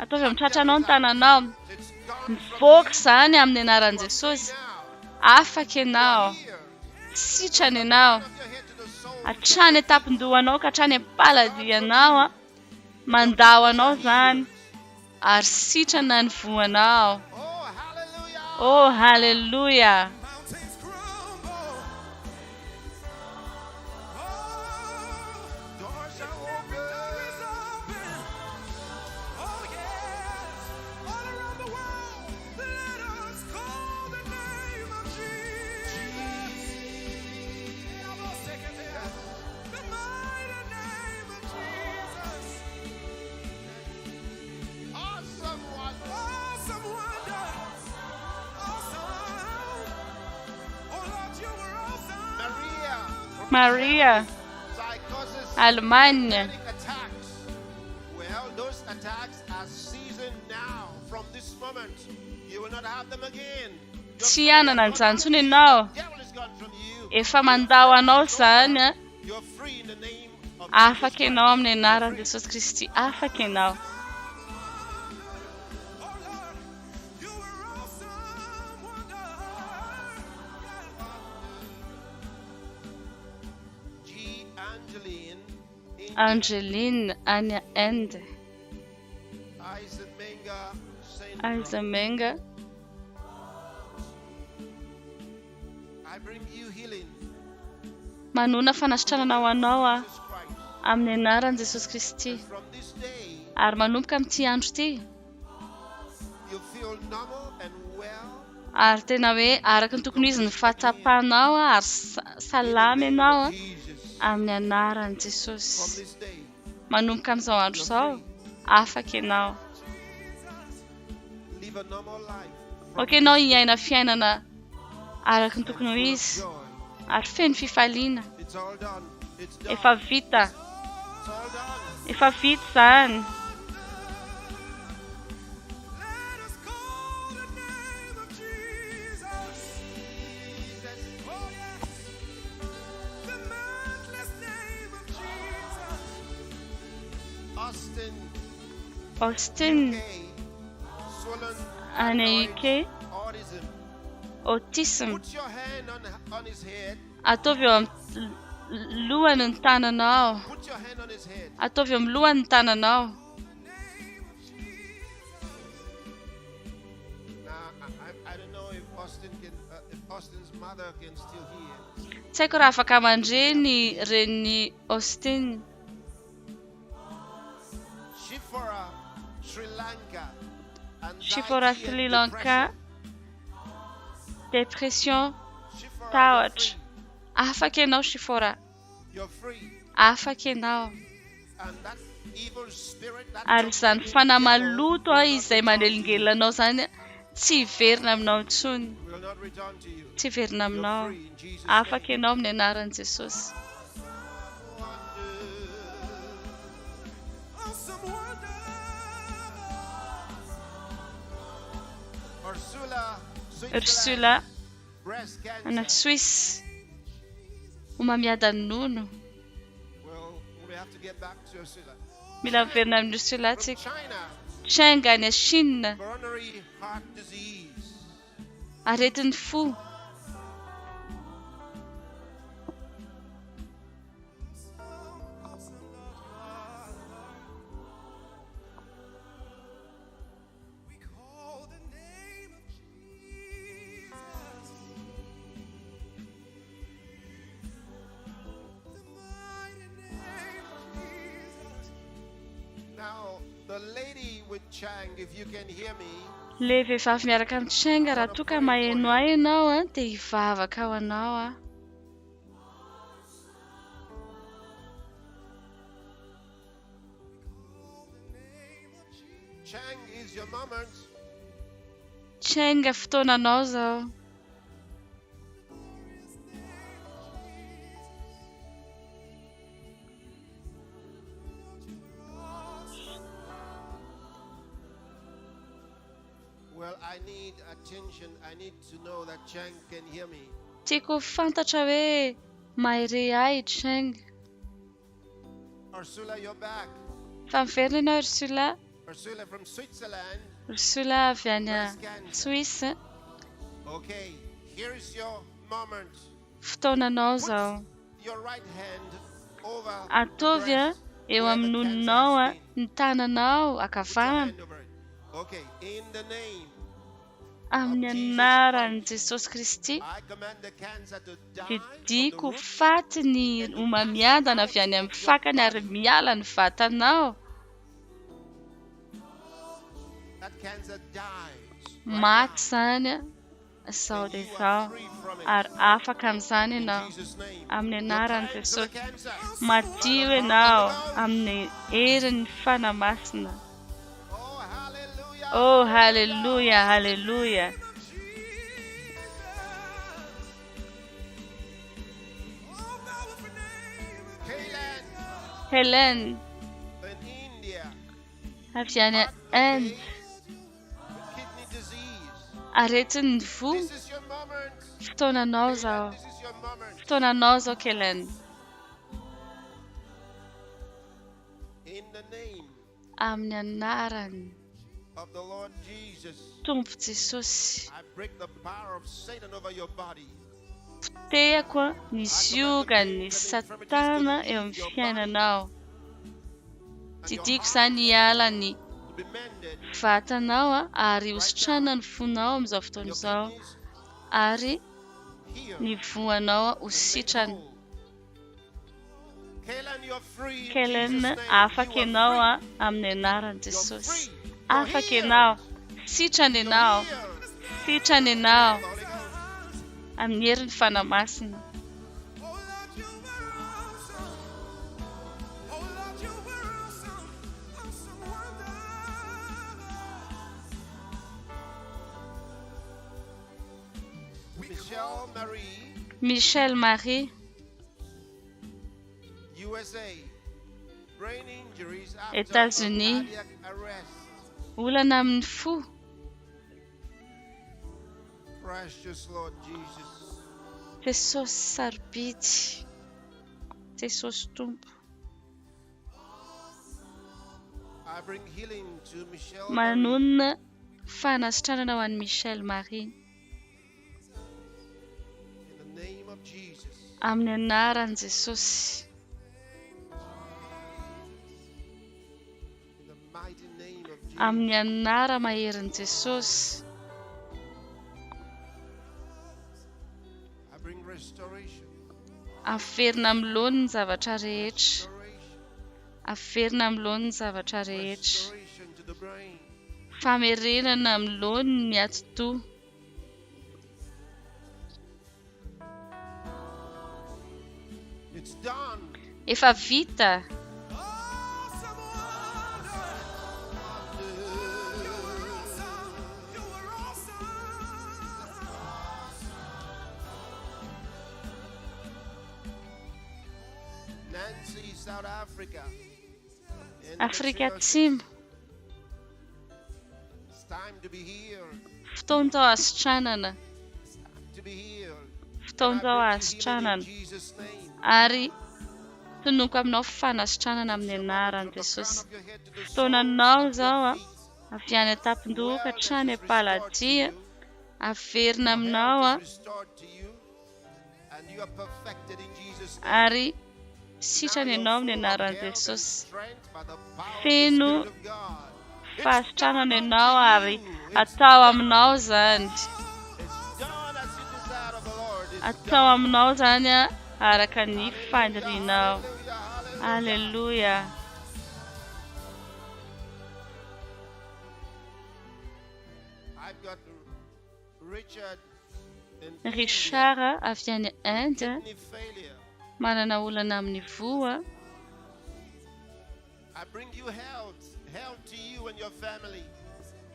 Ataovy eo amin'ny tratranao ny tananao. Mivoaka izany amin'ny anaran'i Jesosy. Afaka ianao. Sitrana ianao. Hatrany tapon-dohanao ka hatrany am-paladianao. Mandao anao zany. Ary sitrana ny voanao. Oh, halleluja. Maria, Allemagne. Well, those attacks are seasoned now. From this moment, you will not have them again. Tsy anana an'izany intsony ianao. Efa mandao anao zany. Afaka ianao amin'ny anaran'i Jesosy Kristy. Afaka ianao. Angeline any Inde. Isamenga. Manona fanasitranana ho anao amin'ny anaran'i Jesosy Kristy. Ary manomboka amin'ity andro ity. Ary tena hoe araka ny tokony izy ny fahatapanao ary salama ianao amin'ny anaran'i Jesosy. Manomboka amin'izao andro izao, afaka ianao. Ianao hiaina fiainana araka ny tokony ho izy ary feno fifaliana. Efa vita. Efa vita izany. Austin any UK. Autism. Ataovy eo amin'ny lohany ny tananao. Ataovy eo amin'ny lohany ny tananao. Tsy haiko raha afaka mandreny reny Austin. Shifara, Sri Lanka. Shifara, Sri Lanka. Depression. Tahotra. Afaka ianao Shifara. Afaka ianao. Ary izany fanamaloto izay manelingelina anao zany tsy hiverina aminao intsony. Tsy hiverina aminao. Afaka ianao amin'ny anaran'i Jesosy. Ursula ana Suisse omamiada ny nono. Mila miverina amin'ny Ursula tsika. Cheng any Chine. Aretin'ny fo. Le vehivavy miaraka amin'ny Cheng raha toa ka maheno ahy ianao dia hivavaka ao anao . Cheng fotoananao zao. Tiako fantatra hoe mahery ahy Cheng. Fa miverina ianao Ursula. Ursula avy any Suisse. Fotoananao zao. Atovy eo amin'ny nononao ny tananao akavana. Amin'ny anaran'i Jesosy Kristy didiko faty ny omamiadana avy any amin'ny fakany ary miala ny vatanao. Maty zany zao dia zao ary afaka amin'izany ianao amin'ny anaran'i Jesosy. Madio ianao amin'ny herin'ny fanamasina. Oh, hallelujah, hallelujah. Helen avy any Inde. Aretin'ny fo. Fotoananao zao. Fotoananao zao Helen. Amin'ny anarany Tompo Jesosy. Potehako ny ziogany Satana eo amin'ny fiainanao. Didiko izany hiala ny vatanao ary hositrana ny fonao amin'izao fotoana izao ary ny voanao hositrana. Helen, afaka ianao amin'ny anaran'i Jesosy. Afaka ianao. Sitrana ianao. Sitrana ianao amin'ny herin'ny fanamasina. Michel Marie. États-Unis. Olana amin'ny fo. Jesosy sarobidy. Jesosy Tompo. Manonona fanasitranana ho an'i Michel Marie. Amin'ny anaran'i Jesosy. Amin'ny anara maherin'i Jesosy. Averina amin'ny lony ny zavatra rehetra. averina amin'ny lohan'ny zavatra rehetra, restoration to the brain. famerenana amin'ny lohan'ny ati-doha. It's done. Efa vita. Nancy, South Africa. Afrika Atsimo. It's time to be healed. Fotoana hasitranana. To be healed. Fotoana hasitranana. Jesus' name. Ary tonoko aminao fanasitranana amin'ny anaran'i Jesosy. Fotoananao zao avy any an-tampon-doha ka hatrany am-paladia, averina aminao Restored to you, and you are perfected in Jesus' name. ary sitrany ianao amin'ny anaran'i Jesosy. Strength by the power of the Feno Spirit of God. fahasitranana ianao ary atao aminao zany. It's done as you desire of the Lord. It's Atao aminao zany araka ny fanirinao. Hallelujah. I've got Richard in Richard avy any Inde, kidney failure. manana olana amin'ny voa. I bring you health to you and your family.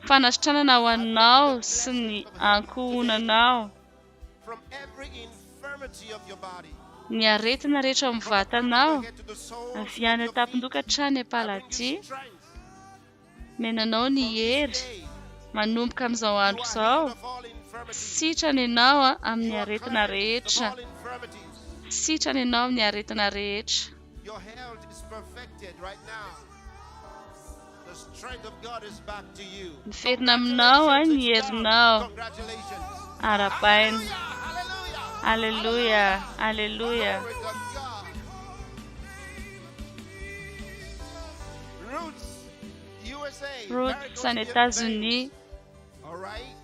Fanasitranana ho anao sy ny ankohonanao. From every infirmity of your body. Ny aretina rehetra amin'ny vatanao, avy any an-tampon-doha ka hatrany am-paladia, menanao ny hery manomboka amin'izao andro izao. Sitrany ianao amin'ny aretina rehetra. Sitrany ianao amin'ny aretina rehetra. Your health is perfected right now. The strength of God is back to you. Miferina aminao ny herinao. Congratulations. Arapaina. Hallelujah. Hallelujah. Glory to God. Roots, USA. Roots any États-Unis. All right.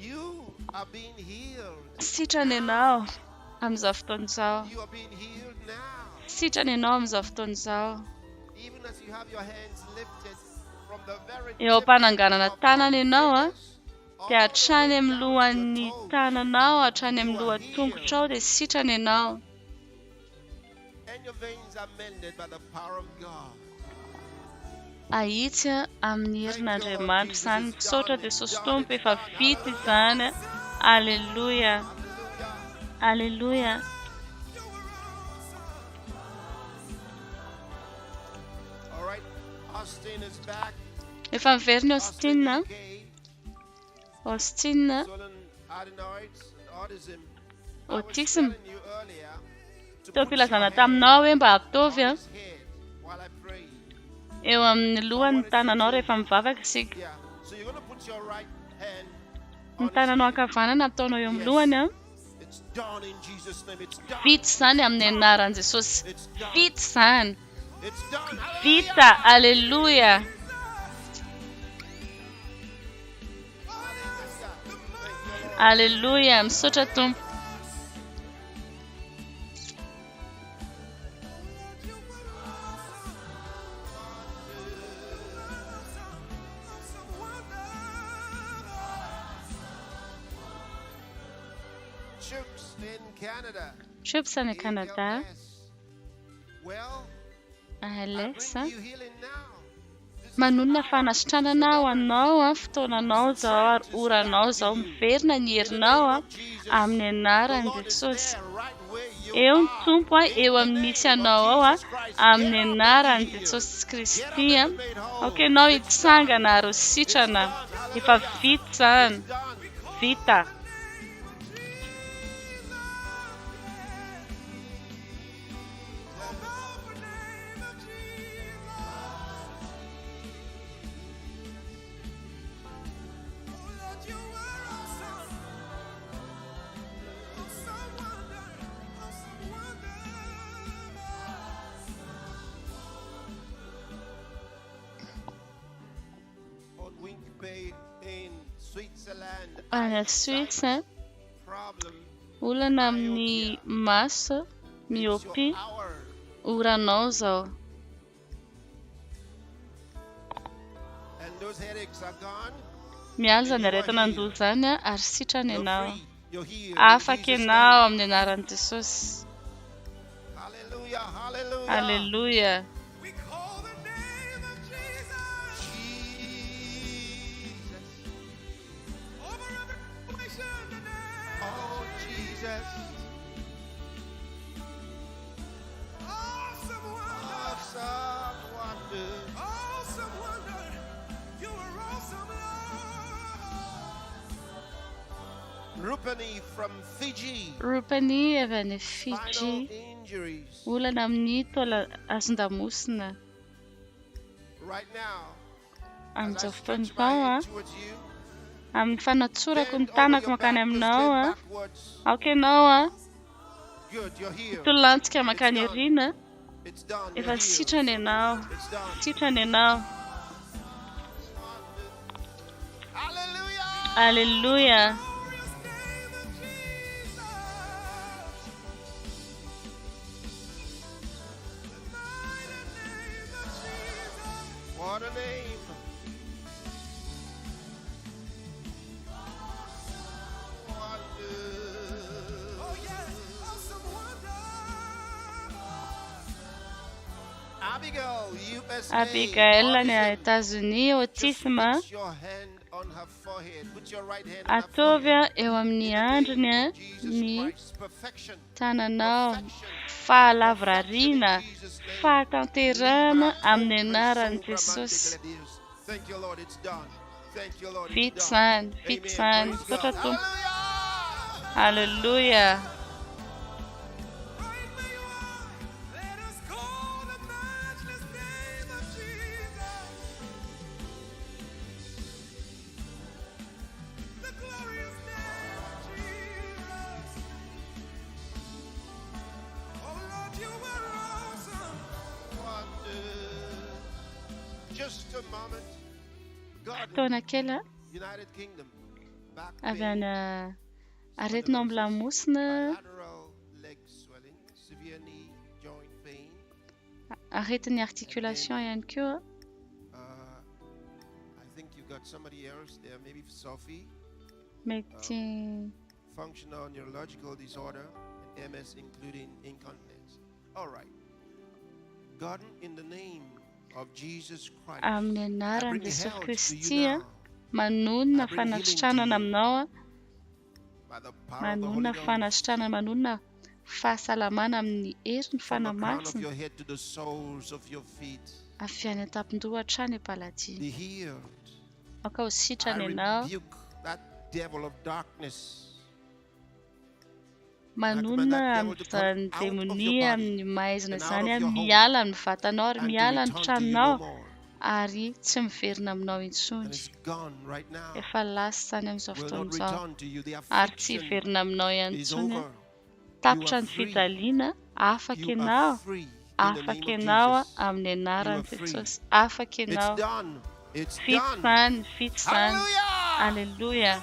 You are being healed. Sitrany ianao amin'izao fotoana izao. You are being healed now. Sitrany ianao amin'izao fotoana izao. Even as you have your hands lifted from the very Eo am-pananganana tanana ianao dia hatrany amin'ny lohan'ny tananao, hatrany amin'ny lohan'ny tongotrao dia sitrany ianao. and your veins are mended by the power of God. Ahitsy amin'ny herin'Andriamanitra izany. Misaotra Jesosy Tompo, efa vita izany. Hallelujah. Hallelujah. All right. Austin is back. Efa miverina Austin. Austin, Swollen adenoids and autism. autism. Telling you earlier to Teo put pilazana your taminao hoe mba atovy hand on his head while I pray. eo amin'ny lohan'ny tananao rehefa mivavaka isika. Yeah. So you're going to put your right hand Ny tananao ankavanana ataonao eo amin'ny lohany. It's done in Jesus' name. It's done. Vita izany amin'ny anaran'i Jesosy. Vita izany. It's done. Vita. Hallelujah. Hallelujah. Misaotra Tompo. Chips in Canada. Chips any Canada. Well, Alexa. you healing now. Manonona fanasitranana ho anao fotoananao zao ary oranao zao miverina ny herinao amin'ny anaran'i Jesosy. Eo ny Tompo eo amin'ny misy anao ao amin'ny anaran'i Jesosy Kristy. Okenao hitsangana ary sitrana. Efa vita izany. Vita. Any Suisse, olana amin'ny maso, miopy, oranao zao. And those headaches are gone. Miala zany aretina andoha zany a, ary sitrany You're ianao. free. You're healed. In Afaka Jesus' ianao name. amin'ny anaran'i Jesosy. Hallelujah. Hallelujah. Alleluia. We call the name of Jesus. Jesus. Over every situation today. Oh, Jesus. Awesome wonder. Awesome wonder. Awesome wonder. You are awesome, Lord. Rupani from Fiji. Rupani avy any Spinal Fiji. injuries. Olana amin'ny tola azon-damosina. Right now. Amin'izao As I fotoana stretch my izao a, hand towards you. amin'ny fanatsorako ny Bend over tanako your makany back, aminao just a, bend backwards. aoka ianao a, Good, you're healed. tololantsika makany It's done. arina, It's done. You're efa healed. sitrany ianao, It's done. sitrany ianao. Hallelujah. Alleluia. Glorious name of Jesus. The mighty name of Jesus. What a name. Oh yes, awesome wonder. Abigail, USA. Abigail any autism. États-Unis, Just autisme. put your hand on her forehead. Put your right hand on her Atovy forehead. a eo amin'ny In the name andriny a of Jesus ny Christ, perfection. tananao, Perfection. fahalavrariana, In Jesus' name. fahatanterana amin'ny anaran'i Jesosy. Thank you, Lord. It's done. Thank you, Lord. It's Vita done. izany, vita Amen. izany. Praise God. Totra Tompo. Hallelujah. Alleluia. Right where you are, let us call the matchless name of Jesus. The glorious name of Jesus. Oh Lord, you are awesome. Wonder. Just a moment. God, Taona kely a, United Kingdom. Back avy pain, any aretina amin'ny lamosina, bilateral leg swelling, severe knee joint pain. aretin'ny articulation ihany koa. I think you got somebody else there, maybe Sophie. Mety Functional neurological disorder and MS, including incontinence. All right. God, in the name of Jesus Christ, amin'ny I anaran'i bring Jesosy health to Kristy you a, now manonona I bring healing to fanasitranana you. aminao a, by the power of the Holy manonona Ghost. fanasitranana, manonona fahasalamana amin'ny herin'ny From the crown of fanamasina, your head to the soles of your feet, avy any an-tampon-doha hatrany am-paladia. be healed. Aka ho I sitrany ianao, rebuke that devil of darkness. manonona amin'izany demonia amin'ny maizina izany a, miala amin'ny vatanao ary miala ny tranonao ary tsy miverina aminao And intsony. it's gone right now. Efa lasa izany amin'izao Will fotoana not izao return to you. The ary tsy affliction hiverina aminao ihany is intsony. over. Tapitra are ny free. fijaliana, afaka You ianao, are free in the name afaka of ianao Jesus. amin'ny You anaran'i are free. Jesosy, afaka It's ianao. done. It's Vita done. izany, vita izany. Hallelujah. Alleluia.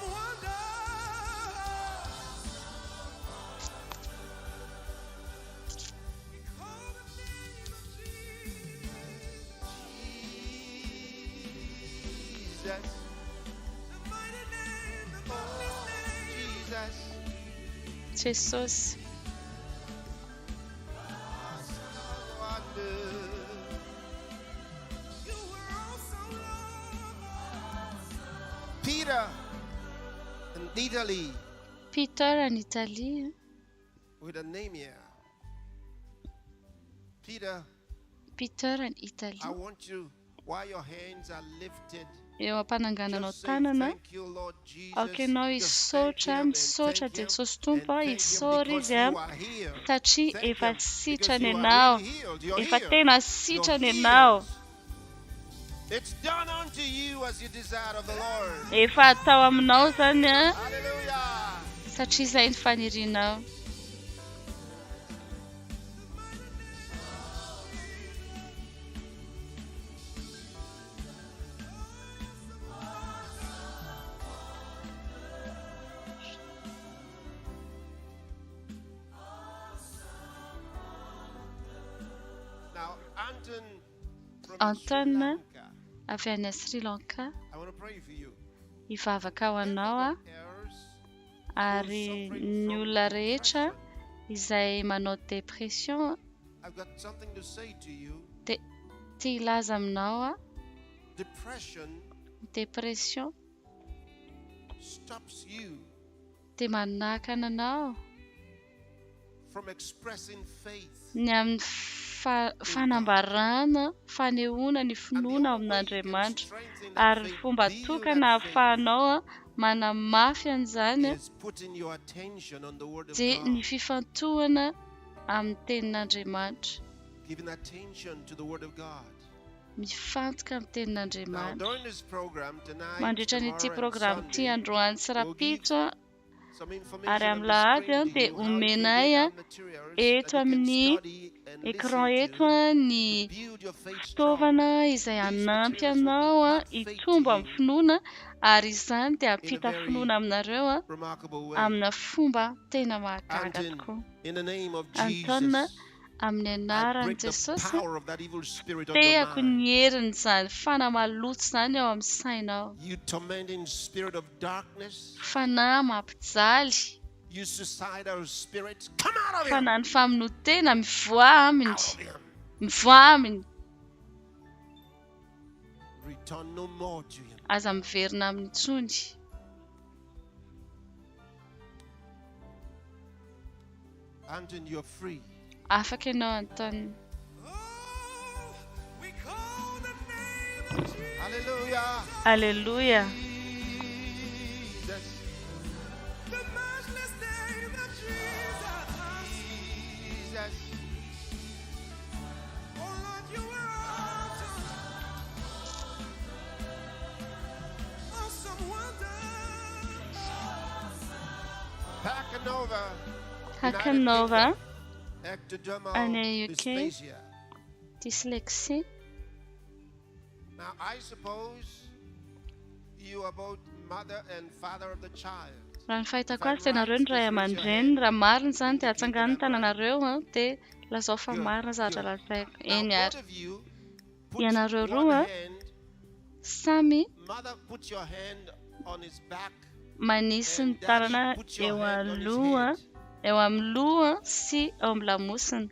Jesus. The mighty name, the matchless name. Jesus. Jesosy. Wonder. You were also Lord. Peter in Italy Peter any Italia, with a name here. Peter, Peter any I Italia. want you, while your hands are lifted, Eo am-panangananao just say tanana, thank you, Lord Jesus. aoka ianao Just thank hisaotra, him and misaotra thank him Jesosy and Tompo a, thank him isaora because izy a, you are healed. satria Thank efa him because sitrany you are ianao, really healed. You're efa healed. tena You're sitrany healed. ianao. It's done unto you as you desire of the Lord. Efa atao aminao zany a, Hallelujah. satria izay ny fanirianao. Anton avy any Sri Lanka hivavaka ho anao ary ny olona rehetra izay manao depression dia tia ilaza aminao depression dia manakana anao ny amin'ny fanambarana fanehoana ny finoana amin'Andriamanitra ary fomba tokana ahafahanao manamafy an'izany dia ny fifantohana amin'ny tenin'Andriamanitra mifantoka amin'ny tenin'Andriamanitra mandritra n'ity programa ity androany sy rapitra ary amin'ny lahady dia omenay eto amin'ny écran eto ny fitaovana izay hanampy anao hitombo amin'ny finoana ary izany dia hampita finoana aminareo amina fomba tena mahagaga tokoa. Antona amin'ny anaran'i Jesosy tehako ny herin'izany fanamaloto izany ao amin'ny sainao. Fanahy mampijaly fanahy ny famonotena mivoa aminy aza miverina amin'ny tsony. Afaka ianao Anton. Alléluia. Hakanova any UK dyslexie. Now I suppose you are both mother and father of the child. Raha ny fahitako azy ianareo ny ray aman-dreny, raha marina izany dia hatsangana ny tananareo dia lazao fa marina zavatra lazaiko eny ary. Ianareo roa samy manisy ny tanana eo amin'ny loha sy eo amin'ny lamosiny.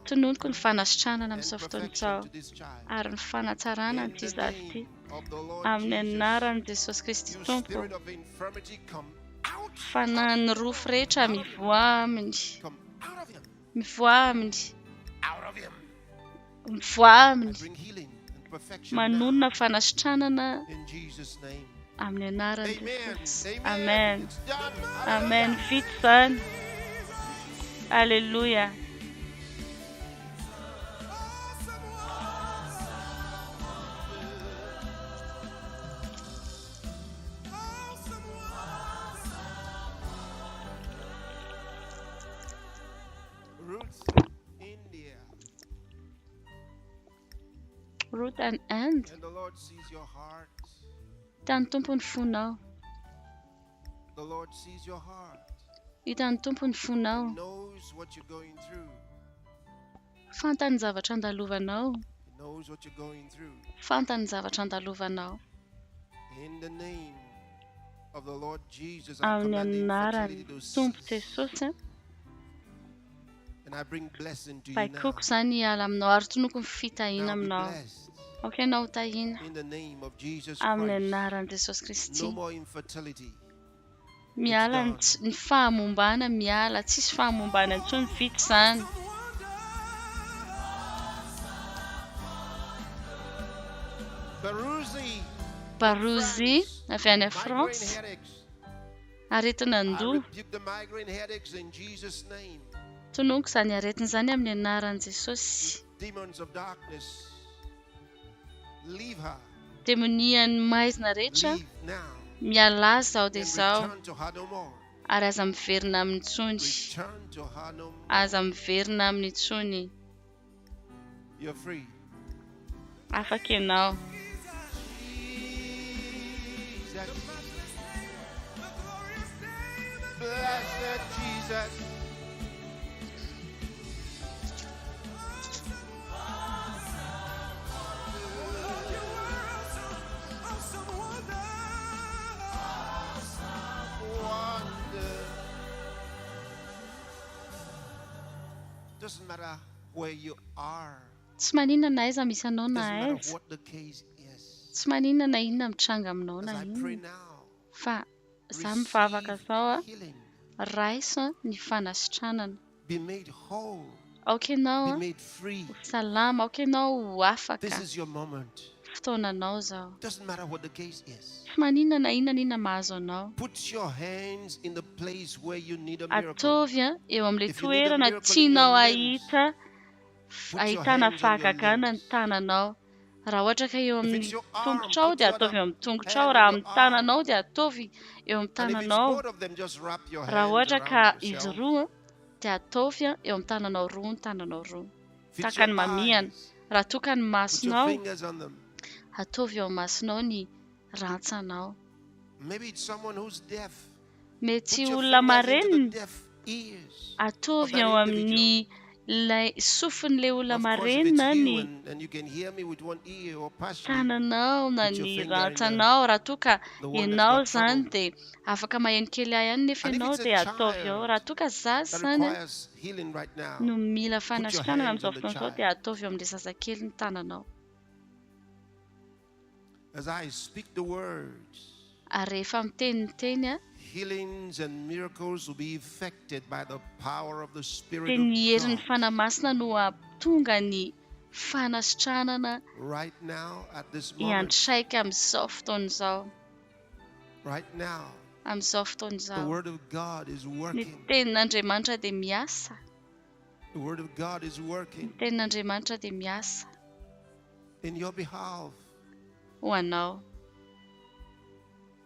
Tononoko ny fanasitranana amin'izao fotoana izao ary ny fanatsarana an'ity zaza ity amin'ny anaran'i Jesosy Kristy Tompo. Fanahiny rofo rehetra mivoa aminy manonona fanasitranana amin'ny anaran'i Jesosy. Amen. Amen. Vita izany. Alléluia. Root and end. And the Lord sees your heart. Hitan'ny tompony fonao. The Lord sees your heart. Hitan'ny tompony fonao. He knows what you're going through. Fantany zavatra andalovanao. He knows what you're going through. Fantany zavatra andalovanao. In the name of the Lord Jesus, I Amin'ny command anaran'ny Tompo Jesosy. And I bring blessing to you Paikoko now. izany hiala aminao ary tonoko ny fitahina aminao. Okay, anao tahina. In the name of Jesus Amin'ny Christ. anaran'i Jesosy Kristy. No more infertility. Miala ny fahamombana, miala tsisy fahamombana intsony vita izany. Barozy avy any France. Aretina andoha. Tononoko izany aretina izany amin'ny anaran'i Jesosy. Demons of darkness, leave her. Demonian'ny maizina rehetra miala azy zao dia zao Return to her no more. ary aza miverina amin'ny tsony. Return to her no more. Aza miverina amin'ny tsony. You're free. Afaka ianao. Blessed Jesus. Doesn't matter where you are. Tsy maninona na aiza misy anao na Doesn't matter aiza. what the case is. Tsy maninona na inona mitranga aminao As na I pray inona. now, Fa za mivavaka zao a, healing. raisa ny fanasitranana. Be made whole. Aokenao Be a, made free. salama, aokenao afaka. This is your moment. Fotoananao zao. Doesn't matter what the case is. Tsy maninona na inona n'inona mahazo anao. Put your hands in the place where you need a miracle. Atovy a eo amin'ilay If you need a toerana miracle in tianao your limbs, ahitana hands on your fahagagana ny limbs. tananao. Raha ohatra ka eo If amin'ny it's your arm, tongotrao put dia your atovy other eo amin'ny tongotrao. hand Raha on amin'ny your tananao dia atovy eo amin'ny And if it's tananao. both of them, just wrap your Raha hands ohatra ka around izy yourself. roa dia atovy a eo amin'ny tananao roa ny tananao roa. If it's Taka ny your mamihana. eyes, Raha toka ny put your masonao, fingers on them. atovy eo amin'ny masonao ny rantsanao. Maybe it's someone who's deaf. Mety Put your olona fingers into the mareniny, deaf ears. atovy that eo individual. amin'ny ilay sofin'ilay olona Of course, if it's marenina you ny and you can hear me with one ear or partially, tananao na put your ny finger in rantsanao. Raha toka the one that's ianao got zany trouble. dia afaka maheno kely ahy ihany nefa And if ianao it's a dia atovy ao. child Raha toka zaza that zany requires healing right now, no mila put your fanasitranana hands amin'izao on the fotoana izao child. dia atovy eo amin'ilay zazakely ny tananao. As I speak the words, Ary rehefa miteny a, healings and miracles will be effected by the power of the Spirit dia of ny herin'ny God. fanamasina no ahatonga ny fanasitranana Right now, at this moment, iantraika amin'izao fotoana izao. right now, Amin'izao fotoana the izao. Word of God is Ny working. tenin'Andriamanitra dia miasa. The Word of God is Ny working tenin'Andriamanitra dia miasa in your behalf. ho anao.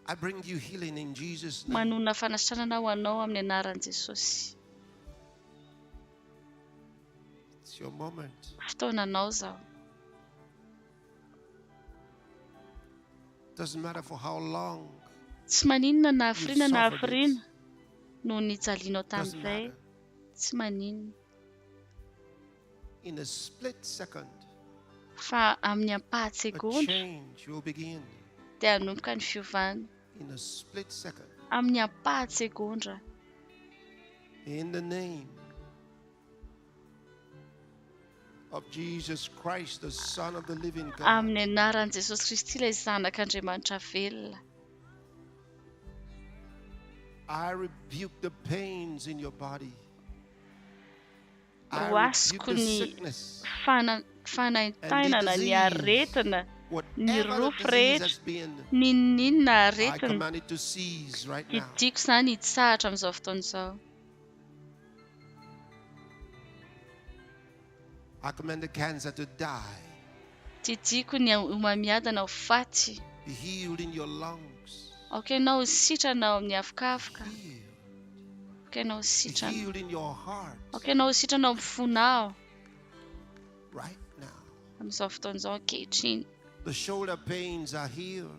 I bring you healing in Jesus' name. Manona fanasitranana ho anao amin'ny anaran'i Jesosy. It's your moment. Fotoananao zao. Doesn't matter for how long. Tsy maninona na You've hafirina na suffered hafirina it. no nijalianao Doesn't tamin'izay. matter. Tsy maninona. In a split second, Fa amin'ny a ampahan-tsegonda change will begin. dia hanomboka ny fiovana. In a split second. Amin'ny ampahan-tsegonda. In the name of Jesus Christ, the Son of the living God. Amin'ny anaran'i Jesosy Kristy ilay zanak'Andriamanitra velona. I rebuke the pains in your body. I Ho rebuke asiko the ny sickness. fanaintainana, ny aretina, ny Whatever the rofo disease rehetra, has been, ninninna I aretina. command it to cease right now. Didiko zany hitsahatra amin'izao fotoana izao. I command the cancer to die. Didiko ny homamiadana ho faty. Be healed in your lungs. Aokenao ho sitranao amin'ny avokafoka. Healed. Aokenao ho Be sitrana. healed in your heart Aokenao ho sitranao amin'ny fonao right now. amin'izao fotoana izao ankehitriny. The shoulder pains are healed.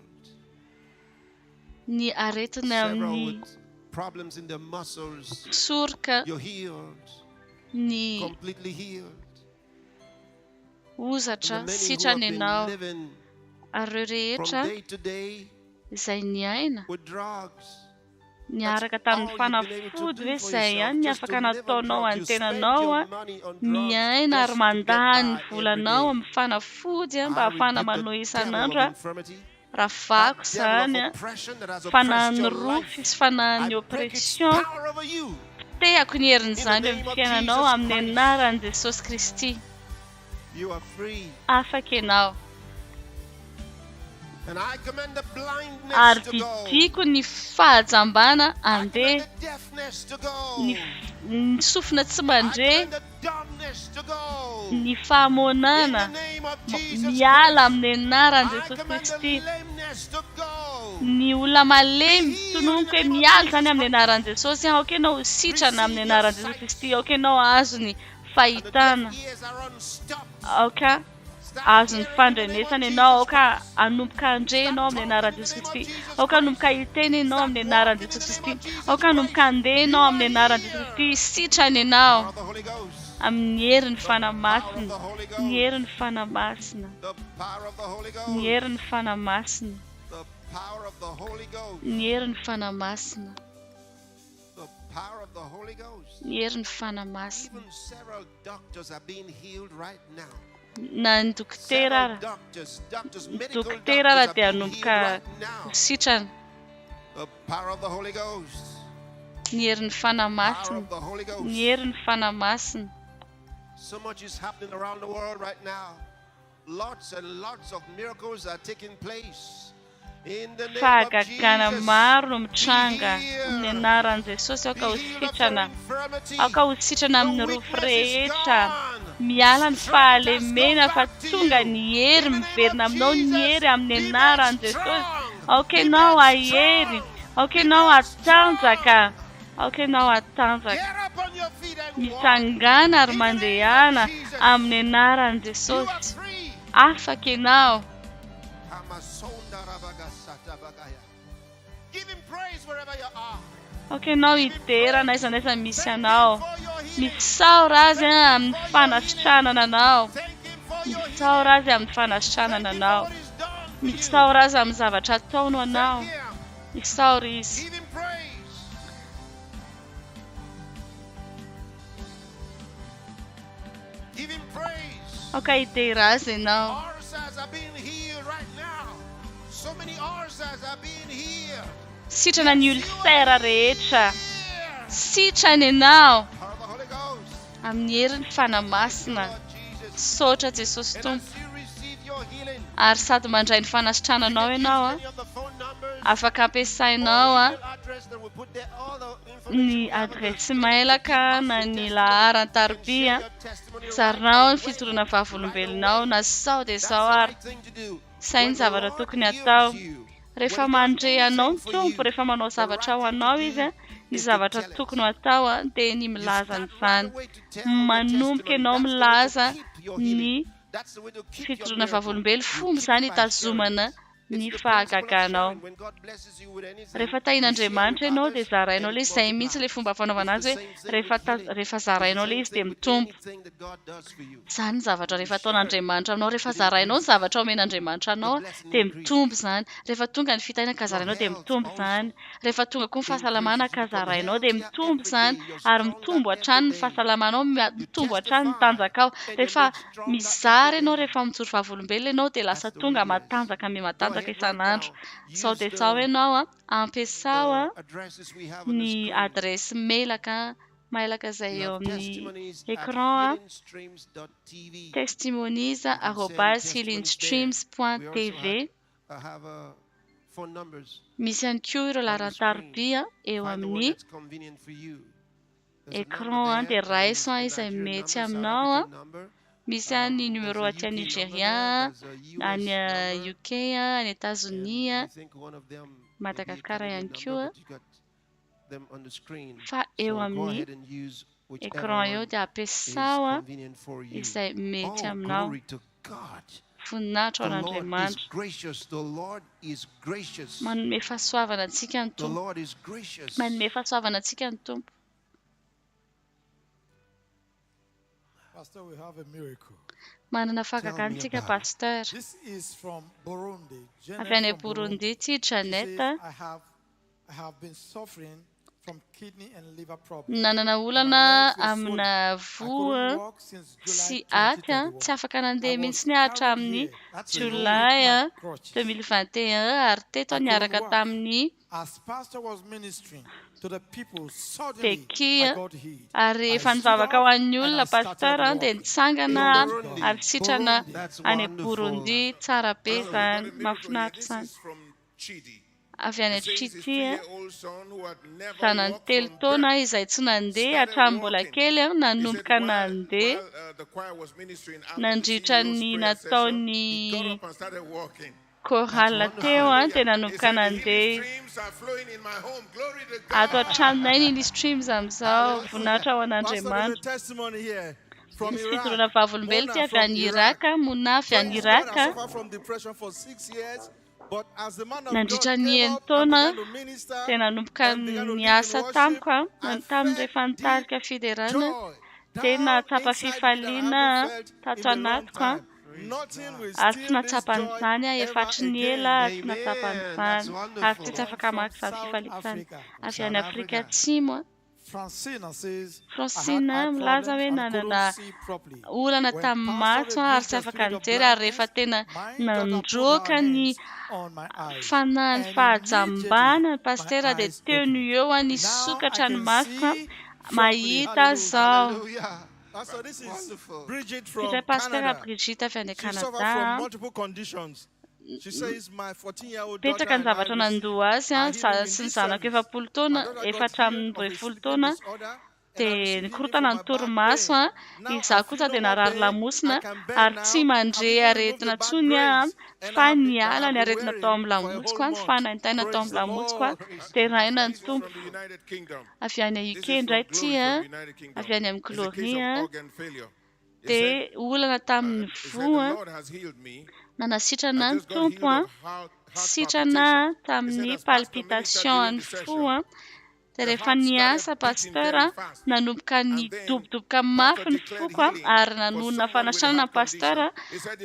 Ny aretina Several amin'ny with problems in the muscles, soroka, you're healed. ny Completely healed. hozatra And the many who have sitrany been ianao. living Ary ireo from rehetra day to day izay niaina, with drugs. niaraka tamin'ny fanafody hoe izay ihany ny afaka nataonao any tenanao a, miaina ary mandany volanao amin'ny fanafody a, mba ahafana manohy isan'andro a. Raha vako zany a, fanahany rofy sy fanahany oppression, tehako ny herin'izany eo amin'ny fiainanao amin'ny anaran'i Jesosy Kristy. You are free. Afaka ianao. And I command the blindness Ary to go. didiko ny fahajambana I command andeha, the deafness to go. ny sofina tsy I mandre, command the dumbness to go. ny In fahamonana the name of Jesus miala Christ. amin'ny anaran'i I Jesosy command the Kristy. lameness to go. Ny olona malemy tononoko hoe miala zany amin'ny anaran'i Jesosy. Aokenao ho sitrana amin'ny anaran'i Jesosy Kristy. Aokenao azo ny And the fahitana. deaf ears are unstopped. Aoka azo ny fandrenesana ianao. Aoka hanomboka andre ianao amin'ny anaran'i Jesosy Kristy. Aoka hanomboka hiteny ianao amin'ny anaran'i Jesosy Kristy. Aoka hanomboka handeha ianao amin'ny anaran'i Jesosy Kristy. Sitrana ianao Power of the Holy Ghost. amin'ny herin'ny Power of fanamasina. the Holy Ny Ghost. herin'ny fanamasina. The power of the Holy Ny Ghost. herin'ny fanamasina. The power of the Holy Ghost. Ny herin'ny fanamasina. The power of the Holy Ghost. Ny herin'ny fanamasina. Even several doctors are being healed right now. Na ny dokotera ara dia hanomboka sitrana. The power of the Holy Ghost. Ny herin'ny fanamasina. Ny herin'ny fanamasina. So much is happening around the world right now. Lots and lots of miracles are taking place. In the name of Jesus, maro no mitranga amin'ny anaran'i Jesosy ao ka ho sitrana amin'ny rofo rehetra. Miala ny fahalemena fa tonga ny hery miverina aminao ny hery amin'ny anaran'i Jesosy. Aokenao ahery, aokenao atanjaka, aokenao atanjaka. Mitsangana ary mandehana amin'ny anaran'i Jesosy. Afaka ianao. Give him praise wherever you are. Aokenao hiderana aiza n'aiza misy anao. Misaora azy amin'ny fanasitranana anao. Misaora azy amin'ny fanasitranana anao. Misaora azy amin'ny zavatra ataonao anao. Misaora izy. Give him praise. Give him praise. Aoka hidera azy ianao. Ulcers are being healed right now. So many ulcers are being healed. Sitrana ny ulcera rehetra. Sitrana ianao. Power of the Holy Ghost. Amin'ny herin'ny fanamasina. Sotra Jesosy Tompo. As you receive your healing, Ary sady mandray ny fanasitrananao ianao a. any of the phone numbers, Afaka ampiasainao a. address that will put there all the Ny adresy mailaka na ny laharan-tarobia. Sarinao ny fitorana fahavolombelonao na sao dia sao ary. Sainy ny zavatra tokony atao. Rehefa mandre anao ny tompo, rehefa manao zavatra ho anao izy, ny zavatra tokony atao dia ny milaza n'izany. Manomboka ianao milaza ny fitorana fahavolombelo, fomba izany hitazomana ny fahagaganao. Rehefa tahin'Andriamanitra ianao dia zarainao ilay izay mihitsy ilay fomba fanaovana azy hoe rehefa zarainao ilay izy dia mitombo. Izany ny zavatra rehefa ataon'Andriamanitra aminao, rehefa zarainao ny zavatra omen'Andriamanitra anao dia mitombo izany. Rehefa tonga ny fitahiana ka zarainao dia mitombo izany. Rehefa tonga koa ny fahasalamana ka zarainao dia mitombo izany. Ary mitombo hatrany ny fahasalamanao, mitombo hatrany ny tanjakao. Rehefa mizara ianao, rehefa mijoro fahavolombelona ianao dia lasa tonga matanjaka isan'andro. Sao dia sao ianao ampiasao ny adresy mailaka izay eo amin'ny écran testimonies@healingstreams.tv. Misy ihany koa ireo laharan-tarobia eo amin'ny écran dia raiso izay mety aminao. Misy ny numéro aty à Nigeria, any UK, any États-Unis, Madagascar ihany koa. Fa eo amin'ny écran eo dia ampiasao izay mety aminao. Voninahitra ao an'Andriamanitra. Manome fahasoavana antsika ny Tompo. Manome fahasoavana antsika ny Tompo. Pastor, we have a miracle. Manana fahagagantsika pasteur. This is from Burundi. Avy any Burundi ity Janet. I have been suffering from kidney and liver problems. Nanana olana amina voa sy aty tsy afaka nandeha mihitsy ny hatramin'ny Jolay 2021 ary teto niaraka tamin'ny Tekia ary efa nivavaka ho an'ny olona pasteur dia nitsangana ary sitrana any Burundi tsara be izany, mahafinaritra izany. Avy any Chiti, zanany 3 taona izay tsy nandeha hatramin'ny mbola kely nanomboka nandeha nandritra ny nataony chorale teo dia nanomboka nandeha. Ato an-tranonay ny streams amin'izao voninahitra ho an'Andriamanitra. Misy fitorana fahavolombelona ty avy any Irak, mona avy any Irak. Nandritra ny 9 taona dia nanomboka niasa tamiko tamin'ny rehefa nitarika fiderana dia nahatsapa fifaliana tato anatiko ary tsy natsapan'izany efatry ny ela tsy natsapan'izany ary tsy afaka maka izany fifaliana izany. Avy any Afrika Atsimo Francina milaza hoe nanana olana tamin'ny matso ary tsy afaka nijery ary rehefa tena nandroaka ny fanahy fahajambana ny pastera dia teo ny eo ny sokatra ny masoka mahita zao. Fitray pastera Brigitte avy any Canada. Petraka ny zavatra nandoha azy sy ny zanako 7 taona 12 taona dia nikorotana ny torimaso izaho kosa dia narary lamosina ary tsy mandre aretina tsony fa niala ny aretina tao amin'ny lamotsiko ny fanaintaina tao amin'ny lamotsiko dia raina ny tompo. Avy any UK indray ty avy any amin'ny Gloria dia olana tamin'ny voa nanasitrana ny tompo sitrana tamin'ny palpitation ny fo dia rehefa niasa pasteur nanomboka ny dobodoboka mafy ny foko ary nanonona fanasitranana ny pasteur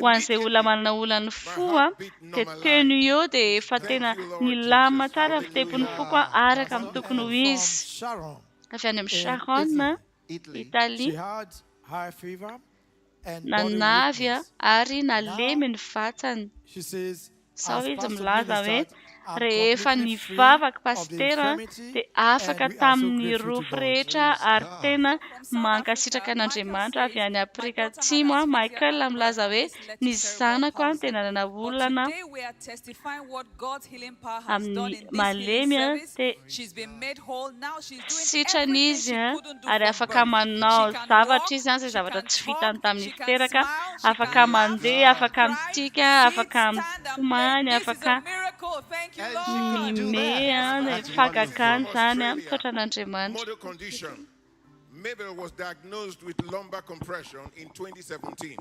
ho an'izay olona manana olana fo dia teo ny eo dia efa tena nilamina tsara fitepon'ny foko araka amin'ny tokony ho izy. Avy any amin'ny Sharon Italie nanavy ary nalemy ny vatany. Sao izy milaza hoe rehefa nivavaka pastera dia afaka tamin'ny rofo rehetra ary tena mankasitraka an'Andriamanitra. Avy any Afrika Atsimo Michael milaza hoe ny zanako tena nanana olana amin'ny malemy dia sitrana izy ary afaka manao zavatra izy izay zavatra tsy vitany tamin'ny fiteraka, afaka mandeha, afaka mitika, afaka mitomany, afaka mimea fagakany zany misaotra an'Andriamanitra. Mabel was diagnosed with lumbar compression in 2017.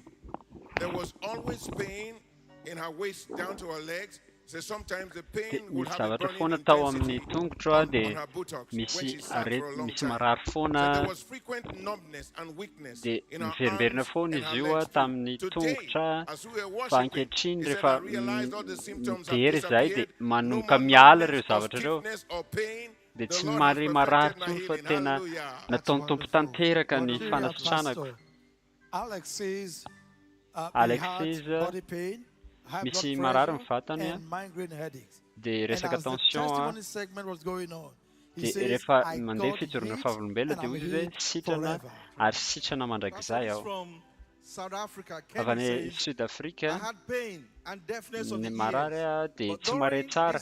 There was always pain in her waist down to her legs. So sometimes the pain would have a burning intensity on her buttocks when she sat for a long time. So there was frequent numbness and weakness in her arms and her legs. Today, as we were worshiping, he said, I realized all the symptoms have disappeared. No more numbness or stiffness or pain. Dia tsy mare marary fa tena nataony tompo tanteraka ny fanasitranako. Alex misy marary ny vatany dia resaka tension dia rehefa mandeha fijoroana fahavolombelona dia hoy izy hoe sitrana ary sitrana mandrakizay aho. Avy any Sud-Afrika ny marary dia tsy mare tsara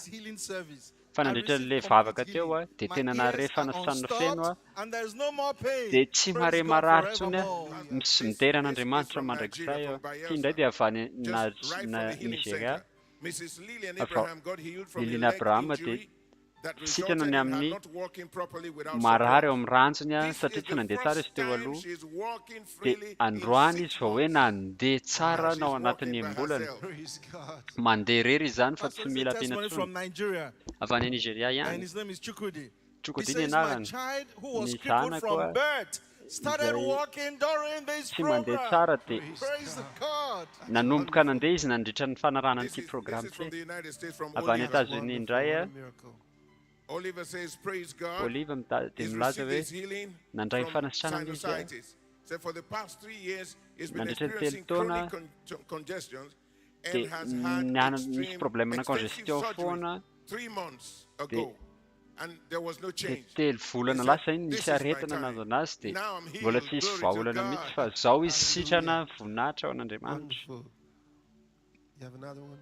fa nandritra n'ilay vavaka teo dia tena nare fanasitranana feno dia tsy mare marary tsony midera an'Andriamanitra mandrakizay aho. Ty indray dia avy any Nigeria Liliana Abraham dia sitrana ny amin'ny marary eo amin'ny ranjony satria tsy nandeha tsara izy teo aloha dia androany izy vao hoe nandeha tsara nao anatin'ny embolana mandeha rery izany fa tsy mila ampiana tsony. Avy any Nigeria ihany Chukudi ny anarany ny zanako tsy mandeha tsara dia nanomboka nandeha izy nandritra ny fanarana n'ity programme ty. Avy any États-Unis indray Oliver says, praise God. Oliver dia milaza hoe nandray fanasitranana izy So for the past 3 years, he's been nandritra ny experiencing 3 taona chronic congestion and dia has had misy problèmena congestion foana 3 months ago. And there was no dia change. 3 volana lasa iny nisy aretina nazo anazy dia mbola tsy hisy vahaolana mihitsy fa zao izy sitrana voninahitra ao an'Andriamanitra. You have another one?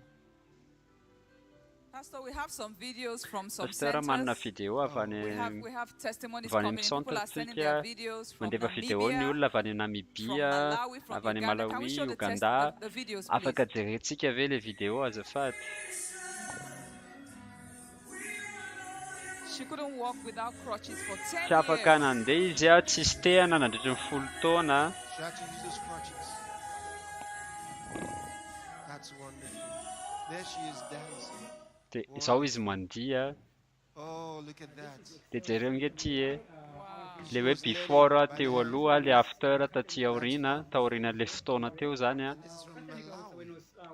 Pastor, we have some videos from some Pasteur manana video avy any we have testimonies avy any coming. People are sending their misaontantsika videos from mandefa video ny Namibia, olona avy any Namibia, from avy any Uganda. Can we Malawi, show the Uganda. the videos, Afaka please? jerentsika ve le video azafady. She couldn't walk without crutches for 10 Tsy afaka years. nandeha izy tsisy tehana nandritra ny 10 taona. She had to use those crutches. That's wonderful. There she is dancing. Dia izao izy mandia. Oh, look at that. Dia jereo nge ty le hoe before teo aloha le after taty aoriana taoriana le fotoana teo zany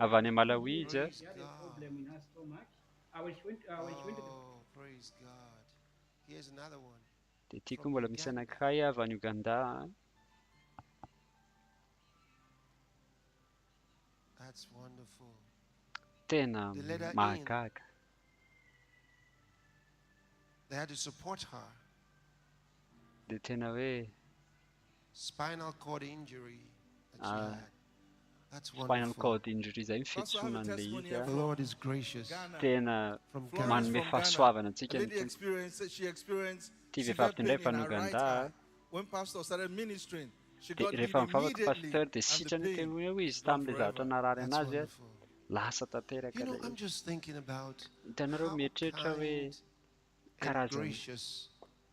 avy any Malawi izy Oh, praise God. Here's another one. dia tiako mbola misy anankiray avy any Uganda. That's wonderful. Tena They let her in. mahagaga. They had to support her. Dia tena hoe Spinal cord injury that she had. That's spinal wonderful. cord injury zay fihetsonan'ilay izy. The Lord is gracious. Tena manome fahasoavana antsika ny Tompo. Ty vehivavy indray fa any Uganda. Dia rehefa mivavaka pasteur dia sitrany teny hoe izy tamin'ilay zavatra narary anazy lasa tanteraka ilay. I'm just thinking about Hitanareo mieritreritra hoe karazana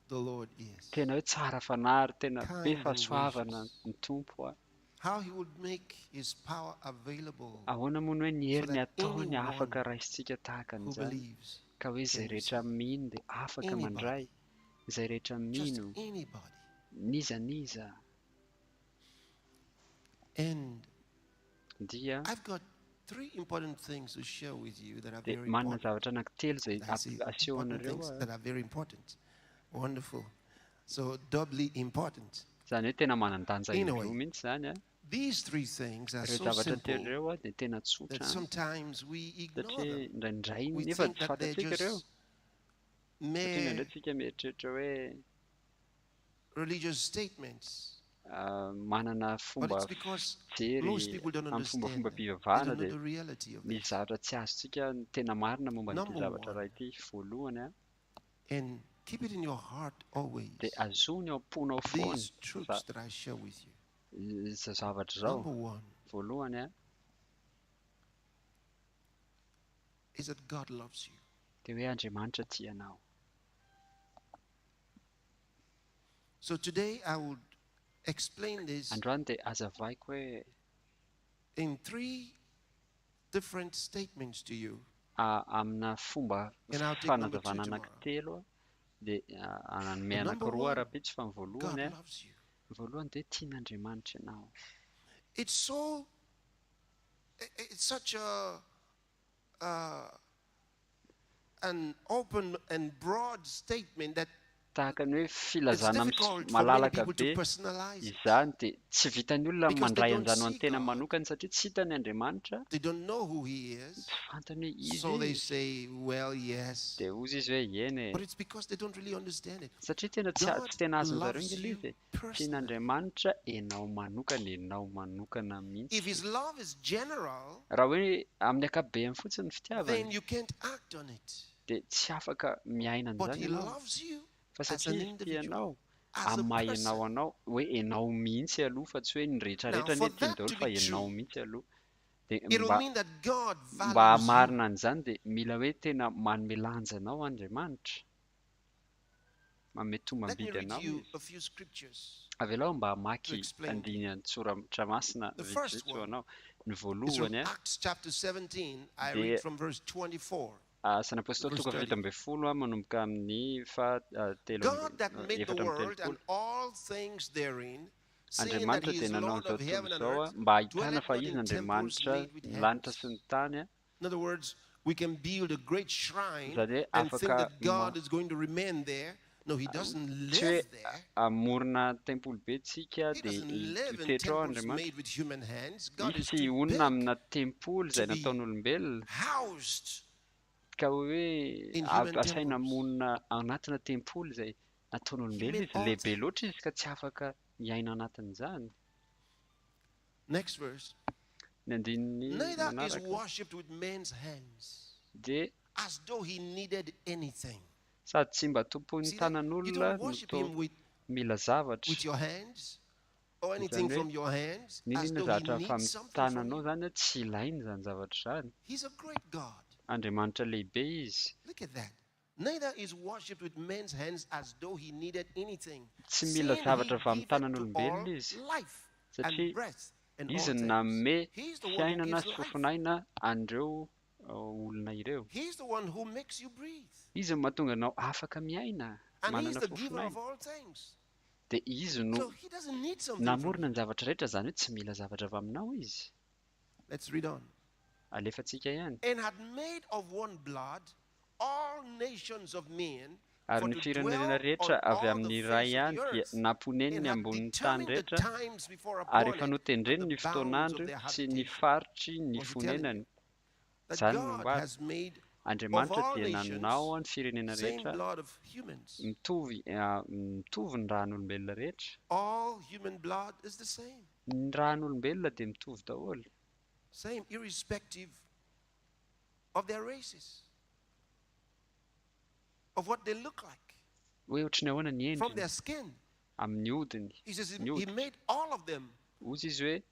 the Lord is. tena hoe tsara fanary, tena be fahasoavana ny Tompo. How he would make his power available. Ahoana moa hoe ny heriny ataony afaka raisitsika tahaka an'izany, ka hoe izay rehetra mino dia afaka mandray, izay rehetra mino nizaniza. And dia I've got 3 important things to share with you that are dia very manana important. zavatra anankitelo zay That's it. aseho Important anareo. things that are very important. Wonderful. So doubly important. Zany hoe tena manan-danja Anyway, indroa mihitsy zany. These 3 things are Ireo so zavatra simple telo ireo dia tena that tsotra, sometimes we ignore satria them. indraindray We nefa think tsy that they're fantatsika ireo, just satria mere indraindray tsika mieritreritra hoe religious statements. Manana But fomba it's because fijery most people don't amin'ny understand fombafomba them. They fivavahana don't know dia the reality of misy this. zavatra tsy azontsika ny tena marina momba n'ity Number zavatra one. raha ity. Voalohany And keep it in your heart always. dia azony ao am-ponao foana These truths that I share with you. iza zavatra Number zao. one Voalohany is that God loves you. dia hoe Andriamanitra tia anao. So today I would explain this Androany dia azavaiko hoe in 3 different statements to you. Amina fomba And I'll take number 2 fanazavana tomorrow. anankitelo dia ananome But number anankiroa 1, raha-pitsy fa ny God voalohany loves you. voalohany dia tian'Andriamanitra ianao. It's such an open and broad statement that tahaka ny hoe it's filazana difficult for many malalaka people to be personalize it. izany dia tsy vitan'ny olona Because they mandray don't an'izany ho see any tena God. manokana satria tsy hitany Andriamanitra, They don't know who he is. tsy fantany hoe So they izy say, well, yes. dia ozy izy hoe eny But it's because they don't really understand it. satria tena God tsy tena azony zareo loves ingila you izy personally. tian'Andriamanitra enao manokana mihitsy. If his love is general, Raha hoe amin'ny akabeany fotsiny ny then fitiavany you can't act on it. dia tsy afaka miaina But an'izany he ianao, loves you fa as satria an izy tia individual, anao as a amahy person. ianao anao hoe enao mihitsy aloha fa tsy hoe ny rehetrarehetra Now, for ny tiany that daholo to fa be enao true, mihitsy aloha. Dia it will mean that God mba values you. hamarina an'izany dia mila hoe tena manome lanja anao Andriamanitra, manome Let me tombam-bidy read anao you izy. a few scriptures. Avelao mba hamaky explain to andiny an-tsoratra masina The first vitsivitsy ho one anao. Ny It's from voalohany Acts chapter 17. I dia read from verse 24. San'ny Apôstôly Verse toko 30. 17 manomboka amin'ny God that made the world and 7:30. all things therein, seeing that Andriamanitra he dia is nanao Lord an'izao of heaven and tontolo earth, izao mba ahitana dwelleth fa not izy in temples n'Andriamanitra made with ny lanitra hands. sy ny tany. In other words, we can build a great shrine Izany hoe and think afaka that God is going to remain there. No, he doesn't tsy hoe live there. amorona tempoly be tsika He dia doesn't live in toetra ao temples Andriamanitra. made with human hands. God Izy is tsy too onona big amina tempoly izay to be nataon'olombelona housed ka hoe in human asaina temples. monina anatina tempoly izay nataon'olombelona made izy all lehibe loatra izy ka tsy afaka miaina anatin'izany. Next verse. Ny andininy Neither is manaraka worshipped with men's hands, dia as though he needed anything. sady tsy mba tompony See that? You tanan'olona don't no worship to him with mila zavatra. your hands or anything Izany hoe from your hands, as ninona though he zavatra fa needs amin'ny something from tananao you. zany tsy ilainy zany zavatra zany. He's a great God. Andriamanitra lehibe izy. Look at that. Neither is worshipped with men's hands as though he needed anything. Tsy mila Seeing zavatra he fa amin'ny giveth to tanan'olombelona all izy life and satria breath and all izy things. nanome He's the one who fiainana gives sy life. fofinaina andreo olona ireo. He's the one who makes you breathe. Izy no mahatonga anao afaka miaina, And he's manana the giver of fofinaina. all things. Dia izy So no he doesn't need something from namorona you. ny zavatra rehetra, zany hoe tsy mila zavatra avy aminao izy. Let's read on. Alefantsika ihany. And had made of one blood all nations of men Ary ny firenena rehetra avy amin'ny iray ihany dia namponeniny ambonin'ny tany rehetra ary efa notendreny ny fotoan'andro sy ny faritry ny fonenany. Izany no mboary Andriamanitra dia nanao ny firenena rehetra mitovy ny ran'olombelona rehetra. Ny ran'olombelona dia mitovy daholo. Same, irrespective of their races, of what they look like, hoe ohatry ny ahoana ny from their endriny skin. amin'ny hodiny. He says Ny he hoditra. made all of them Ozy izy hoe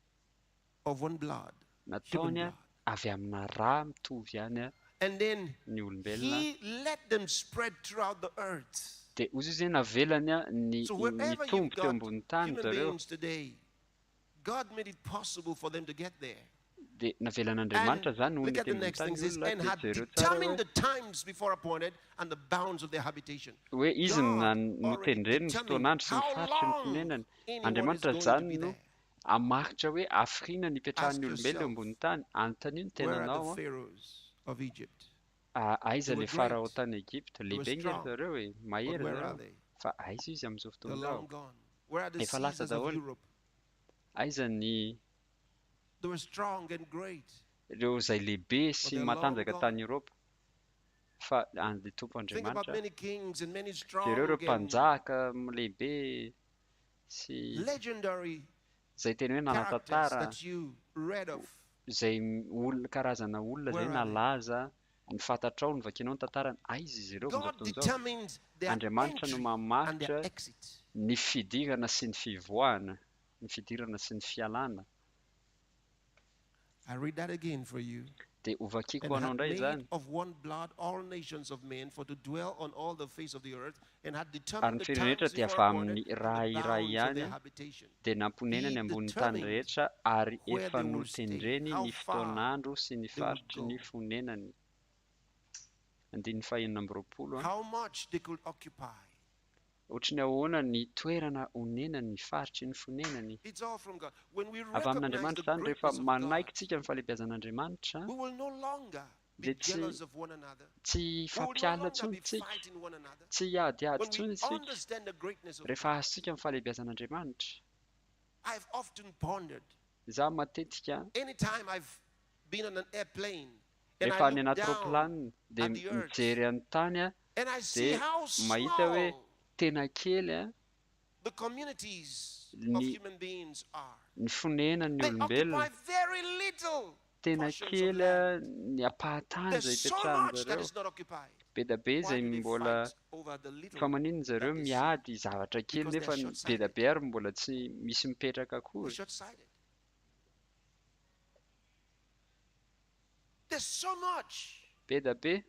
of one blood. nataony avy amina rà mitovy ihany And then ny olombelona. he let them spread throughout the earth. Dia ozy izy hoe navelany ny So wherever you've tombo teo got ambony tany human zareo. beings today, God made it possible for them to get there. Dia navelan'Andriamanitra zany Look at the teo next ambony thing. tany It says, olona and dia had jereo tsara determined the times before appointed and the bounds of their habitation. hoe izy God notendreny ny determined fotoan'andro sy ny how faritry ny long fonenany. anyone is Andriamanitra going to zany be no there. amaritra hoe afrina ny ipetrahan'ny Ask olombelona eo yourself, ambony tany. Anontanio ny tena where are anao the pharaohs of Egypt? aiza They were le farao great. tany Egypte They were lehibe ngery strong. zareo hoe But mahery where are zareo they? fa aiza izy amin'izao They're fotoana long izao. gone. Where are the Efa lasa Caesars of daholo. Europe? Aiza ny They were strong and great. ireo izay lehibe sy they're matanjaka long tany Eropa fa andy tompo Think about Andriamanitra. many kings and many strong Dia ireo ireo and mpanjaka lehibe sy legendary izay teny hoe characters nanatantara that you read of. izay karazana olona izay Where are they? nalaza ny fantatrao ny vakinao ny tantarany aiza izy ireo amin'izao God fotoana izao. determined their Andriamanitra no entry and mamaritra their exit. ny fidirana sy ny fivoahana, ny fidirana sy ny fialana. I read that again for you. Dia ovakiko And anao had indray made izany. of one blood all nations of men for to dwell on all the face of the earth, and had Ary determined ny the firenena times dia before avy appointed amin'ny and the raha iray bounds of ihany their habitation. dia namponenany He ambony tany determined rehetra ary where efa they will stay, notendreny how ny far fotoan'andro sy ny they would faritry ny go. fonenany. Andiny fahaenina amby roapolo a. How much they could occupy. Ohatry ny ahoana ny toerana honenany ny faritry ny fonenany. It's all from God. When we Avy recognize amin'Andriamanitra the zany rehefa greatness of God, manaikitsika ny falebiazan'Andriamanitra we will no longer be dia tsy jealous of one another. tsy We will no fampiala longer intsony be tsika, fighting one another. tsy hiadiady When intsony we isika understand the greatness of rehefa God, azontsika ny falebiazan'Andriamanitra. I've often pondered. Za matetika Anytime I've been on an airplane and rehefa I any look anaty down ropilanina dia at the earth mijery amin'ny tany a and I see dia how mahita hoe small tena kely a the communities of ny human beings are. ny fonenan'ny They olombelona. occupy very little Tena portions of kely land. a ny apahatany There's izay so ipetrahan'ny much that zareo. is not occupied. Be da be Why izay do they mbola fight over the little fa maninona zareo that they see? miady zavatra kely Because nefa they're be da short-sighted. be ary mbola tsy misy mipetraka They're akory. short-sighted. There's so much. Be da be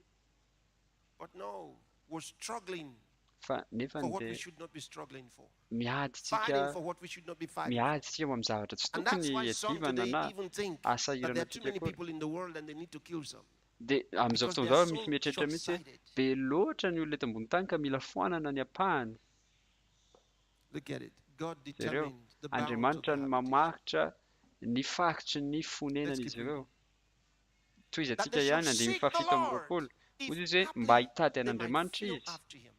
But no, we're struggling fa nefa for what we dia should not be struggling for. miady Fighting tsika for what we should not be fighting. miady tsika amin'ny zavatra tsy And that's tokony why some hiadivana today na even think that there asahirana are too tsika many kory. people in the world and they need to kill some. Dia amin'izao Because fotoana they are izao so misy mieritreritra mihitsy hoe short-sighted. be loatra ny olona eto ambony tany ka mila foanana ny apahany. Look at it. God Zareo determined the bounds of Andriamanitra their ny mamaritra ny faritry ny fonenany Let's izy keep ireo. Toy izy That atsika they should ihany andimy seek the fafito amby Lord. roapolo. If Ozy izy hoe haply mba hitady they might an'Andriamanitra feel izy. after him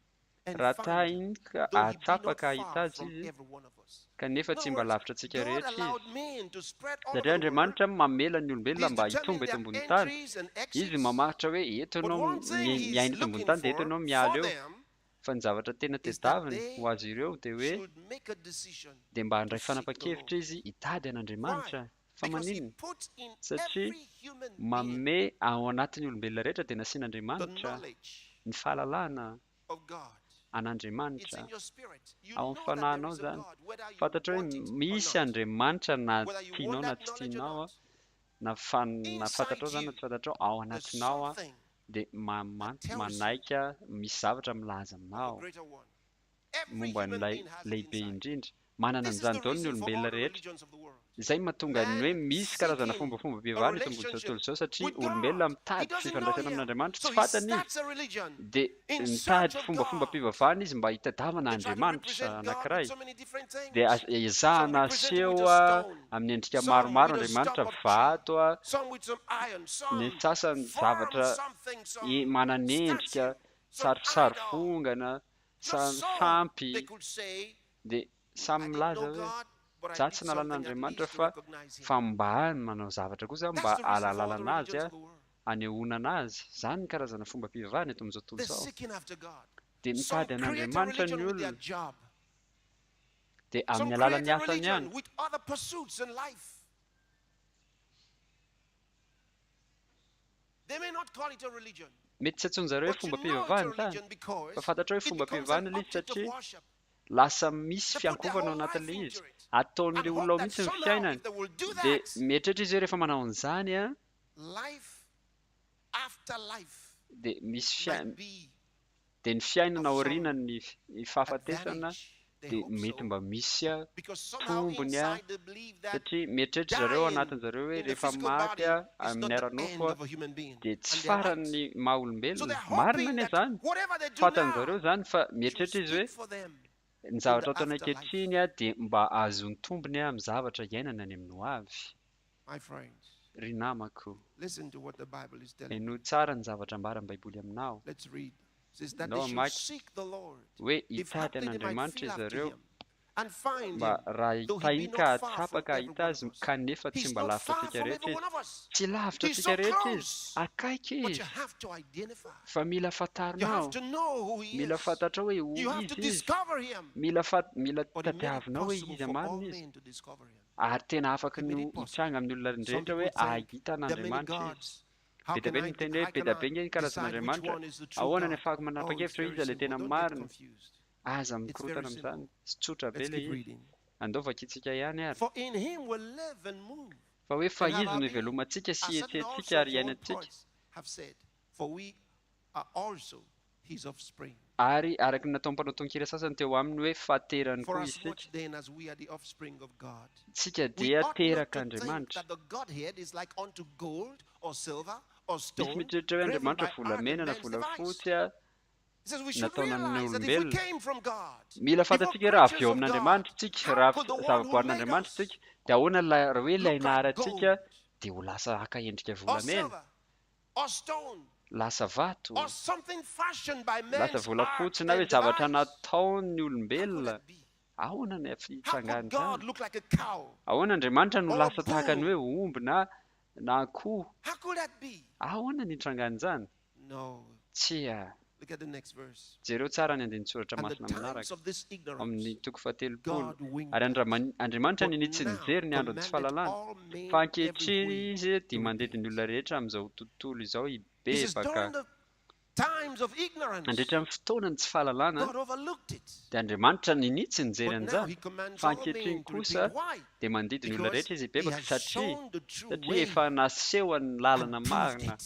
and Raha find tahiny him, ka though he be not ahatsapaka far hahita azy from izy every one of us. kanefa In tsy other mba words, lavitra antsika God rehetra izy. allowed men to spread all over Satria the world. Andriamanitra mamela ny olombelona He's mba determined hitomba eto their ambony tany. entries and Izy exits. mamaritra hoe eto But ianao one thing he's miaina eto ambony looking tany dia eto for ianao miala eo. them Fa ny zavatra tena is that tedaviny they ho azy ireo dia hoe should make a decision dia mba to handray seek the fanapa-kevitra Lord. izy hitady an'Andriamanitra. Why? Fa Because he maninona? put in Satria every human being manome ao anatin'ny olombelona rehetra dia the nasian'Andriamanitra knowledge ny fahalalana of God. It's an'Andriamanitra in your spirit. You ao know amin'ny that there fanahinao is a zany. God, whether you Fantatra want hoe it or misy not. Andriamanitra na Whether you tianao want na that tsy knowledge or tianao not. na fantatrao zany na tsy fantatrao ao There's anatinao something dia that tells you manaika misy zavatra milaza of a aminao greater one. Every momba human n'ilay being has it lehibe inside. indrindra. Manana This is an'izany the daholo ny reason for all olombelona the rehetra. religions of the world. Izay mahatonga ny hoe Man misy karazana seeking fombafomba a pihavahana eto ambony relationship tontolo izao satria with olombelona God. He mitady doesn't know fifandraisana yet. amin'Andriamanitra So tsy he fantany izy. starts a religion Dia in mitady search of fombafomba God. pivavahana izy mba hitadavana They try to Andriamanitra represent God anankiray. with so many different things. Dia Some ezahana represent him with aseho a stone, amin'ny endrika some maromaro with a Andriamanitra stump of tree, vato some with some iron, ny some sasany form zavatra something, some manana statue, endrika sarisary fongana sampy they could say, dia samy milaza hoe za tsy nalan'Andriamanitra fa mba manao zavatra kosa mba alalalana azy anehoana azy. Zany ny karazana fomba fivavahana eto amin'izao tontolo izao. Dia mitady an'Andriamanitra ny olona dia amin'ny alalan'ny asany ihany. Mety tsy antsoina zareo hoe fomba fivavahana zany, fa fantatra hoe fomba fivavahana ilay izy satria lasa misy fiankovana ao anatin'ilay izy. Ataon'ilay olona ao mihitsy ny fiainany. Dia mieritreritra izy hoe rehefa manao an'izany dia misy dia ny fiainana aorianany fahafatesana dia mety mba misy tombony satria mieritreritra zareo anatin' zareo hoe rehefa maty amin'ny ara-nofo dia tsy farany maha olombelona. Marina anie zany, fantan'zareo zany fa mieritreritra izy hoe ny zavatra ataony ankehitriny dia mba azony tombony amin'ny zavatra iainana any amin'ny ho avy. Ry namako, eno tsara ny zavatra ambaran'ny Baiboly aminao. Nao amaky hoe hitady an'Andriamanitra izy zareo mba raha hitahika hatsapaka hahita azy kanefa tsy mba lavitra antsika rehetra izy. Tsy lavitra antsika rehetra izy, akaiky izy. Fa mila fantarinao, mila fantatra hoe izy izy, mila tadiavinao hoe izy amarina izy. Ary tena afaka hitranga amin'ny olona rehetra hoe ahita an'Andriamanitra izy. Be dia be ny miteny hoe be dia be ny karazan'Andriamanitra, ahoana ny afahako manapa-kevitra hoe izy ilay tena marina. Aza mikorotana amin'izany, tsy tsotra be ilay izy. Andaovaka itsika ihany ary. Fa hoe fa izy no ivelomantsika sy etsentsika ary iainantsika. Ary araka natao mpanao tononkira sasany teo aminy hoe faterany koa isika. Tsika dia teraka Andriamanitra. Misy mieritreritra hoe Andriamanitra volamena na volafotsy nataona ny olombelona. Mila fantatsika raha avy eo amin'Andriamanitra tsika, raha zavaboarin'Andriamanitra tsika, dia ahoana raha hoe ilay naharantsika dia ho lasa haka endrika volamena, lasa vato, lasa volafotsy na hoe zavatra nataon'ny olombelona. Ahoana ny fitsangany zany? Ahoana Andriamanitra no lasa tahaka ny hoe omby na akoho? Ahoana ny hitrangany zany? Tsy jereo tsara ny andinitsoratra masina manaraka amin'ny toko fahatelopolo. Ary Andriamanitra ninitsy nijery ny andron'ny tsy fahalalana, fa ankehitriny izy dia mandedy ny olona rehetra amin'izao tontolo izao hibebaka. Andritra amin'ny fotoanany tsy fahalalana dia Andriamanitra ninitsy nijery an'izany, fa ankehitriny kosa dia mandedy ny olona rehetra izy hibebaka satria efa naseho ny lalana marina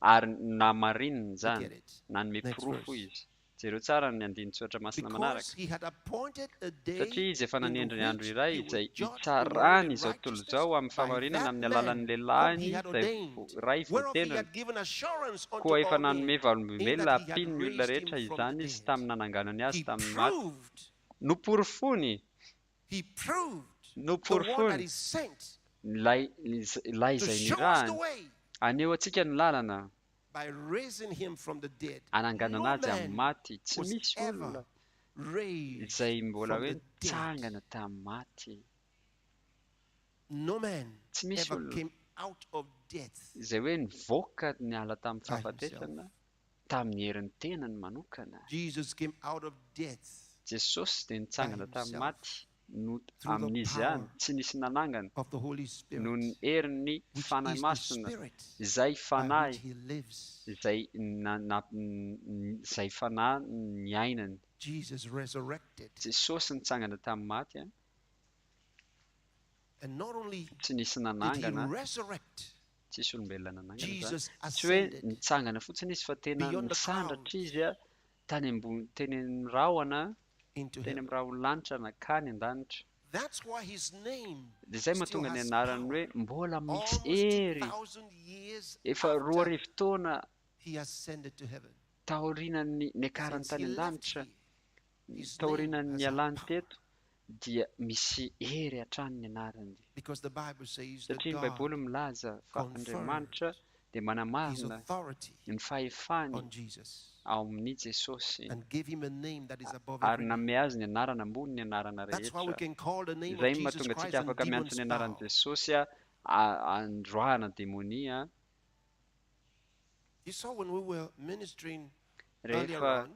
ary namarinina zany, nanome-porofo izy. Jereo tsara ny andinitsoratra masina manaraka. Satria izy efa nanendry ny andro iray izay hitsarany izao tontolo izao amin'ny famarinana amin'ny alalan'ny lelahiny izay ray voatendrana. Koa efa nanome valom-belona hampino ny olona rehetra izany izy tamin'ny nananganany azy tamin'ny maty. Noporofony, noporofony ilay izay nirahany aneho antsika ny lalana, ananganana azy amin'ny maty. Tsy misy olona izay mbola hoe tsangana tamin'ny maty. Tsy misy olona izay hoe nivoaka ny ala tamin'ny fahafatesana tamin'ny herin'ny tenany manokana. Jesosy dia nitsangana tamin'ny maty amin'izy ihany tsy nisy nanangana noho ny herin'ny fanahy masina izay fanahy izay fanahy ny ainany. Jesosy nitsangana tamin'ny maty tsy nisy nanangana, tsisy olombelona nanangana zany. Tsy hoe nitsangana fotsiny izy fa tena nisandratra izy tany ambony, teny amin'ny rahona, teny amin'ny rahon-lanitra nakany an-danitra. Dia izay mahatonga ny anarany hoe mbola misy hery efa 2000 taona taorian'ny niakarany tany an-danitra, taorian'ny nialany teto, dia misy hery hatrany ny anarany. Satria ny Baiboly milaza fa Andriamanitra dia manamarina ny fahefany ao amin'ny Jesosy and gave him a name that is above ary every name. nanome azy ny anarana ambony ny anarana That's why we rehetra. can call the name Izay of Jesus mahatonga Christ antsika and afaka miantso demons ny anaran'i bow. Jesosy androahana demonia. You saw when we were ministering earlier Rehefa on,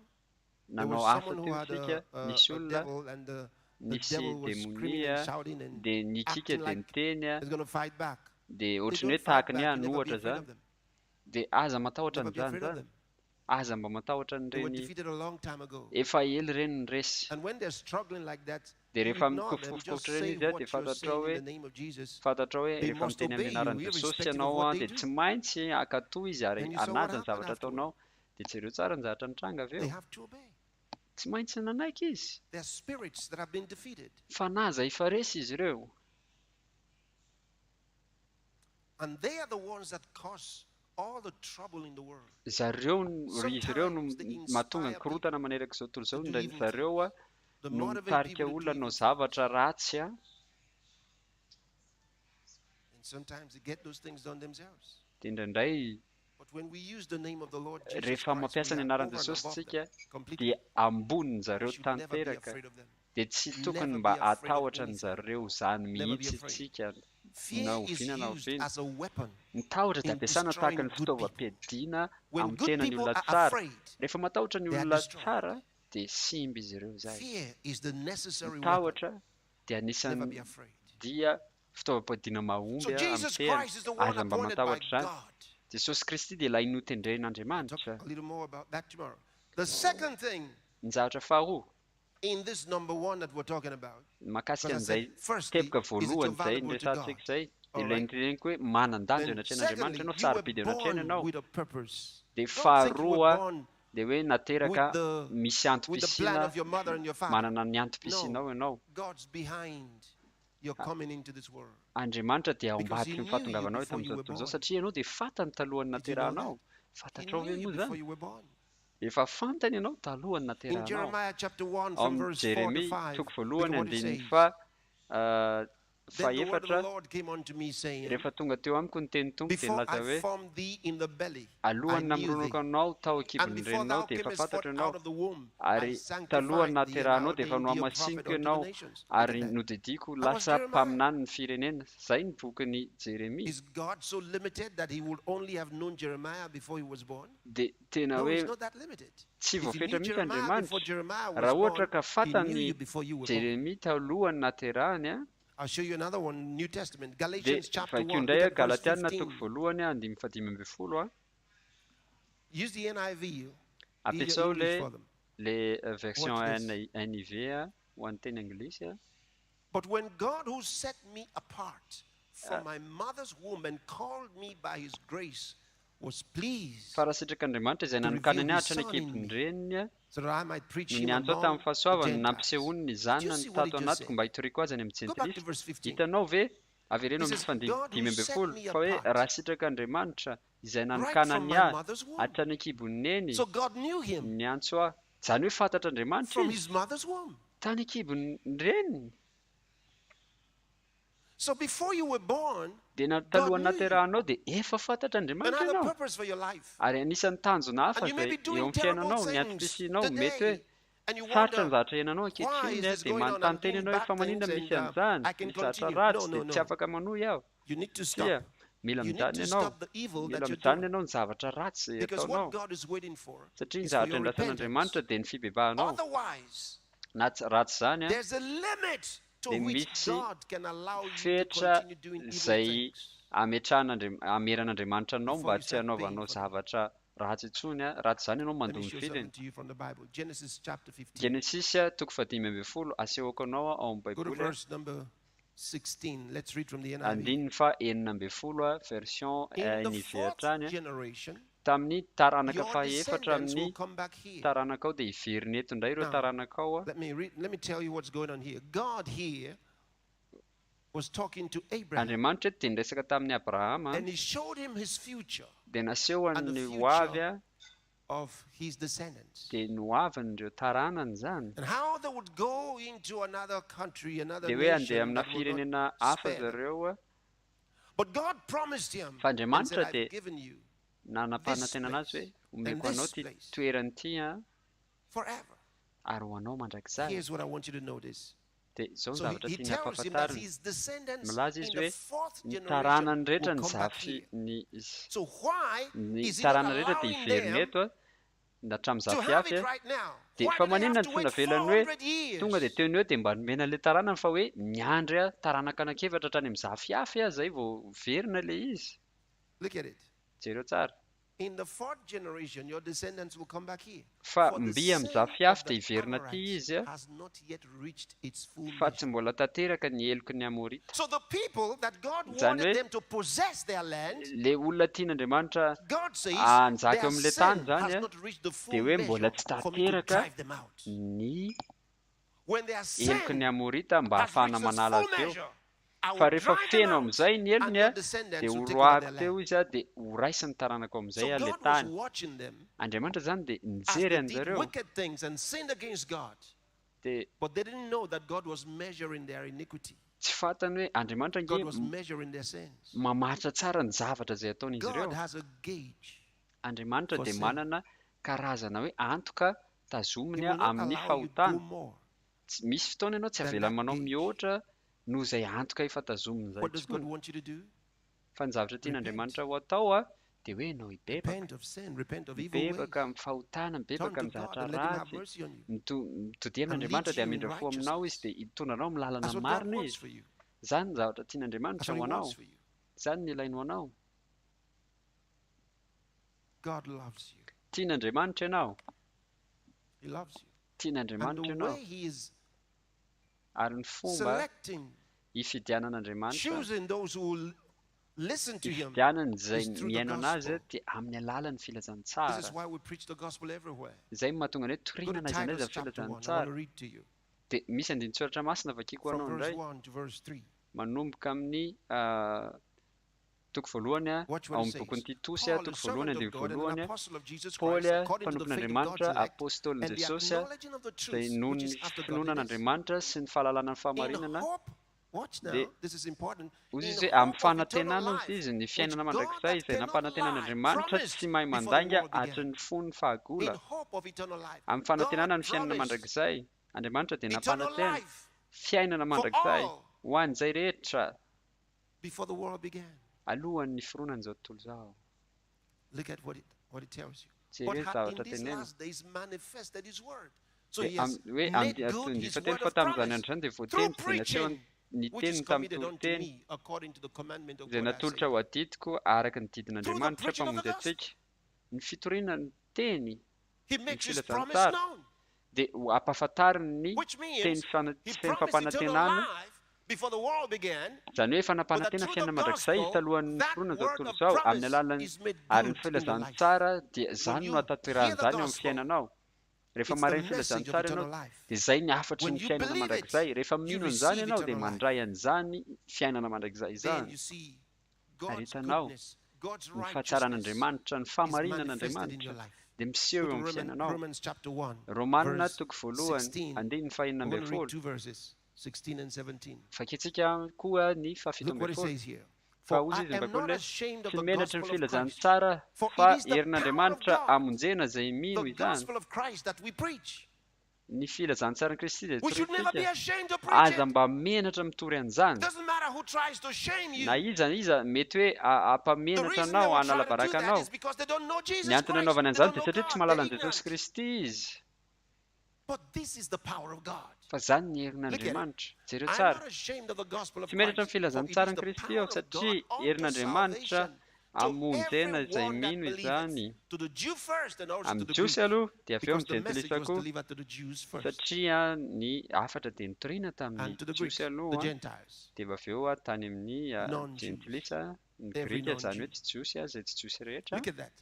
there nanao was asa someone who teo had isika, misy a olona devil, and the nisy devil was screaming demonia and shouting and dia ny kika acting dia like niteny he's going to fight back. dia They ohatrany don't hoe fight tahaka ny back. You never be ohatra afraid of zany them. dia aza matahotra Never be an'izany afraid of zany, them. aza mba matahotra They were an'ireny defeated a long time ago. efa ely reny ny resy. And when they're struggling like that, Dia you rehefa ignore them. Just mikofofofotra say reny izy dia what you're fantatra saying hoe in the name of Jesus. fantatra hoe They rehefa must miteny obey amin'ny you, anaran'i Jesosy irrespective of ianao what they dia do. tsy maintsy akatoy izy ary And you saw what anaja ny happened zavatra afterward. ataonao. Dia jereo tsara ny zavatra nitranga avy They eo, have to obey. tsy maintsy nanaiky izy. They're spirits that have been defeated. Fanaza efa resy izy ireo. And they are the ones that cause all the trouble in the world. Zareo izy ireo no mahatonga ny korotana maneraka izao tontolo izao, ndraindray zareo no mitarika olona hanao zavatra ratsy And sometimes they get those things done themselves. dia indraindray But when we use the name of the Lord Jesus rehefa Christ, mampiasa we ny are anaran'i over and Jesosy above tsika them completely. dia ambonin' zareo We should never be tanteraka, afraid of them. dia tsy tokony Never mba be afraid of atahotra anything. an'zareo izany Never be mihitsy afraid. tsika Fear na is oviana na used oviana. as a weapon Ny tahotra dia in ampiasana tahaka ny destroying good people. fitaovam-piadiana When amin'ny good tenan'ny people olona are tsara. afraid, Rehefa matahotra ny they are olona destroyed. tsara dia simba izy ireo izay. Fear is the necessary Ny weapon. tahotra dia Never anisan'ny be afraid. dia fitaovam-piadiana So mahomby amin'ny Jesus tena, Christ is the one aza mba appointed by matahotra izany. God. Jesosy Kristy dia ilay notendren'Andriamanitra. A little more about that tomorrow. The second thing Ny zavatra faharoa in this number one that we're talking about, mahakasika because I an'izay said, firstly, teboka is that voalohany you're izay valuable to niresatsika God. izay dia All ilay right? nireniko hoe manan-danja Then eo anatrehan'Andriamanitra secondly, ianao, you were sarobidy eo anatrehany born ianao. with a purpose. Dia Don't think you were faharoa born dia hoe nateraka with the misy plan antom-pisiana, of your mother and your father. manana ny antom-pisianao ianao. God's behind your coming into this world. Andriamanitra dia ao Because ambadika he ny knew fahatongavanao you eto before you amin'izao were tontolo izao, born. satria ianao dia fantany talohany Did you know naterahanao. He Fantatrao knew ve you moa before zany? you were born. Efa fantany ianao talohany In naterahanao. Jeremiah chapter 1 Ao from amin'ny verse 4 to Jeremia 5, toko look voalohany at what it andininy says. Then the word of the faefatra, Lord came unto me saying, rehefa tonga teo amiko ny teny tompo dia Before nilaza I hoe formed thee in the belly, I alohany knew thee. namoronako anao tao And an-kibon'ny before reninao thou dia efa camest forth fantatra ianao, out of the womb, I ary talohany sanctified thee and naterahanao dia efa ordained thee a nohamasiniko prophet unto the ianao nations. Look ary at that. nodidiko That was lasa Jeremiah. mpaminany ny firenena. Zay ny bokin'ny Jeremia. Is God so limited that he would only have known Jeremiah before he was born? Dia tena No, hoe he's not that limited. tsy If he voafetra knew mihitsy Jeremiah before Andriamanitra. Jeremiah was Raha ohatra born, ka he knew fantany you before you were born. Jeremia talohany naterahany I'll show you another one, New Testament, dia Galatians chapter 1, vaikio look indray at verse Galatiana toko 15. voalohany andimy fadimy ambin'ny folo. Use the NIV. Use Ampiasao your English for them. le version Watch this. NIV ho an'ny teny anglisy. But when God who set me apart from my mother's womb and called me by his grace was pleased Fa raha sitrak'Andriamanitra izay to nanokana reveal ny his ahitra ny son in akibony me, reniny so that I might preach no him niantso aho among tamin'ny fahasoavany the Gentiles. nampisehoany ny Did you zanany see what he tato just anatiko said? mba hitoriko azy any amin'ny Go back to jentilista. verse 15. Hitanao ve avereno He amin'ny says, God who fandimy set ambin'ny me folo fa hoe apart raha sitrak'Andriamanitra izay right nanokana from ny my ahy mother's womb. hatra ny akibony neny So God knew him niantso ahy. Izany hoe fantatr'Andriamanitra from izy his mother's womb. tany akibony reniny. So before you were born, Dia talohany naterahanao dia efa fantatr'Andriamanitra another ianao. purpose for your life. Ary anisan'ny tanjona hafa And you may izay be doing eo amin'ny terrible fiainanao, ny things antom-pisinao, mety hoe today, and you sarotra ny wonder, zavatra iainanao why ankehitriny is this dia going on? manontany I'm teny doing ianao hoe bad fa maninona things misy and an'izany, I can misy zavatra continue. ratsy No, dia no, tsy no. afaka manohy aho. You need to Sia, stop. mila You need mijany to ianao, stop the evil mila that you're mijany doing. ianao ny zavatra ratsy Because ataonao. what God is waiting for Satria ny is for zavatra your ilasan'Andriamanitra repentance. dia ny fibebahanao. Otherwise, Na ratsy izany there's a limit to dia which misy God can allow you to fetra continue doing evil izay things ameran'Andriamanitra anao before mba you tsy start hanaovanao paying for them. zavatra ratsy intsony. Ratsy izany ianao Let me mandony show vidiny. something to you from the Bible. Genesis chapter 15. Genesisy toko fadimy ambin'ny folo asehoko anao ao amin'ny Go to baiboly. verse number 16. Let's read from the NIV. Andininy fa enina ambin'ny folo version In the NIV fourth hatrany. generation, Tamin'ny taranaka your fahaefatra descendants will amin'ny come back here. taranaka ao dia iveriny eto indray ireo Now, taranaka ao. Let me tell you what's going on here. God here was talking to Abraham, Andriamanitra eto dia niresaka tamin'ny Abrahama and he showed him his future dia naseho and the ny future hoavy of his descendants, dia noaviny ireo taranany zany. and how they would go into another country, another Dia hoe andeha nation amina that would firenena not hafa spare them. zareo. But God promised him Fa and said, Andriamanitra I've dia given you nanapana this tena anazy hoe omeko anao ty toerany ty a forever. ary ho anao mandrakizay. Here's what I want you to notice. Dia zao ny So zavatra he tiany tells him that ampahafantarina. his descendants Milaza izy in the hoe fourth ny generation taranany rehetra will ny come back zafy here. ny So why ny is he not taranany rehetra dia allowing hiveriny them eto a hatramin'ny to zafy have hafa it right now? dia Why fa do they maninona have ny to tonga wait velany hoe 400 years? tonga dia teony hoe dia mba nomena ilay taranany fa hoe miandry a taranaka anakefatra hatrany amin'ny zafy hafa a zay vao verina ilay izy. Look at it. Jereo tsara. In the fourth generation, your descendants will come back here. Fa For the mby amin'ny sin zafy of hafa the dia hiverina ty Amorites izy a has not yet reached its full fa tsy measure. mbola tanteraka ny heloky ny Amorita. So the people that God Zany wanted hoe them to possess their land, le olona tian'Andriamanitra God says anjaka their amin'ilay tany sin zany has a not reached the dia full hoe mbola measure tsy for me to tanteraka drive them out. ny When their heloky ny sin Amorita mba has hahafahana reached its manala full azy eo. measure, I Fa will rehefa drive them feno out, amin'izay ny and elony your a descendants dia will take over horoako their teo land. izy a dia horaisiny taranako amin'izay So a le God was tany. watching them Andriamanitra zany dia as nijery they did an'zareo wicked things and sinned against God. dia But they didn't know that God was measuring their iniquity. tsy fantany hoe Andriamanitra God nge was measuring their sins. mamaritra tsara ny zavatra izay ataon'izy God ireo. has a gauge. Andriamanitra for dia sin. manana karazana hoe antoka He tazominy will not amin'ny allow you to do fahotana. more. Misy fotoana ianao tsy than avela that manao gauge. mihoatra noho izay antoka efa tazominy izay What does God intsony. want you to do? Fa ny zavatra tian'Andriamanitra ho atao a dia hoe ianao hibebaka. Repent of sin, repent of evil ways. Mibebaka amin'ny fahotana, mibebaka Turn amin'ny to God zavatra and let Him have ratsy. mercy on you. Mitody And amin'Andriamanitra lead dia you in hamindra fo aminao izy dia hitondra anao amin'ny lalana That's what God marina wants izy. for you. Zany ny zavatra That's tian'Andriamanitra what ho He anao. wants for you. Zany ny ilainy ho anao. God loves you. Tian'Andriamanitra ianao. He loves you. And Tian'Andriamanitra the ianao. way He is Ary ny fomba selecting, hifidianan'Andriamanitra, choosing those who will listen to Him hifidianany izay is through the miaina anazy gospel. dia amin'ny alalan'ny This filazantsara. is why we preach the gospel everywhere. Izay mahatonga ny hoe Go to torinana izy anaiza Titus chapter 1. I want to filazantsara. read to you. Dia misy andinitsoratra masina vakiako From anao verse indray 1 to verse 3. manomboka amin'ny toko voalohany a Watch ao what it amin'ny bokon'ny says. Titos a Paul, a toko voalohany servant of andiny God and an voalohany a apostle of Jesus Paoly Christ, a according to the faith of God's mpanompon'Andriamanitra elect, apôstôlin and the Jesosy a acknowledging of the izay truth, noho which ny is after godliness. finoanan'Andriamanitra sy ny fahalalana ny In fahamarinana. hope, watch Dia now, this is important. hozy In izy hoe hope amin'ny of eternal fanantenana life, izy ny which fiainana God mandrakizay that izay cannot nampanantenan'Andriamanitra lie tsy mahay promised before the mandanga world began. hatry ny fony In fahagola. hope of eternal life, Amin'ny God fanantenana ny fiainana promised mandrakizay, Andriamanitra dia eternal nampanantena life fiainana for mandrakizay all ho an'izay rehetra before the world began. alohan'ny fironan'izao tontolo izao. Look at what it tells you. Jery But hoe in zavatra these tenena. last days manifested His word. So Hoe He has hoe made good His fateny word fa of tamin'izany promise andro izany dia through voateny izay naseho preaching, ny which is teniny committed tamin'ny unto teny me according to the commandment of izay God. I natolotra say. ho adidiko araka ny Through the didin'Andriamanitra preaching of the gospel, mpamonjy antsika. Ny fitoriana ny teny He ny makes His promise filazantsara known, dia ampahafantariny ny which teny means He promised eternal fampanantenana. life before the world began. Zany hoe fanampanantena fiainana mandrakizay talohan'ny fironan'izao tontolo izao amin'ny alalan'ny ary ny filazantsara dia zany no ataterahan'izany eo amin'ny fiainanao. Rehefa maray ny filazantsara ianao dia izay ny afatry ny fiainana mandrakizay. Rehefa mino an'izany ianao dia mandray an'izany fiainana mandrakizay Then izany. you see Ary God's hitanao goodness, God's ny righteousness fahatsaran'Andriamanitra, ny is fahamarinana manifested in your Andriamanitra life. dia miseho Go eo to amin'ny fiainanao. Romans chapter 1, Romanina verse toko voalohany 16. andininy fahinana We're going ambin'ny to read folo. two verses, 16 and 17. Fakitsika koa ny fafito Look what ambin'ny it folo. says here. Fa For hozy I izy am mivakao not hoe ashamed of tsy the menatra ny gospel of Christ, filazantsara for fa it is the power of herin'Andriamanitra God, hamonjena izay mino the izany. gospel of Christ that we preach. Ny filazantsara ny Kristy izay We should never be torisika. ashamed to preach Aza it. mba menatra mitory an'izany. It doesn't matter who tries to shame you. Na iza mety hoe The ampamenatra reason they anao will try to do hanalabaraka that anao. is because they don't know Jesus Ny antony Christ. anaovany They an'izany don't dia know satria tsy God. mahalala They're an'i Jesosy ignorant. Kristy izy. But this is the power of God. Fa zany ny Look at it. herin'Andriamanitra. Jereo I'm tsara. not ashamed of the gospel of Tsy menatra Christ, ny for it filazantsara is ny the Kristy power ao of satria God unto herin'Andriamanitra salvation to hamonjena izay everyone that mino believeth, izany. to the Jew first and also to Amin'ny the Jiosy Greek, aloha dia avy eo because amin'ny the message jentilisa was koa delivered to the Jews first satria ny afatra dia nitoriana tamin'ny and to the Greeks, Jiosy the aloha Gentiles, dia avy eo tany amin'ny non-Jews, jentilisa ny every Grika zany non-Jew. hoe tsy Jiosy izay tsy Jiosy rehetra. Look at that.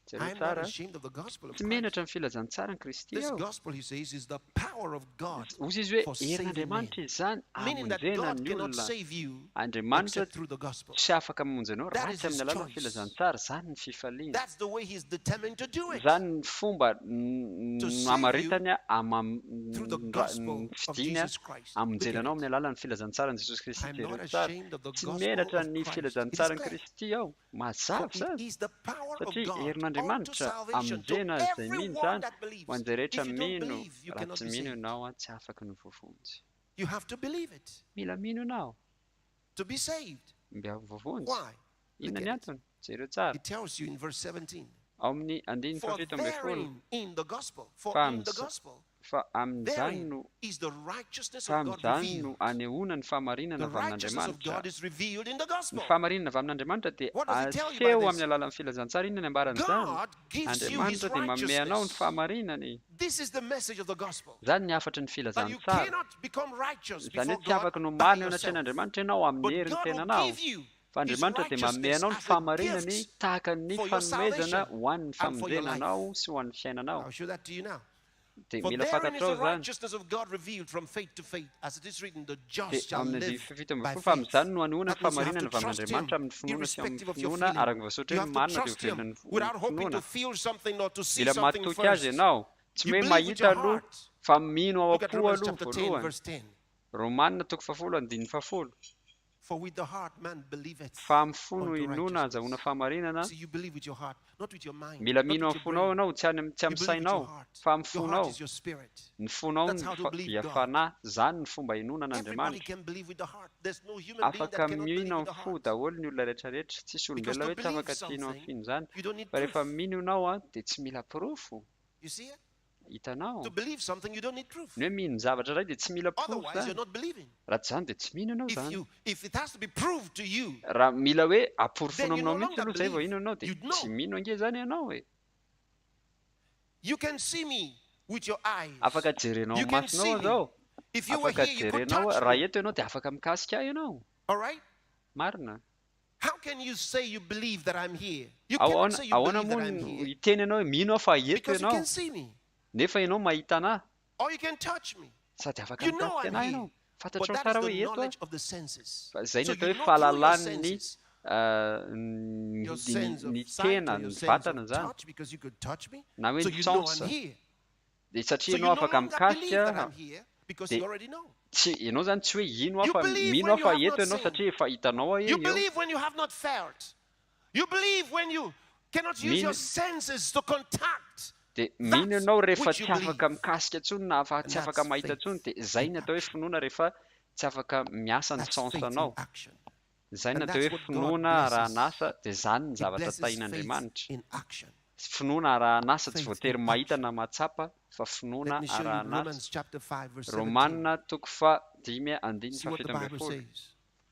Jereo I'm not tsara. ashamed of the gospel of Tsy Christ. menatra ny filazantsara ny Kristy This ao. gospel, he says, is the power of God Hozy izy hoe for saving men. herin'Andriamanitra izany Meaning that hamonjena God ny cannot olona. save you Andriamanitra except through the gospel. tsy afaka mamonjy anao That raha is tsy his amin'ny alalan'ny choice. filazantsara. Zany ny fifaliana. That's the way he's determined to do it. Zany ny fomba To save amaritany through the gospel of fidiny Jesus Christ. Look hamonjena at anao it. amin'ny alalan'ny filazantsara ny Jesosy Kristy. I'm Jereo not tsara. ashamed of the Tsy gospel menatra of ny Christ. It is filazantsara ny clear. Kristy ao. For Mazava it zany. is the power of Satria God herin'Andriamanitra n'andriamanitra amonjena izay mino zany ho an'izay rehetra mino raha tsy mino ianao a tsy afaka ny vovonjy mila mino ianao mba vovonjy inona ny antony jereo tsara ao amin'ny 17:10 fa amin'izany no anehoana ny fahamarinana avy amin'andriamanitra ny fahamarinana avy amin'andriamanitra dia aseho amin'ny alalan'ny filazantsara inona ny ambaran'izany andriamanitra dia manome anao ny fahamarinany zany ny afatry ny filazantsara izany hoe tsy afaka no marina eo anatrehan'andriamanitra ianao amin'ny heriny tenanao fa andriamanitra dia manome anao ny fahamarinany tahaka ny fanomezana ho an'ny famonjenanao sy ho an'ny fiainanao dia mila fantatrao zany dia amin'ny fito ambin'ny folo fa amin'izany no anehoana ny fahamarinana avy amin'andriamanitra amin'ny finoana sy amin'ny finoana araka voasoratra hoe marina dia hovelona ny finoana mila matoky azy ianao tsy hoe mahita aloha fa mino ao am-po aloha voalohany romanina 10:10 fa amin'ny fo no inona azahoana fahamarinana mila mino amin'ny fonao ianao tsy amin'ny sainao fa amin'ny fonao ny fonao dia fanahy zany ny fomba inona an'andriamanitra afaka mino amin'ny fo daholo ny olona rehetrarehetra tsisy olombelona hoe tsy afaka tiano amin'ny fino zany fa rehefa mino ianao a dia tsy mila pirofo hitanao ny hoe mino zavatra iray dia tsy mila pirofo zany raha tsy zany dia tsy mino ianao zany raha mila hoe aporofono aminao mihitsy aloha zay vao ino ianao dia tsy mino ange zany ianao e afaka jerenao masinao zao afaka jerenao raha eto ianao dia afaka mikasika ahy ianao marina ahoana moa hiteny ianao hoe mino aho fa eto ianao nefa ianao mahita anahy sady afaka mikasika anahy ianao fantatrao tsara hoe eto a fa zay ny atao hoe fahalalan'ny ny tena ny vatana zany na hoe ny tsansa dia satria ianao afaka mikasika dia tsy ianao zany tsy hoe ino aho fa mino aho fa eto ianao satria efa hitanao ahe eo dia mino ianao rehefa tsy afaka mikasika ntsony na tsy afaka mahita ntsony dia zay ny atao hoe finoana rehefa tsy afaka miasa ny sansanao zay ny atao hoe finoana arahan'asa dia zany ny zavatra tahin'andriamanitra finoana arahan'asa tsy voatery mahita na mahatsapa fa finoana arahan'asa romanina 5:17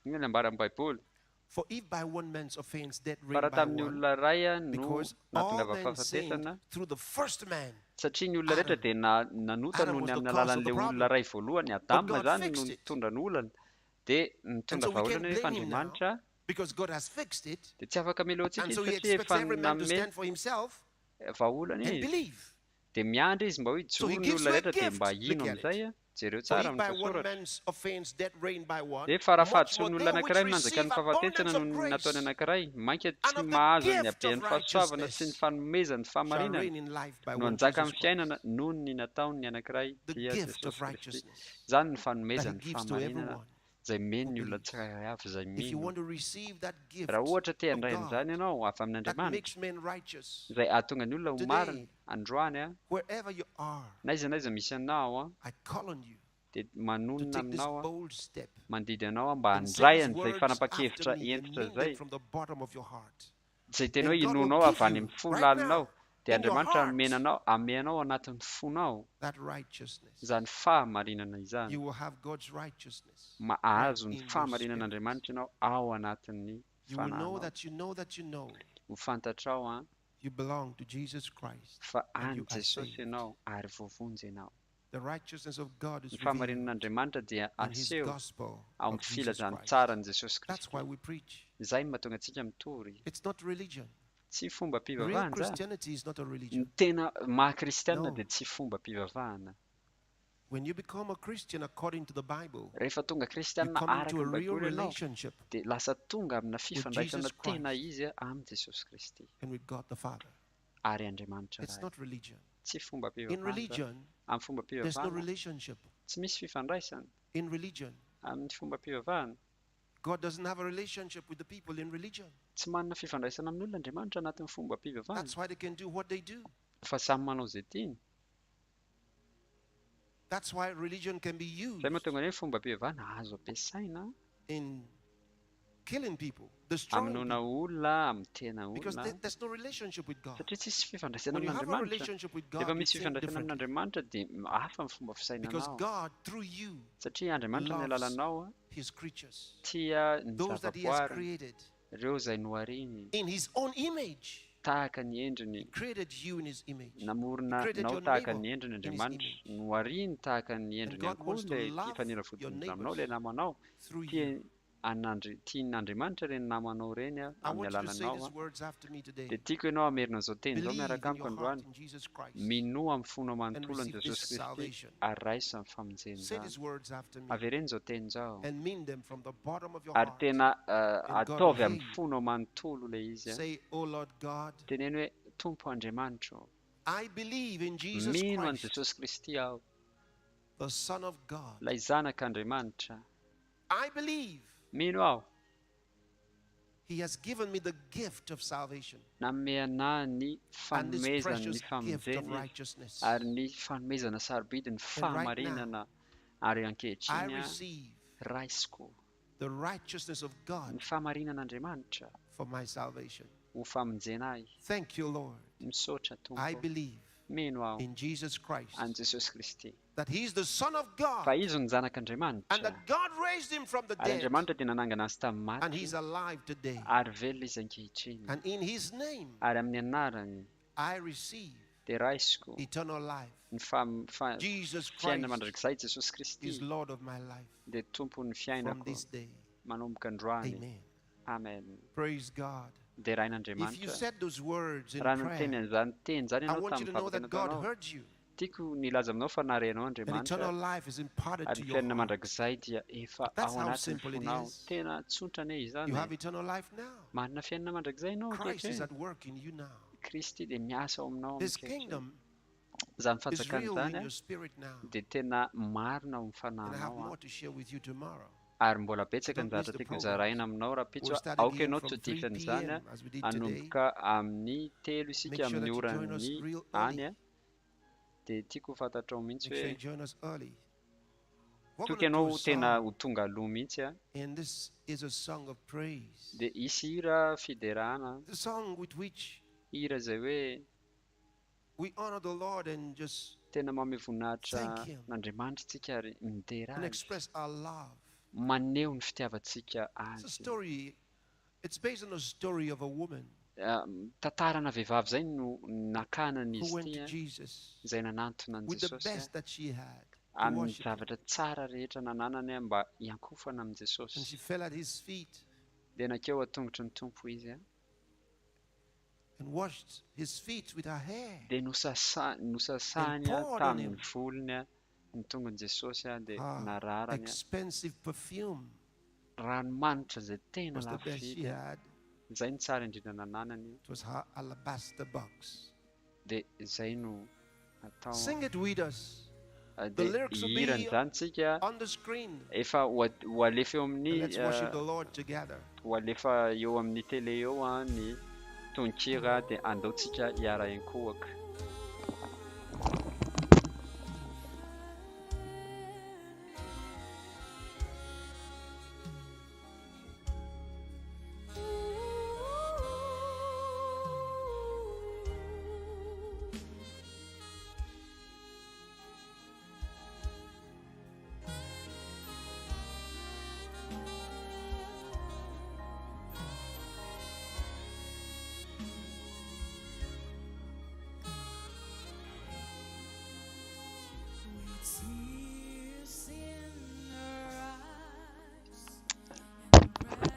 iny ny ambara amin'ny baiboly fa raha tamin'ny olona ray no nahatongava fahafatesana satria ny olona rehetra dia nanota noho ny amin'ny alalan'ilay olona ray voalohany adama zany no nitondra ny olana dia nitondra vaholana nefa andriamanitra dia tsy afaka meloantsika izy satria efa nanome vaholana izy dia miandry izy mba hoe joro ny olona rehetra dia mba ino amin'izay jereo tsara amin'ny voasoratra dia fa raha fahadosoan'ny olona anankiray manjaka ny fahafatesana no nataony anankiray mainka tsy mahazo ny haben'ny fahasoavana sy ny fanomezany fahamarinana no anjaka amin'ny fiainana noho ny nataony ny anankiray dia jesosy kristy zany ny fanomezany fahamarinana zay meno ny olona tsirairay avy zay mino raha ohatra te handray an'izany ianao avy amin'andriamanitra zay ahatonga ny olona ho marina androany a naiza misy anao a dia manonona aminao a mandidy anao a mba handray an'izay fanapa-kevitra entitra zay zay tena hoe inonao avy any amin'ny fo lalinao dia andriamanitra ame anao anatin'ny fonao zany fahamarinana izany mahazo ny fahamarinan'andriamanitra ianao ao anatin'ny fananao ho fantatrao a fa any jesosy ianao ary vovonjy ianao ny fahamarinan'andriamanitra dia aseho ao amin'ny filazantsara ny jesosy kristy izay no mahatonga antsika mitory tsy fomba mpivavahana ny tena maha-kristianina dia tsy fomba mpivavahana rehefa tonga kristianina araka ny baiboly ianao dia lasa tonga amina fifandraisana tena izy amin'ny jesosy kristy ary andriamanitra ray tsy fomba mpivavahana amin'ny fomba mpivavahana tsy misy fifandraisana amin'ny fomba mpivavahana God doesn't have a relationship with the people in religion. Tsy manana fifandraisana amin'olona Andriamanitra anatin'ny fomba mpivavahana. That's why they can do what they do. Fa samy manao zay tiany. That's why religion can be used Zay mahatonga ny hoe fomba mpivavahana azo ampiasaina in killing people, destroying aminona people. olona, amin'ny tena Because olona. there's no relationship with God. Satria tsisy fifandraisana When you have a amin'Andriamanitra. relationship with Rehefa God, you misy think fifandraisana differently. amin'Andriamanitra dia hafa ny fomba Because fisainanao. God, through you, Satria Andriamanitra ny loves alalanao His creatures, tia ny those that He has zavaboary, created ireo izay nohariny in His own image. tahaka ny endriny. He created you in His image. Namorona He created nao your tahaka neighbor ny endriny in His Andriamanitra, image. nohariny tahaka ny And endriny God ihany wants koa to ilay love tifanira your fototra aminao, neighbors ilay namanao. through you. Tia tian'Andriamanitra ireny namanao ireny I amin'ny want you to say alalanao. these words after me today. Dia tiako ianao hamerina izao teny izao Believe miaraka in amiko your heart androany. in Jesus Christ Minoa amin'ny fonao and manontolo ny receive Jesosy this Kristy salvation. ary raisa amin'ny famonjena Say izany. these words after me Avereny izao teny izao. and mean them from the bottom of your Ary heart. tena And God will ataovy hear amin'ny you. fonao manontolo ilay izy. Say, oh Lord God, Teneny hoe Tompo Andriamanitra, I believe in Jesus mino an'i Christ, Jesosy Kristy aho, the Son of God. ilay zanak'Andriamanitra. I believe Mino aho, He has given me the gift of salvation nanome anahy ny and this fanomezana ny precious gift of famonjena izy, righteousness. ary ny fanomezana sarobidi ny fahamarinana. Ary I ankehitriny receive raisiko the righteousness of ny God fahamarinan'Andriamanitra for my salvation. ho famonjena ahy. Thank you, Lord. Misaotra I Tompo, believe mino aho in Jesus Christ an'i Jesosy Kristy that He is the Son of fa God izy ny and zanak'Andriamanitra, that God raised Him from the ary dead Andriamanitra dia nanangana azy tamin'ny and maty, He's alive today. ary velona izy ankehitriny. And in His name, Ary amin'ny anarany I receive dia raisiko eternal life. ny Jesus fiainana Christ mandrakizay Jesosy Kristy is Lord of my life dia tompon'ny from fiainako this day. manomboka androany. Amen. Amen. Praise God. Dia If you rain'Andriamanitra. said those words in Raha niteny prayer, an'izany teny zany I ianao want you to tamin'ny know that God fampianao, heard you. tiako nilaza aminao fa narenao And Andriamanitra, eternal life is imparted ary to ny your fiainana heart. mandrakizay dia efa That's ao how anatin'ny simple it fonao. is. Tena tsotra ane You izany. have eternal life now. Manana fiainana mandrakizay ianao Christ is ankehitriny. at work in you now. Kristy dia miasa ao aminao His ankehitriny. kingdom Izany is fanjakana real izany in your spirit now. dia tena marina ao amin'ny And I have fanahinao. more to share with you tomorrow. Ary mbola betsaka ny Don't miss zavatra the tiako program. zaraina aminao raha pitso We'll start aoka again ianao from tsy 3 dikan'izany p.m. as we did today. anomboka amin'ny 3 isika Make sure amin'ny that you join us orany real any early. dia tiako fantatrao mihitsy Make sure you hoe join us early. We're toky going to do ianao a tena song, ho tonga aloha mihitsy and this is a song of praise. dia isy hira fiderana, The song with which hira izay hoe we honor the Lord and just tena mame voninahitra Thank Him. n'Andriamanitra tsika ary midera and azy, express our love. maneho ny fitiavantsika It's a azy. story. It's based on a story of a woman Tantarana vehivavy zay no nakanany who izy went ity to Jesus izay nanantona an' with the Jesosy best that she had to amin'ny worship Him. zavatra tsara rehetra nananany mba hiankofana amin' And Jesosy. she fell at His feet Dia nakeo atongotry ny tompo izy and washed His feet with her hair. dia nosasany poured on tamin'ny him. volony ny tongony Jesosy dia Ah, nararany expensive perfume. ranomanitra izay tena Was the lafo best she vidy. had. Izay ny tsara indrindra nananany It was her alabaster box. dia izay no atao. Sing it with us. The Dia lyrics will hirany be zany tsika on the screen. efa ho alefa eo And amin'ny let's worship the Lord together. ho alefa eo amin'ny tele eo ny tonkira dia andaontsika hiara enkohaka.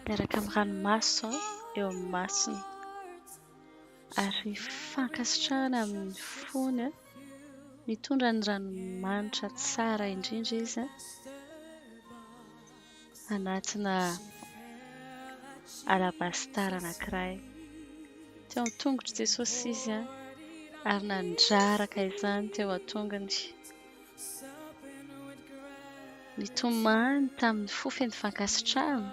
Miaraka amin'ny ranomaso eo amin'ny masony ary fankasitrahana amin'ny fony mitondra ny ranomanitra tsara indrindra izy anatina alabastara anankiray. Teo amin'ny tongotry Jesosy izy ary nandraraka izany teo an-tongony. Nitomany tamin'ny fofy ny fankasitrahana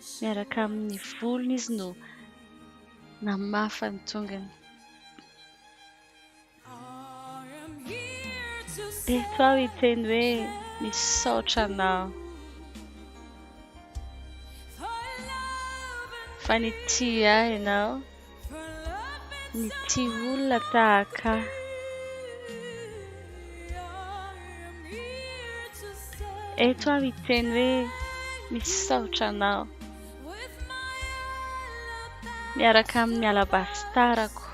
miaraka amin'ny volony izy no namafa ny tongany. Eto aho hiteny hoe misaotra anao fa nitia ahy ianao, nitia olona tahaka ahy. Eto aho hiteny hoe misaotra anao miaraka amin'ny alabastarako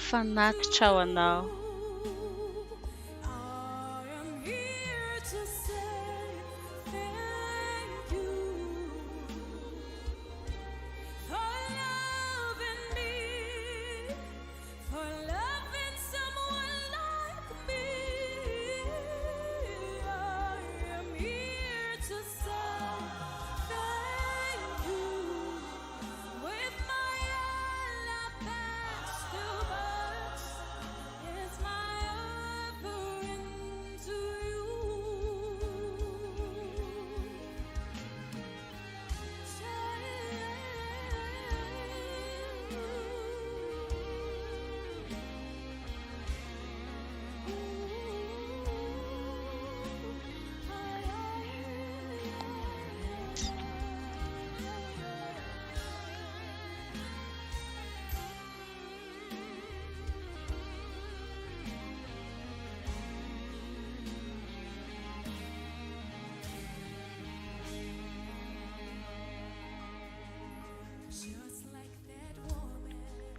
fanatitra ao anao.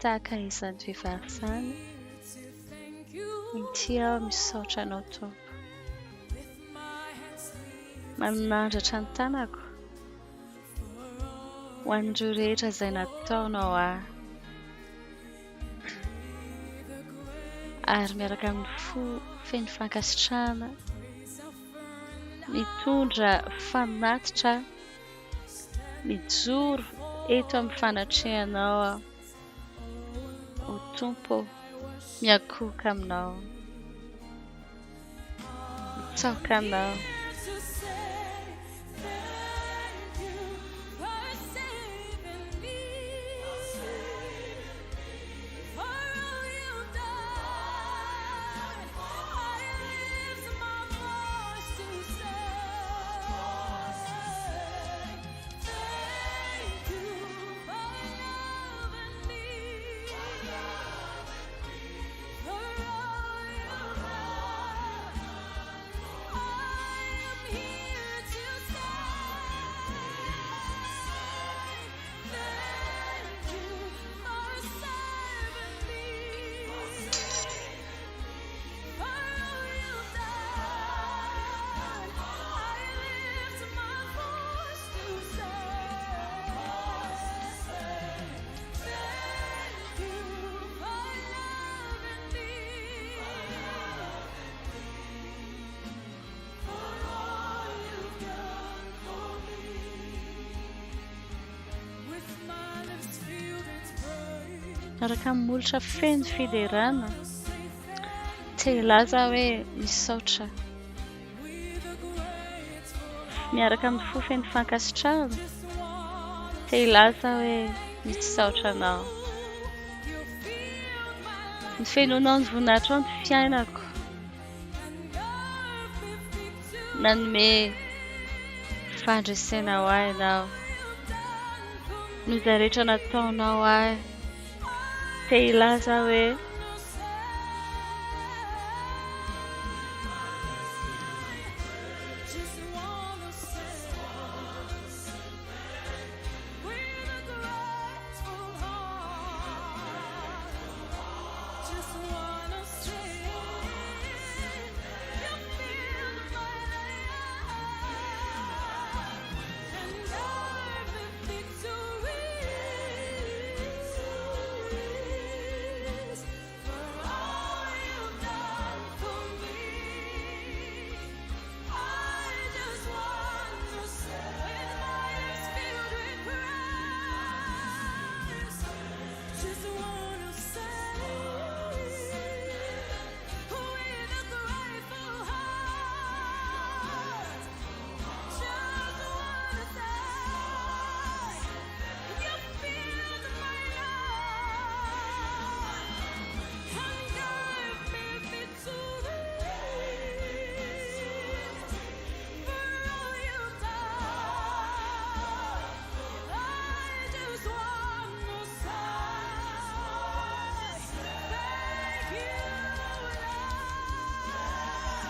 Tahaka izany vehivavy izany, nitia aho misaotra anao Tompo. Maninandratra ny tanako ho an'ireo rehetra izay nataonao ahy, ary miaraka amin'ny feno fankasitrahana mitondra fanatitra mijoro eto amin'ny fanatrehanao aho. O Tompo, miakoka aminao, mitsaoka anao. Miaraka amin'ny molotra feno fiderana, te hilaza hoe misaotra. Miaraka amin'ny feno fankasitrahana, te hilaza hoe misaotra anao. Ny fenonao ny voninahitra ao ny fiainako, nanome fandresena ho ahy ianao, no izay rehetra nataonao ahy. Te hilaza hoe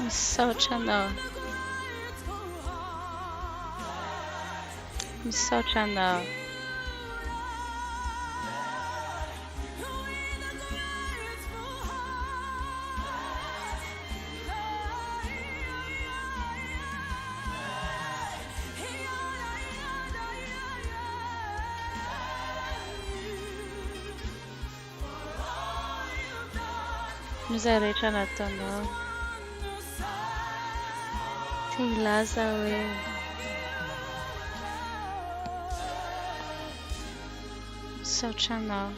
Misaotra anao. Misaotra anao. Izay rehetra nataonao. Te hilaza hoe misaotra anao.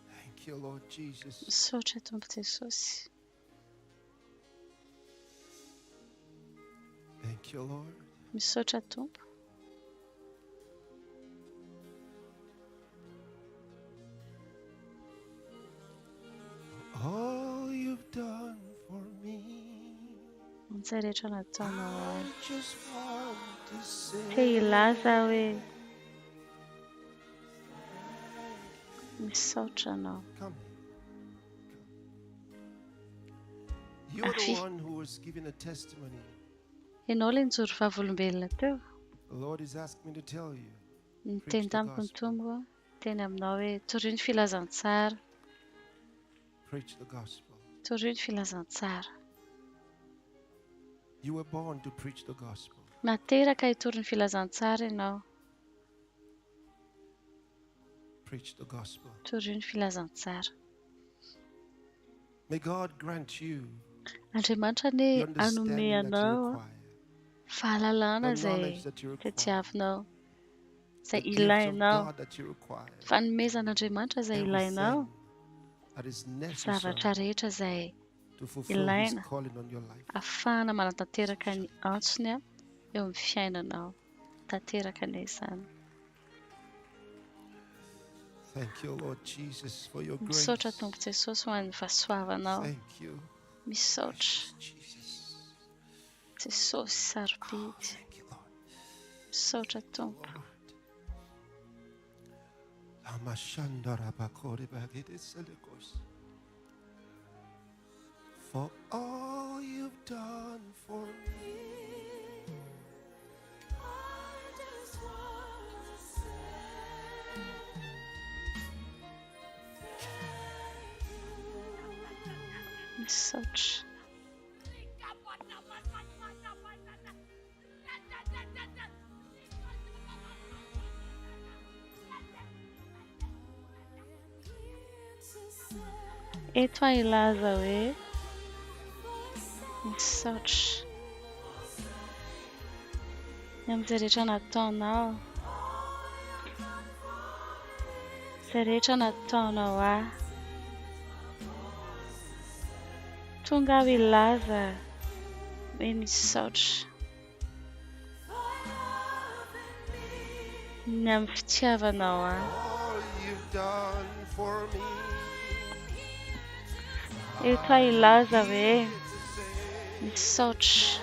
Thank you, Lord Jesus. Misaotra Tompo Jesosy. Thank you, Lord. Misaotra Tompo. All you've done for me. Izay rehetra nataonao. I just want to say. Te hilaza hoe misaotra anao. Come. You're the one who was giving a testimony. Ianao ilay nijoro vavolombelona teo. The Lord is asking me to tell you. Niteny tamiko ny Tombo teny aminao hoe tory ny filazantsara. Preach the gospel. Tory ny filazantsara. You were born to preach the gospel. Nateraka hitory ny filazantsara ianao. Preach the gospel. Tory ny filazantsara. May God grant you Andriamanitra ne anome anao fahalalana izay tetiavinao, izay ilainao, fanomezan'Andriamanitra izay ilainao, zavatra rehetra izay ilaina ahafahana manatanteraka ny antsony eo amin'ny fiainanao, tanteraka ny izany. Thank you, Lord Jesus, for your grace. Misaotra Tompo Jesosy ho an'ny fahasoavanao. Thank you. Misaotra. Jesosy sarobidy. Misaotra Tompo. For all you've done for me. Misaotra. Eto hilaza hoe misaotra amin'izay rehetra nataonao, izay rehetra nataonao ahy. Tonga aho hilaza hoe misaotra ny amin'ny fitiavanao ahy. All you've done for me. Eto hilaza hoe misaotra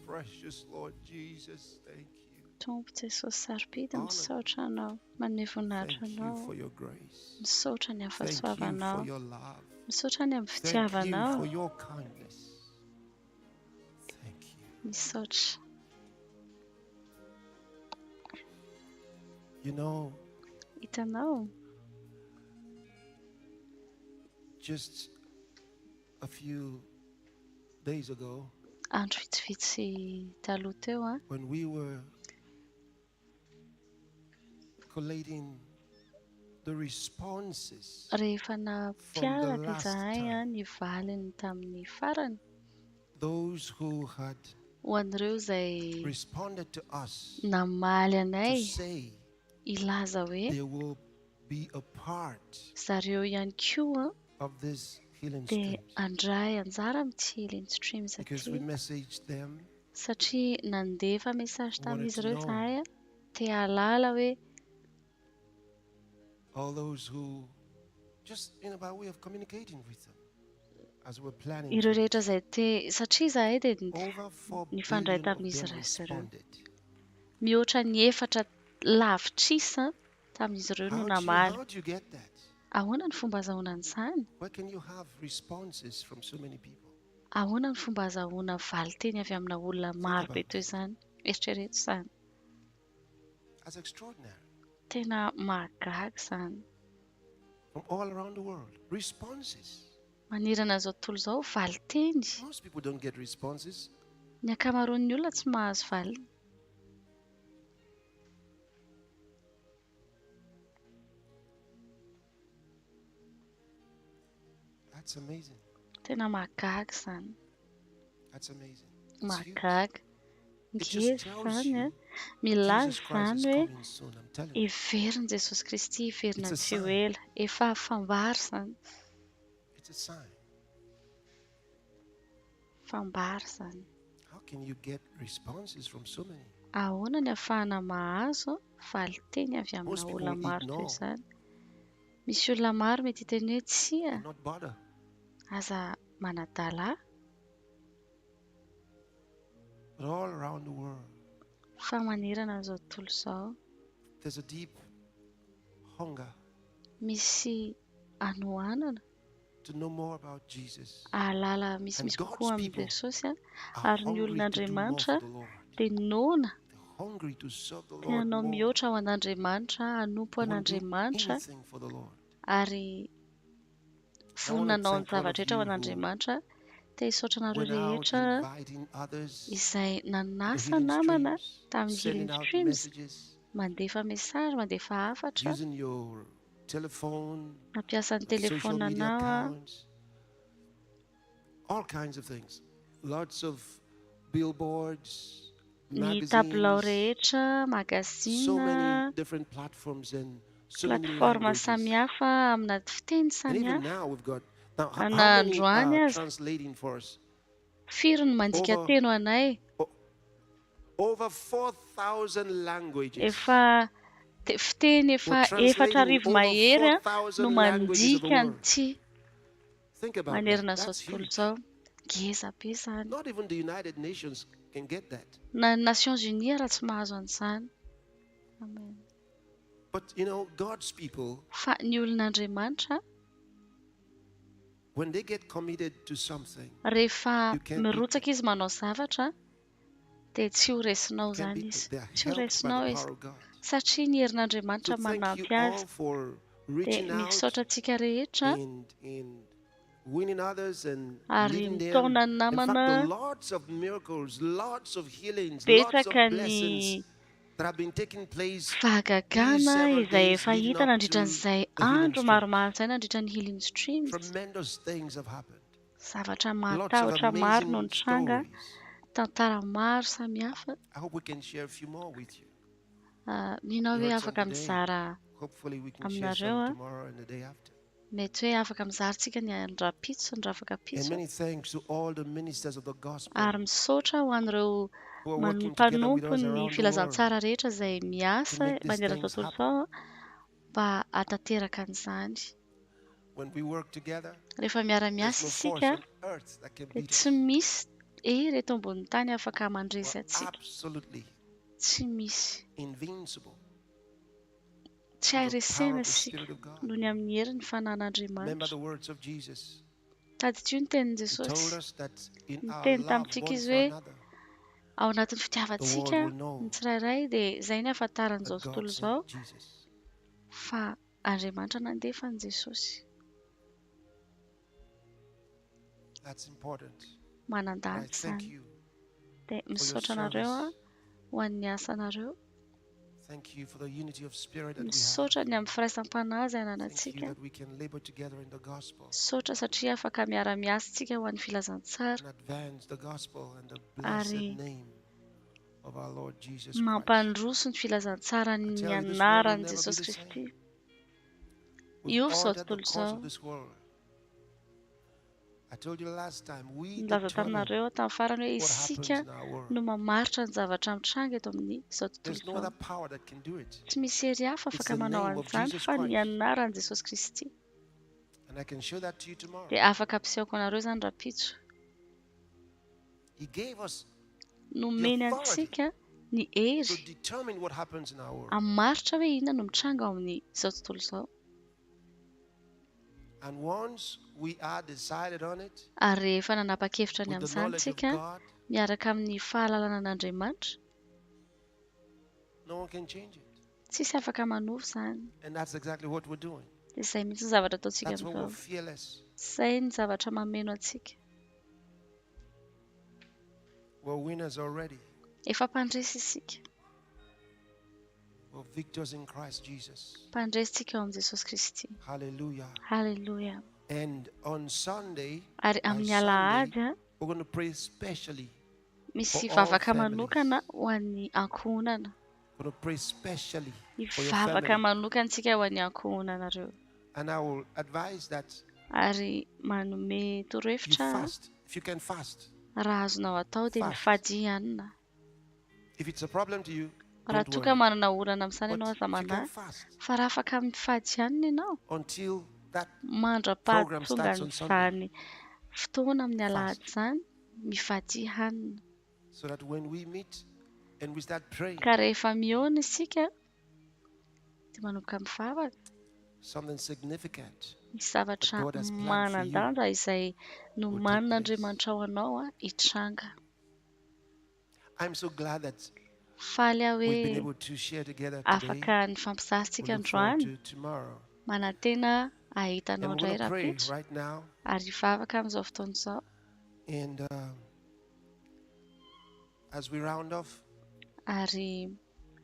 Precious Lord Jesus, thank you. Tompo Jesosy sarobidy, misaotra anao, manome voninahitra Thank you anao, for your grace. misaotra ny Thank you hafasoavanao, for your love. misaotra ny amin'ny Thank you fitiavanao, for your kindness. Thank you. misaotra. You know, Hitanao, just a few days ago, andro vitsivitsy taloha teo when we were collating the responses rehefa from the napiaraka last izahay time, ny valiny tamin'ny farany those who had ho an'ireo izay responded to us namaly to anay say ilaza hoe they will be a part zareo ihany koa of this healing dia streams. andray anjara amin'ity healing streams Because we aty messaged them, satria nandefa mesazy wanted tamin'izy to ireo know. izahay a tia halala hoe all those who just by way of communicating with them as we're planning ireo to rehetra izay te satria izahay dia over 4 nifandray billion of tamin'izy them ireo responded. mihoatra ny 4 lavitrisa tamin'izy ireo no namaly How do you get that? ahoana ny fomba azahoana an'izany Where can you have responses from so many people? ahoana ny fomba azahoana valiteny avy amina olona maro be toy izany eritrereto izany That's extraordinary. tena mahagaga izany From all around the world. Responses. manirana izao tontolo izao valiteny Most people don't get responses. ny ankamaroan'ny olona tsy mahazo valiny That's amazing. tena mahagaga izany That's amazing. mahagaga It just ngeza tells izany you milaza Jesus Christ is izany hoe coming soon. I'm telling you. everiny jesosy kristy everina It's a tsy ho sign. ela efa fambary izany It's a sign. fambary izany How can you get responses from so many? ahoana ny ahafahana mahazo valiteny avy amina Most people olona maro toy ignore. izany misy olona maro mety hiteny hoe tsia Not bother. aza manadala But all around the world, fa manirana izao tontolo izao there's a deep hunger misy anohanana to know more about Jesus. ahalala And misimisy God's kokoa amin'ny people jesosy are ary ny hungry to do more olon'andriamanitra for the Lord. dia nona Hungry to serve the tena Lord nao more. mihoatra ho an'andriamanitra hanompo They want to do an'andriamanitra anything for the Lord. ary vonanao ny zavatra rehetra ho an'andriamanitra dia hisaotra anareo Went out rehetra inviting others, izay the nanasa healing namana streams, tamin'ny sending healing out streams messages, mandefa mesazy mandefa hafatra using your telephone, mampiasa ny social media telefonanao a accounts, all kinds of things. Lots of billboards, ny tabilao magazines, rehetra so magazina many different platforms and so many platforma languages. samihafa amina fiteny And even samihafa now we've got now how ana many androany are aza translating for us? firy no mandika Over- teno anay Over 4,000 languages. efa fiteny efa We're translating 4,000 over mahery a 4,000 no languages of the mandika world. an'ity Think about manerana that. izao That's tontolo huge. izao ngeza be izany Not even the United Nations can get that. na ny Nations Unies raha tsy mahazo an'izany amen But God's people, fa ny olon'andriamanitra when they get committed to something, rehefa you can't mirotsaka izy manao zavatra dia tsy ho resinao can't izany beat izy them. They are tsy ho helped by resinao the izy power of God. satria ny herin'andriamanitra So thank you manampy all azy for dia reaching out misaotra antsika rehetra in winning others and ary leading them. nitaona ny In fact, namana there are lots of miracles, lots of healings, lots of betsaka blessings ny that have been taking place fahagagana these several izay days efa leading hita up nandritra to an'izay the healing andro streams. maromaro izay nandritra ny healing streams Tremendous things have happened. zavatra Lots of matahotra maro no amazing nitranga stories. tantara maro samihafa I hope we can share a few more with you. minao You hoe heard some afaka today. mizara Hopefully we can share aminareo some a tomorrow and the day after. mety hoe afaka mizarintsika ny andra-pitso ny rafaka And pitso many thanks to all the ministers of the gospel ary misaotra ho an'ireo who are working together with mampanompo us ny around the world filazantsara rehetra izay miasa to make these manerana things tontolo happen. izao mba hatateraka an'izany When we work together, rehefa there's miara-miasa no isika force on earth that can dia beat tsy us. misy reto ambony tany afaka mandresy We're atsika absolutely tsy misy invincible. tsy The power hairesena of the isika Spirit of God. noho ny amin'ny herin'ny Remember fanan'andriamanitra the words of Jesus. taditio ny tenin'i He told jesosy us that in our niteny love tamintsika one izy for hoe another, ao anatin'ny the fitiavantsika world will know ny tsirairay dia izay ny ahafantaran'izao that tontolo God izao sent Jesus. fa andriamanitra nandefa ny jesosy That's important. I manan-danja thank izany you dia for your misaotra anareo a service. ho an'ny asa anareo Thank you for the unity of spirit that we have. Misaotra ny amin'ny firaisam-panahy izay Thank you ananantsika. that we can labor together in the gospel Misaotra satria afaka miara-miasa tsika ho an'ny filazantsara and advance the gospel and the ary blessed name of our Lord Jesus Christ. mampandroso ny filazantsara I ny tell you, this world will anaran'i never be Jesosy the Kristy. same. Io We've zao ordered the tontolo course izao. of this world. I told you last time, we Nilaza determine taminareo tamin'ny farany hoe what happens isika in our world. no mamaritra ny zavatra mitranga eto amin'ny izao tontolo There's no izao. other power that can do it. Tsy misy hery hafa It's afaka the manao name of an'izany Jesus fa ny Christ. anaran'i Jesosy Kristy. And I can show that to you tomorrow. Dia afaka ampisehoko anareo izany rapitso. He gave us Nomeny antsika ny to hery determine what happens in our world. hamaritra hoe inona no mitranga ao amin'ny izao tontolo izao. And once we are decided on it, Ary rehefa nanapa-kevitra ny with the amin'izany knowledge of tsika God, miaraka amin'ny fahalalana an'Andriamanitra, no one can change it. tsisy afaka manova izany. And that's exactly what we're doing. Dia izay mihitsy ny zavatra ataontsika That's why we're amin'izao. fearless. Izay ny zavatra mameno antsika. We're winners already. Efa mpandresy isika. We're victors in Christ Jesus. Mpandresitsika eo amin'ny Jesosy Kristy. Hallelujah. Haleluya. And on Sunday, Ary by amin'ny Sunday, alahady we're going to pray specially misy for all vavaka families. manokana ho an'ny ankohonana. We're going to pray specially for your Ivavaka family. manokana antsika ho an'ny ankohonanareo. And I will advise that Ary manome you torohevitra fast. If you can fast. raha azonao atao dia Fast. mifady hanina. If it's a problem to you, Raha don't toa ka worry. manana orana amin'izany ianao aza But if you can manahy, fast fa raha afaka mifady hanina ianao, until that program mandra-pahatonga starts on Sunday, an'izany fotoana amin'ny alahady izany, mifady hanina. so that when we meet and we start praying, Ka rehefa mihaona isika dia manomboka mivavaka. something significant Misy zavatra that God has planned for you. manan-danja izay no manin'Andriamanitra ao anao hitranga. I'm so glad that Faly aho we've been hoe able to share together today. afaka nifampizahantsika We look forward androany. to tomorrow. Manantena And ahitanao we're indray going to pray rapitso. right now. Ary hivavaka amin'izao fotoana izao. And as we round off, Ary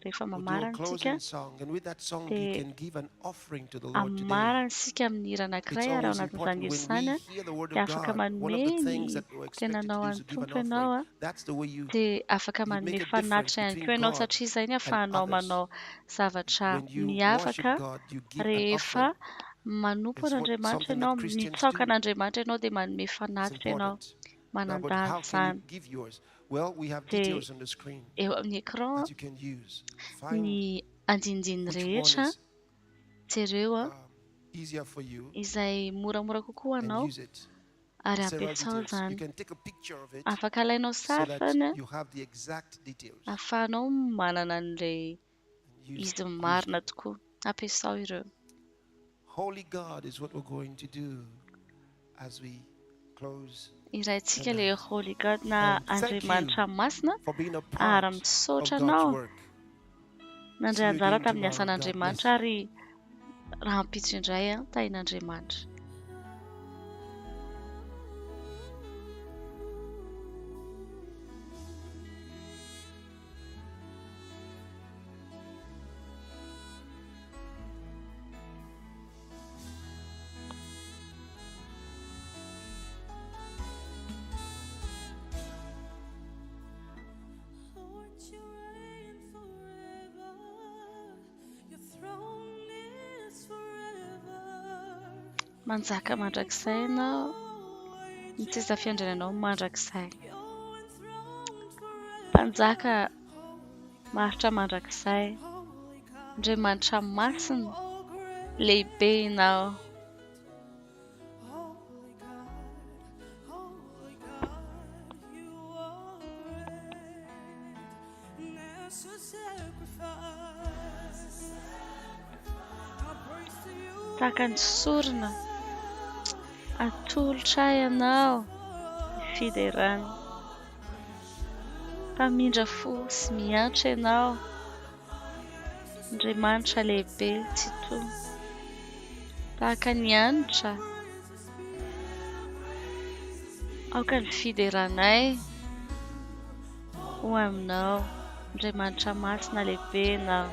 rehefa we'll do mamara a antsika closing song. And with that song, you dia can give an offering to the Lord today. amara isika amin'ny hira anankiray It's ary ao always anatin'izany important hira when izany we hear the word dia of afaka God. One of manome the things ny that we're expected to tenanao do any is to give an tompo ianao offering. That's the way you dia afaka manome make a fanatitra difference ihany koa between ianao God satria izay ny and ahafahanao others. manao zavatra When you miavaka worship God, you give an rehefa offering. manompo It's what an'Andriamanitra something ianao, that Christians mitsoaka do. an'Andriamanitra ianao dia manome It's fanatitra ianao. important. Now, but Manan-danja how can you izany. give yours? Well, we have Dia details on the screen eo amin'ny écran that you can use. Find ny andinindiny which one rehetra is jereo easier for you izay moramora kokoa and anao use it. ary Several ampiatsao details. You izany. can take a picture of it Afaka alainao so sary that izany you have the exact details. ahafahanao manana an'ilay Use izy it. marina tokoa. Ampiasao ireo. Holy God is what we're going to do as we close. Iraintsika ilay Holy God na And thank Andriamanitra you masina for being a ary part misaotra of God's anao work. nandray See you anjara again tamin'ny tomorrow. God bless asan'Andriamanitra ary raha ampitso indray tahin'Andriamanitra. Manjaka mandrakizay ianao, miteza fiandriananao mandrakizay. Mpanjaka maritra mandrakizay, Andriamanitra masina, lehibe ianao. Tahaka ny sorona, atolotra ianao, fiderana. Mpamindra fo sy miantra ianao, Andriamanitra lehibe tsy toa. Tahaka ny anitra, aoka ny fideranay ho aminao, Andriamanitra masina lehibe ianao.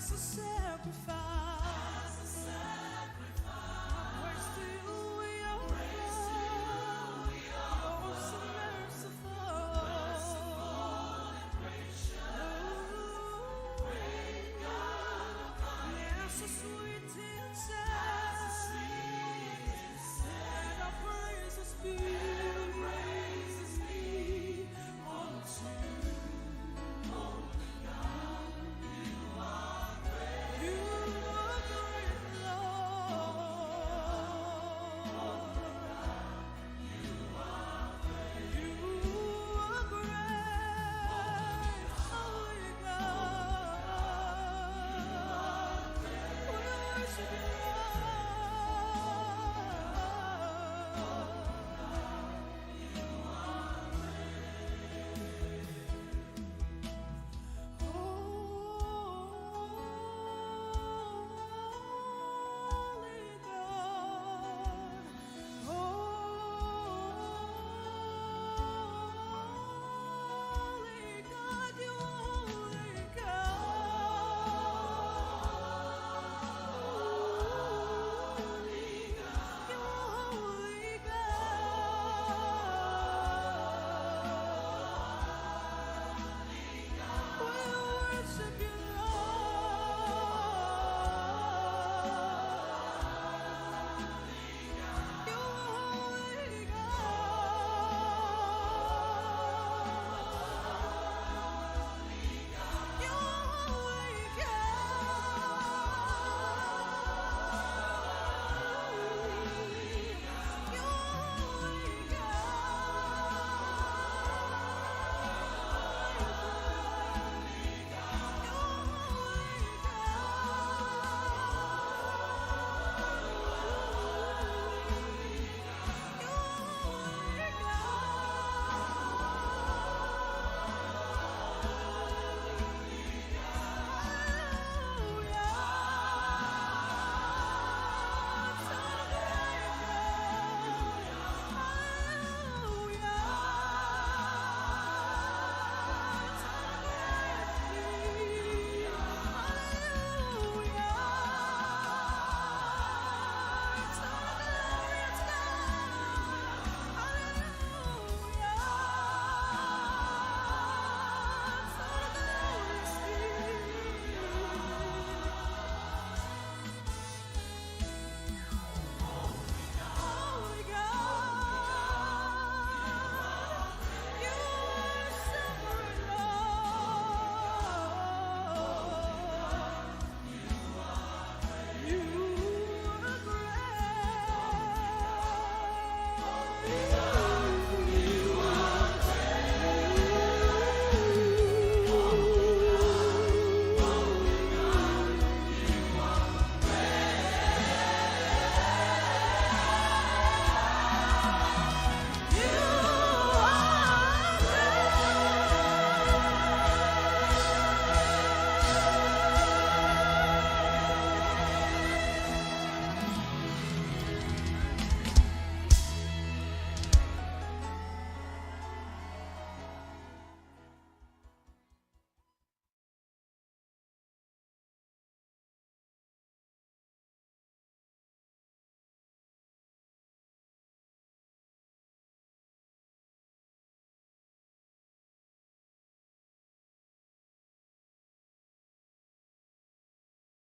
so sad.